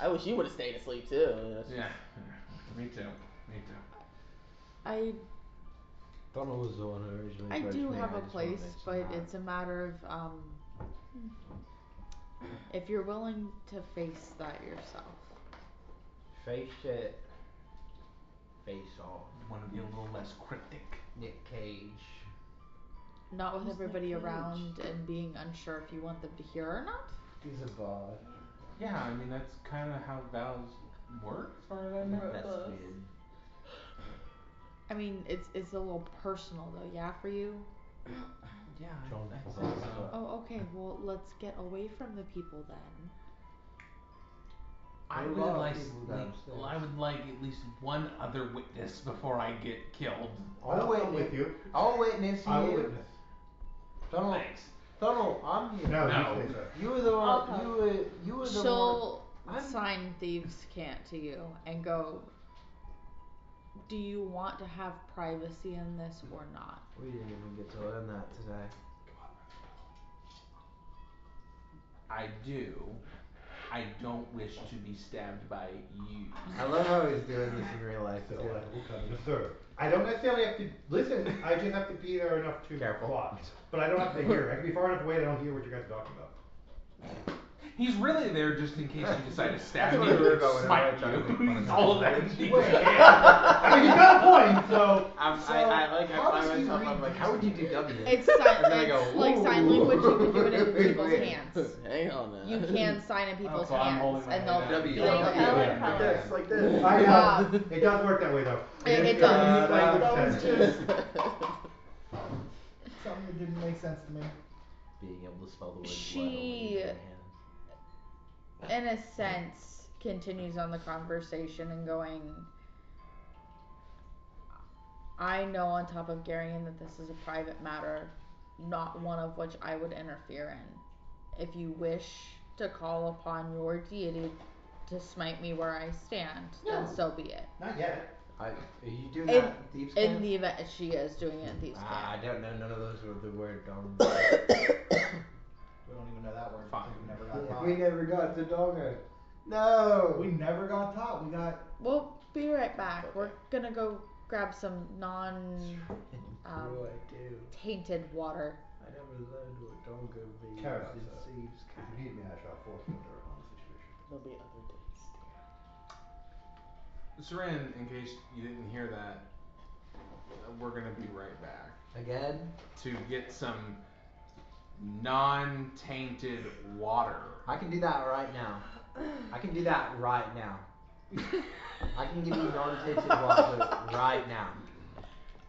I wish you would have stayed asleep too. Yeah, me too. Me too. I Donald was the one who originally I approached do me, have I a just wanna place, mention but that. it's a matter of if you're willing to face that yourself. Face it. Face off. You wanna be a little less cryptic? Nick Cage. Not with Who's everybody Nick Cage? around and being unsure if you want them to hear or not. He's a bard. Yeah, I mean that's kind of how vows work, as far as I know. That's weird. I mean, it's a little personal though, yeah, for you? Yeah, John I has think also- so. Oh, okay. Well, let's get away from the people then. I A would lot of like, people like, downstairs. well, I would like at least one other witness before I get killed. I'll come with you. I'll witness I will you. witness. Donald, Thanks. Donald, I'm you. No, No. you stay there. You were the I'll one. come. You were the one. She'll I'm- sign thieves' cant to you and go. Do you want to have privacy in this or not? We didn't even get to learn that today. I do. I don't wish to be stabbed by you. I love how he's doing this in real life So too. I will come to serve. I don't necessarily have to listen. I just have to be there enough to Careful. watch. But I don't have to hear. I can be far enough away that I don't hear what you guys are talking about. He's really there just in case you decide to stab That's me what I worry or about when smite I try to make fun you. of It's all of that. I mean, you got a point, so. I how does find he myself. read I'm like, these how would you do W? It's And then I sign. go, It's like sign "Ooh." language. You can do it in Wait, people's wait. hands. Hang on now. You can sign in people's so I'm hands, holding my and hand they'll out. be W. able Like to. color, Like this, like this. I know. Uh, It does work that way though. It is, does. language That was sense. something that didn't make sense to me. Being able to spell the word She- blood only using your hand. In a sense, continues on the conversation and going. I know on top of Garion that this is a private matter, not one of which I would interfere in. If you wish to call upon your deity to smite me where I stand, then so be it. Not yet. Are you doing In- that thieves' In cant? the event she is doing it in thieves' I cant. don't know. None of those were the word. We don't even know that word because we never got taught. We never got the doggo. No. We never got taught. We got We'll be right back. Okay. We're gonna go grab some non True, I do. tainted water. I never learned what doggo means Carrots, in though. thieves' If cant. you need me, I shall force filter on the situation. There'll be other days. Seren, in case you didn't hear that, we're gonna be right back Again? to get some non-tainted water. I can do that right now. I can do that right now. I can give you non-tainted water right now.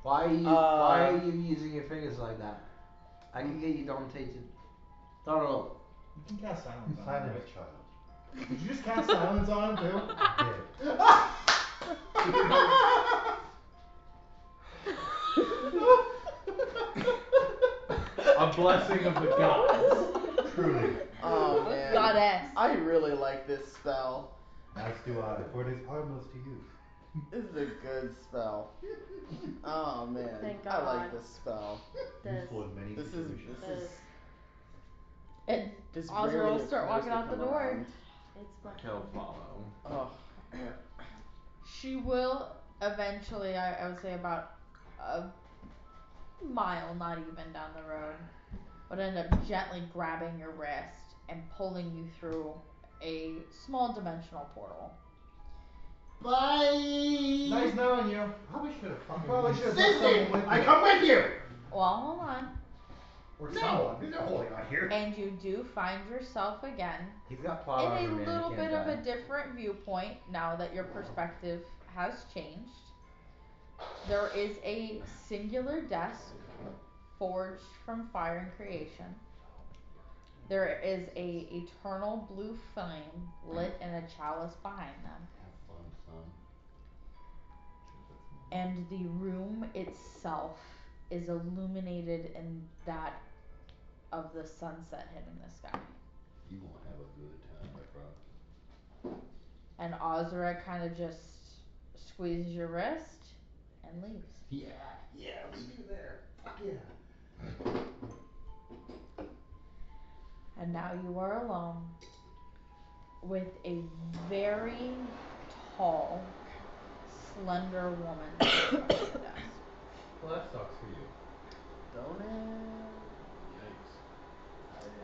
Why are you using your fingers like that? I can get you non-tainted. Donald. you can cast silence on him. Silence, Right? child. Did you just cast silence on him too? I did. A blessing of the gods. Truly. Oh man. Goddess. I really like this spell. As do I, for it is harmless to you. This is a good spell. Oh man. Thank I like God. this spell. This. Useful in many This is situations. this is This. And this Ozra rarely will start occurs walking to out the come door. around. It's black. He'll follow. Oh. She will eventually, I would say about a mile, not even down the road, but end up gently grabbing your wrist and pulling you through a small dimensional portal. Bye. Nice knowing you. Probably should have fucking. Probably should have Sissy, put someone with I you. come with you. Well, hold on. Or No, someone. there's no holding on here. And you do find yourself again He's got plot in armor, a man. little He bit can't of a die. different viewpoint now that your perspective has changed. There is a singular desk forged from fire and creation. There is a eternal blue flame lit in a chalice behind them. Have fun, son. And the room itself is illuminated in that of the sunset hitting the sky. You gonna have a good time, my friend. And Ozra kind of just squeezes your wrist and leaves. Yeah, let's do there. Fuck yeah. And now you are alone with a very tall, slender woman sitting at the desk. Well, that sucks for you. Don't it? Yikes.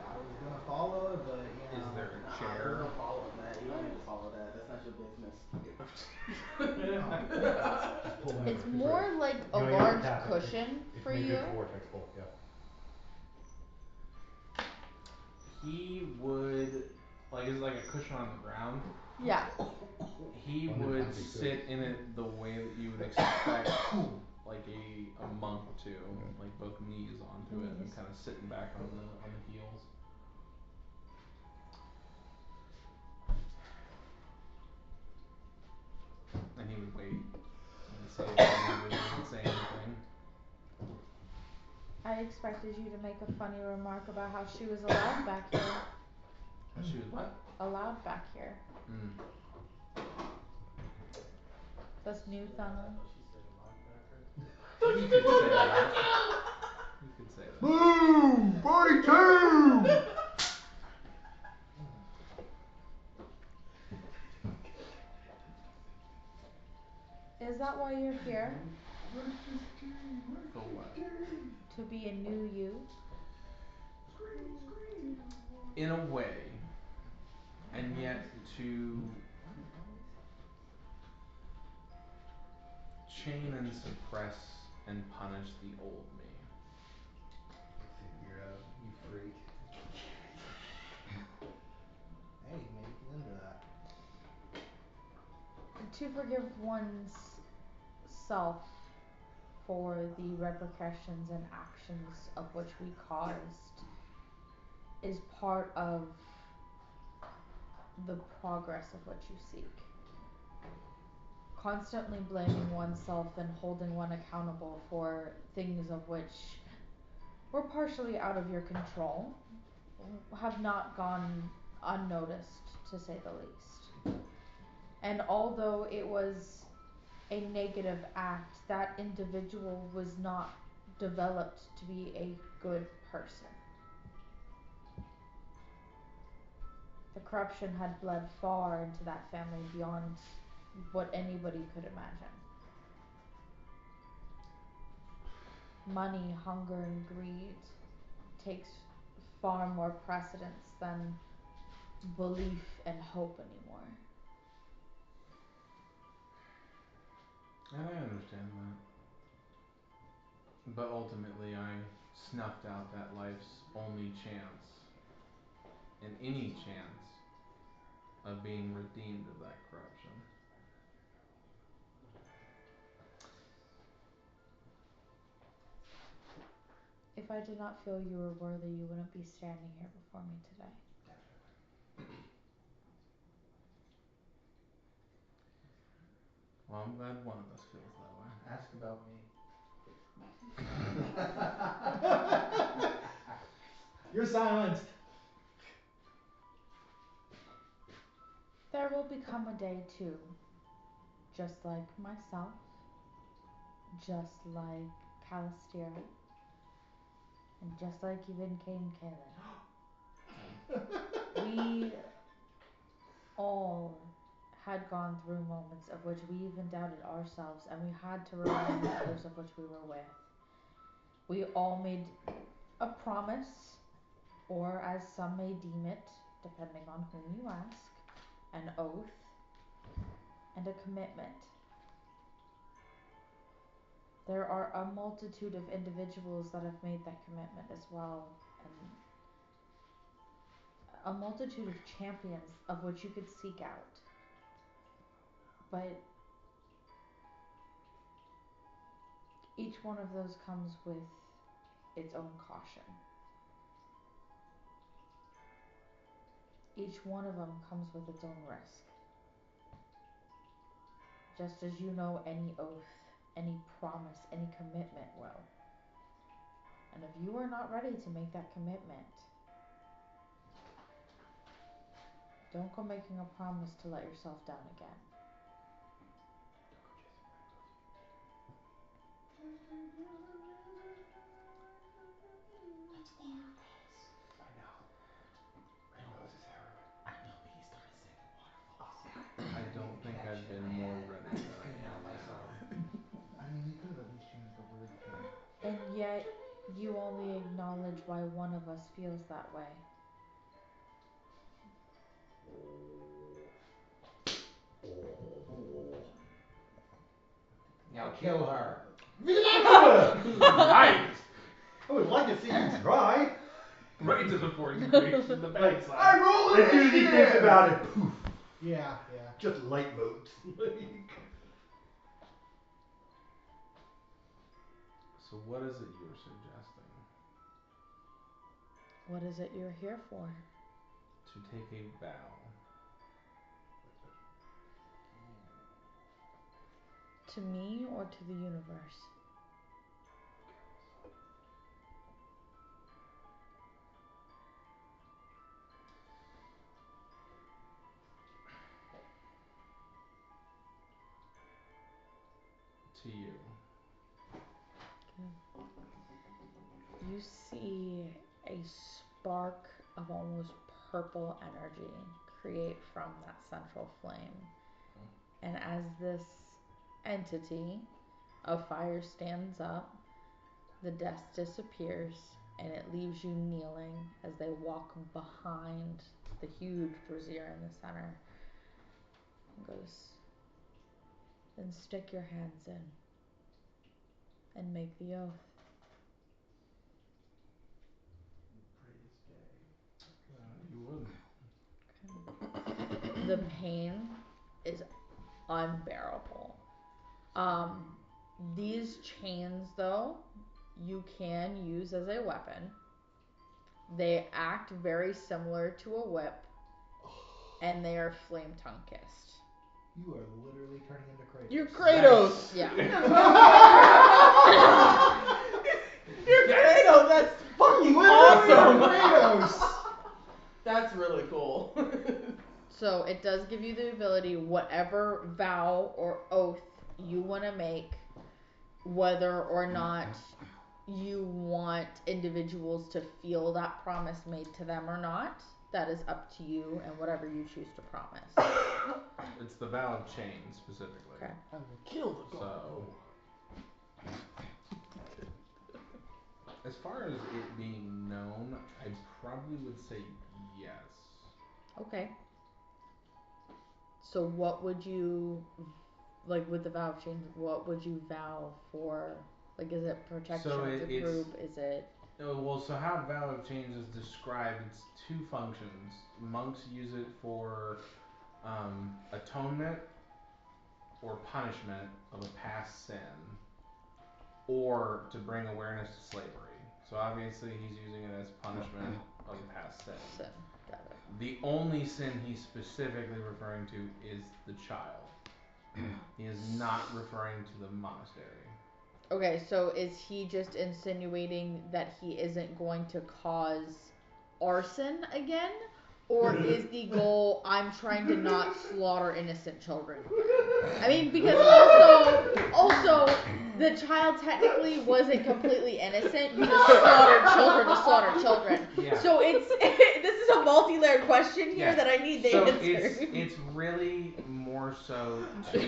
I was gonna follow it, but you know. Is there a Nah, chair? there's no following that. You don't need to follow that. That's not your business. Pull in It's for more free. like a You don't even large tap it. cushion It's for made you. good for vortex pull, yeah. He would, like, is it like a cushion on the ground? Yeah. He On the would ground, he could. sit in it the way that you would expect, like a monk to, like both knees onto it and Knees. kind of sitting back on the heels. And he would wait and see if anybody would say anything. I expected you to make a funny remark about how she was allowed back here. How she was what? Allowed back here. Mm. This new Yeah, I tunnel. thought she said a linebacker. You could say that. You could say that. Boo! 42! Is that why you're here? For what? To be a new you? In a way. And yet to chain and suppress and punish the old me. Same here, Adam, you freak. Hey, maybe he's into that. To forgive one's self for the repercussions and actions of which we caused is part of the progress of what you seek. Constantly blaming oneself and holding one accountable for things of which were partially out of your control have not gone unnoticed, to say the least. And although it was a negative act, that individual was not developed to be a good person. The corruption had bled far into that family beyond what anybody could imagine. Money, hunger, and greed takes far more precedence than belief and hope anymore. And I understand that. But ultimately I snuffed out that life's only chance, and any chance, of being redeemed of that corruption. If I did not feel you were worthy, you wouldn't be standing here before me today. Well, I'm glad one of us feels that way. Ask about me. You're silenced. There will become a day too, just like myself, just like Calistira, and just like even Cain Kaelin. We all had gone through moments of which we even doubted ourselves, and we had to remind others of which we were with. We all made a promise, or as some may deem it, depending on whom you ask, an oath and a commitment. There are a multitude of individuals that have made that commitment as well, and a multitude of champions of which you could seek out. But each one of those comes with its own caution. Each one of them comes with its own risk. Just as you know any oath, any promise, any commitment will. And if you are not ready to make that commitment, don't go making a promise to let yourself down again. That's waterfalls. I know. Rainbows is everywhere. I know, but he started singing waterfalls. I don't think I've been more ready than I am now. I mean, you could have at least changed the word to And yet, you only acknowledge why one of us feels that way. Now kill her. Nice. I would like to see you try. Right to the 40 degrees in the backside. I roll it. As soon as he thinks about it, poof. Yeah, yeah. Just light modes. So what is it you're suggesting? What is it you're here for? To take a vow. To me or to the universe? To you. You see a spark of almost purple energy create from that central flame. And as this entity of fire stands up, the dust disappears and it leaves you kneeling as they walk behind the huge brazier in the center. And goes, then stick your hands in and make the oath. You would. The pain is unbearable. These chains, though, you can use as a weapon. They act very similar to a whip, and they are flame tongue kissed. You are literally turning into Kratos. You're Kratos. Yeah. You're Kratos. That's fucking awesome. Kratos. That's really cool. So it does give you the ability, whatever vow or oath you want to make, whether or not you want individuals to feel that promise made to them or not, that is up to you and whatever you choose to promise. It's the vow of change specifically. Okay. I will kill the god. So, as far as it being known, I probably would say yes. Okay. So what would you, like with the vow of change, what would you vow for? Like, is it protection of the group? Is it... Oh, well, so how vow of change is described, it's two functions. Monks use it for atonement or punishment of a past sin, or to bring awareness to slavery. So obviously he's using it as punishment of a past sin. Got it. The only sin he's specifically referring to is the child. He is not referring to the monastery. Okay, so is he just insinuating that he isn't going to cause arson again? Or is the goal, I'm trying to not slaughter innocent children? I mean, because also, the child technically wasn't completely innocent. You just slaughtered children to slaughter children. Yeah. So this is a multi-layered question here that I need the answer. So it's really more so to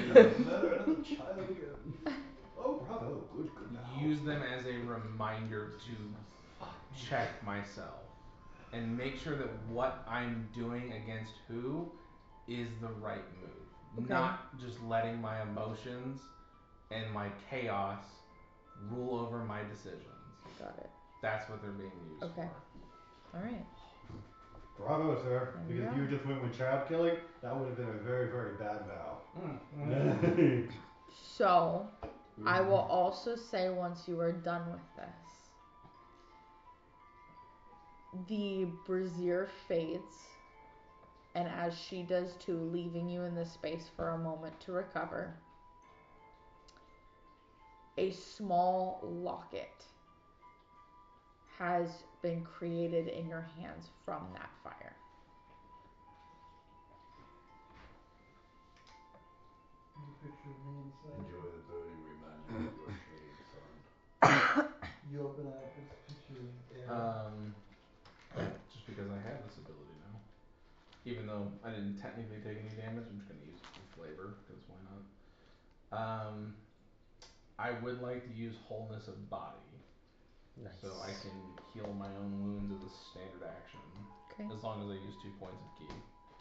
Oh, bravo. Good now. use them as a reminder to check myself and make sure that what I'm doing against who is the right move. Okay. Not just letting my emotions and my chaos rule over my decisions. Got it. That's what they're being used Okay. for. Alright. Bravo, sir. There you Because go. you just went with child killing, that would have been a very, very bad vow. So, I will also say once you are done with this, the brazier fades, and as she does too, leaving you in this space for a moment to recover, a small locket has been created in your hands from that fire. Picture of me inside. Enjoy the burning reminder of your shame, son. You open up, it's a picture of Just because I have this ability now. Even though I didn't technically take any damage, I'm just gonna use it for flavor, because why not? I would like to use wholeness of body. Nice. So I can heal my own wounds as a standard action. Okay. As long as I use 2 points of ki.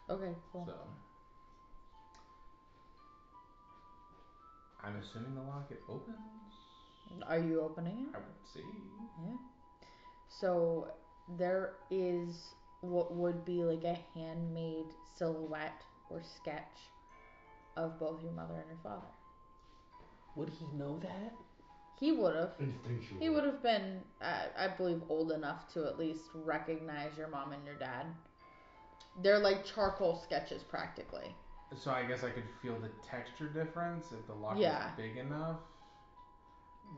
Okay, cool. So I'm assuming the locket opens? Are you opening it? I would see. Yeah. So there is what would be like a handmade silhouette or sketch of both your mother and your father. Would he know that? He would have. Instinctual. He would have been, I believe, old enough to at least recognize your mom and your dad. They're like charcoal sketches, practically. So I guess I could feel the texture difference if the lock Yeah. is big enough.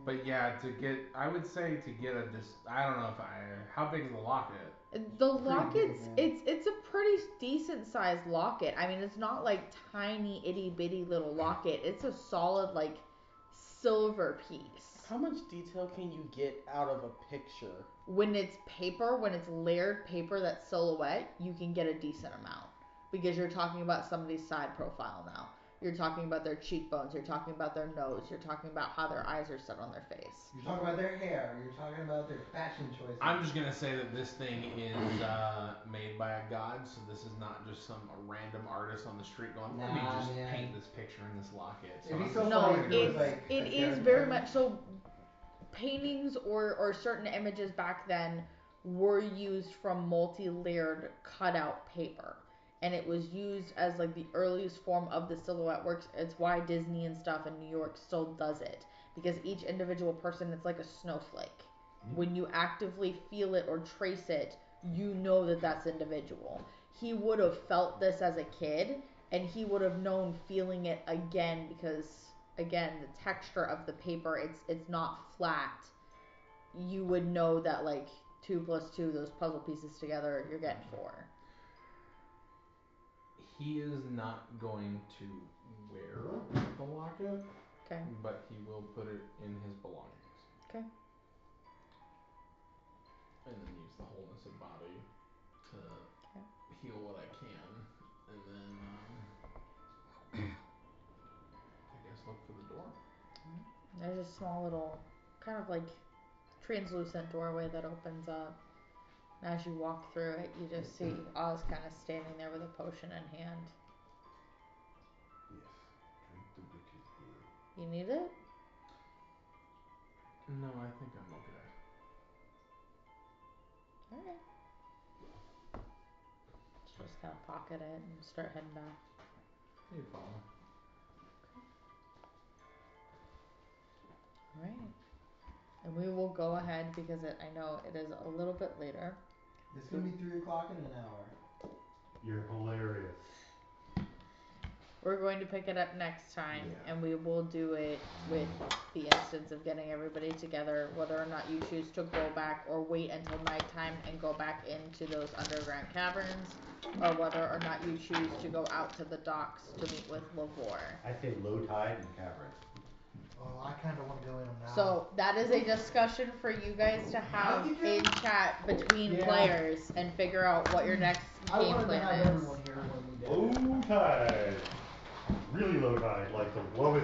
But yeah, I would say to get I don't know how big is the locket? The locket's it's a pretty decent sized locket. I mean, it's not like tiny itty bitty little locket. It's a solid like silver piece. How much detail can you get out of a picture? When it's paper, when it's layered paper that's silhouette, you can get a decent amount. Because you're talking about somebody's side profile now. You're talking about their cheekbones, you're talking about their nose, you're talking about how their eyes are set on their face. You're talking about their hair, you're talking about their fashion choices. I'm just gonna say that this thing is made by a god, so this is not just some random artist on the street going, let me just paint this picture in this locket. So no, it is very much so. Paintings or certain images back then were used from multi-layered cutout paper. And it was used as like the earliest form of the silhouette works. It's why Disney and stuff in New York still does it. Because each individual person, it's like a snowflake. When you actively feel it or trace it, you know that that's individual. He would have felt this as a kid, and he would have known feeling it again because, again, the texture of the paper, it's not flat. You would know that like 2 + 2, those puzzle pieces together, you're getting 4. He is not going to wear the locket. Okay. But he will put it in his belongings. Okay. And then use the wholeness of body to heal what I can, and then I guess look for the door. There's a small little, kind of like translucent doorway that opens up. As you walk through it, you just see Oz kind of standing there with a potion in hand. Yes. Drink the witch's blood. You need it? No, I think I'm okay. Alright. Just kind of pocket it and start heading back. You follow. Alright. And we will go ahead because I know it is a little bit later. It's gonna be 3 o'clock in an hour. You're hilarious. We're going to pick it up next time, Yeah. and we will do it with the instance of getting everybody together, whether or not you choose to go back or wait until nighttime and go back into those underground caverns, or whether or not you choose to go out to the docks to meet with Lavore. I say low tide and cavern. Oh, I kinda wanna go in them now. So that is a discussion for you guys to have in chat between players and figure out what your next game plan is. I wanted to have everyone here when we did. Low tide. Really low tide, like the lowest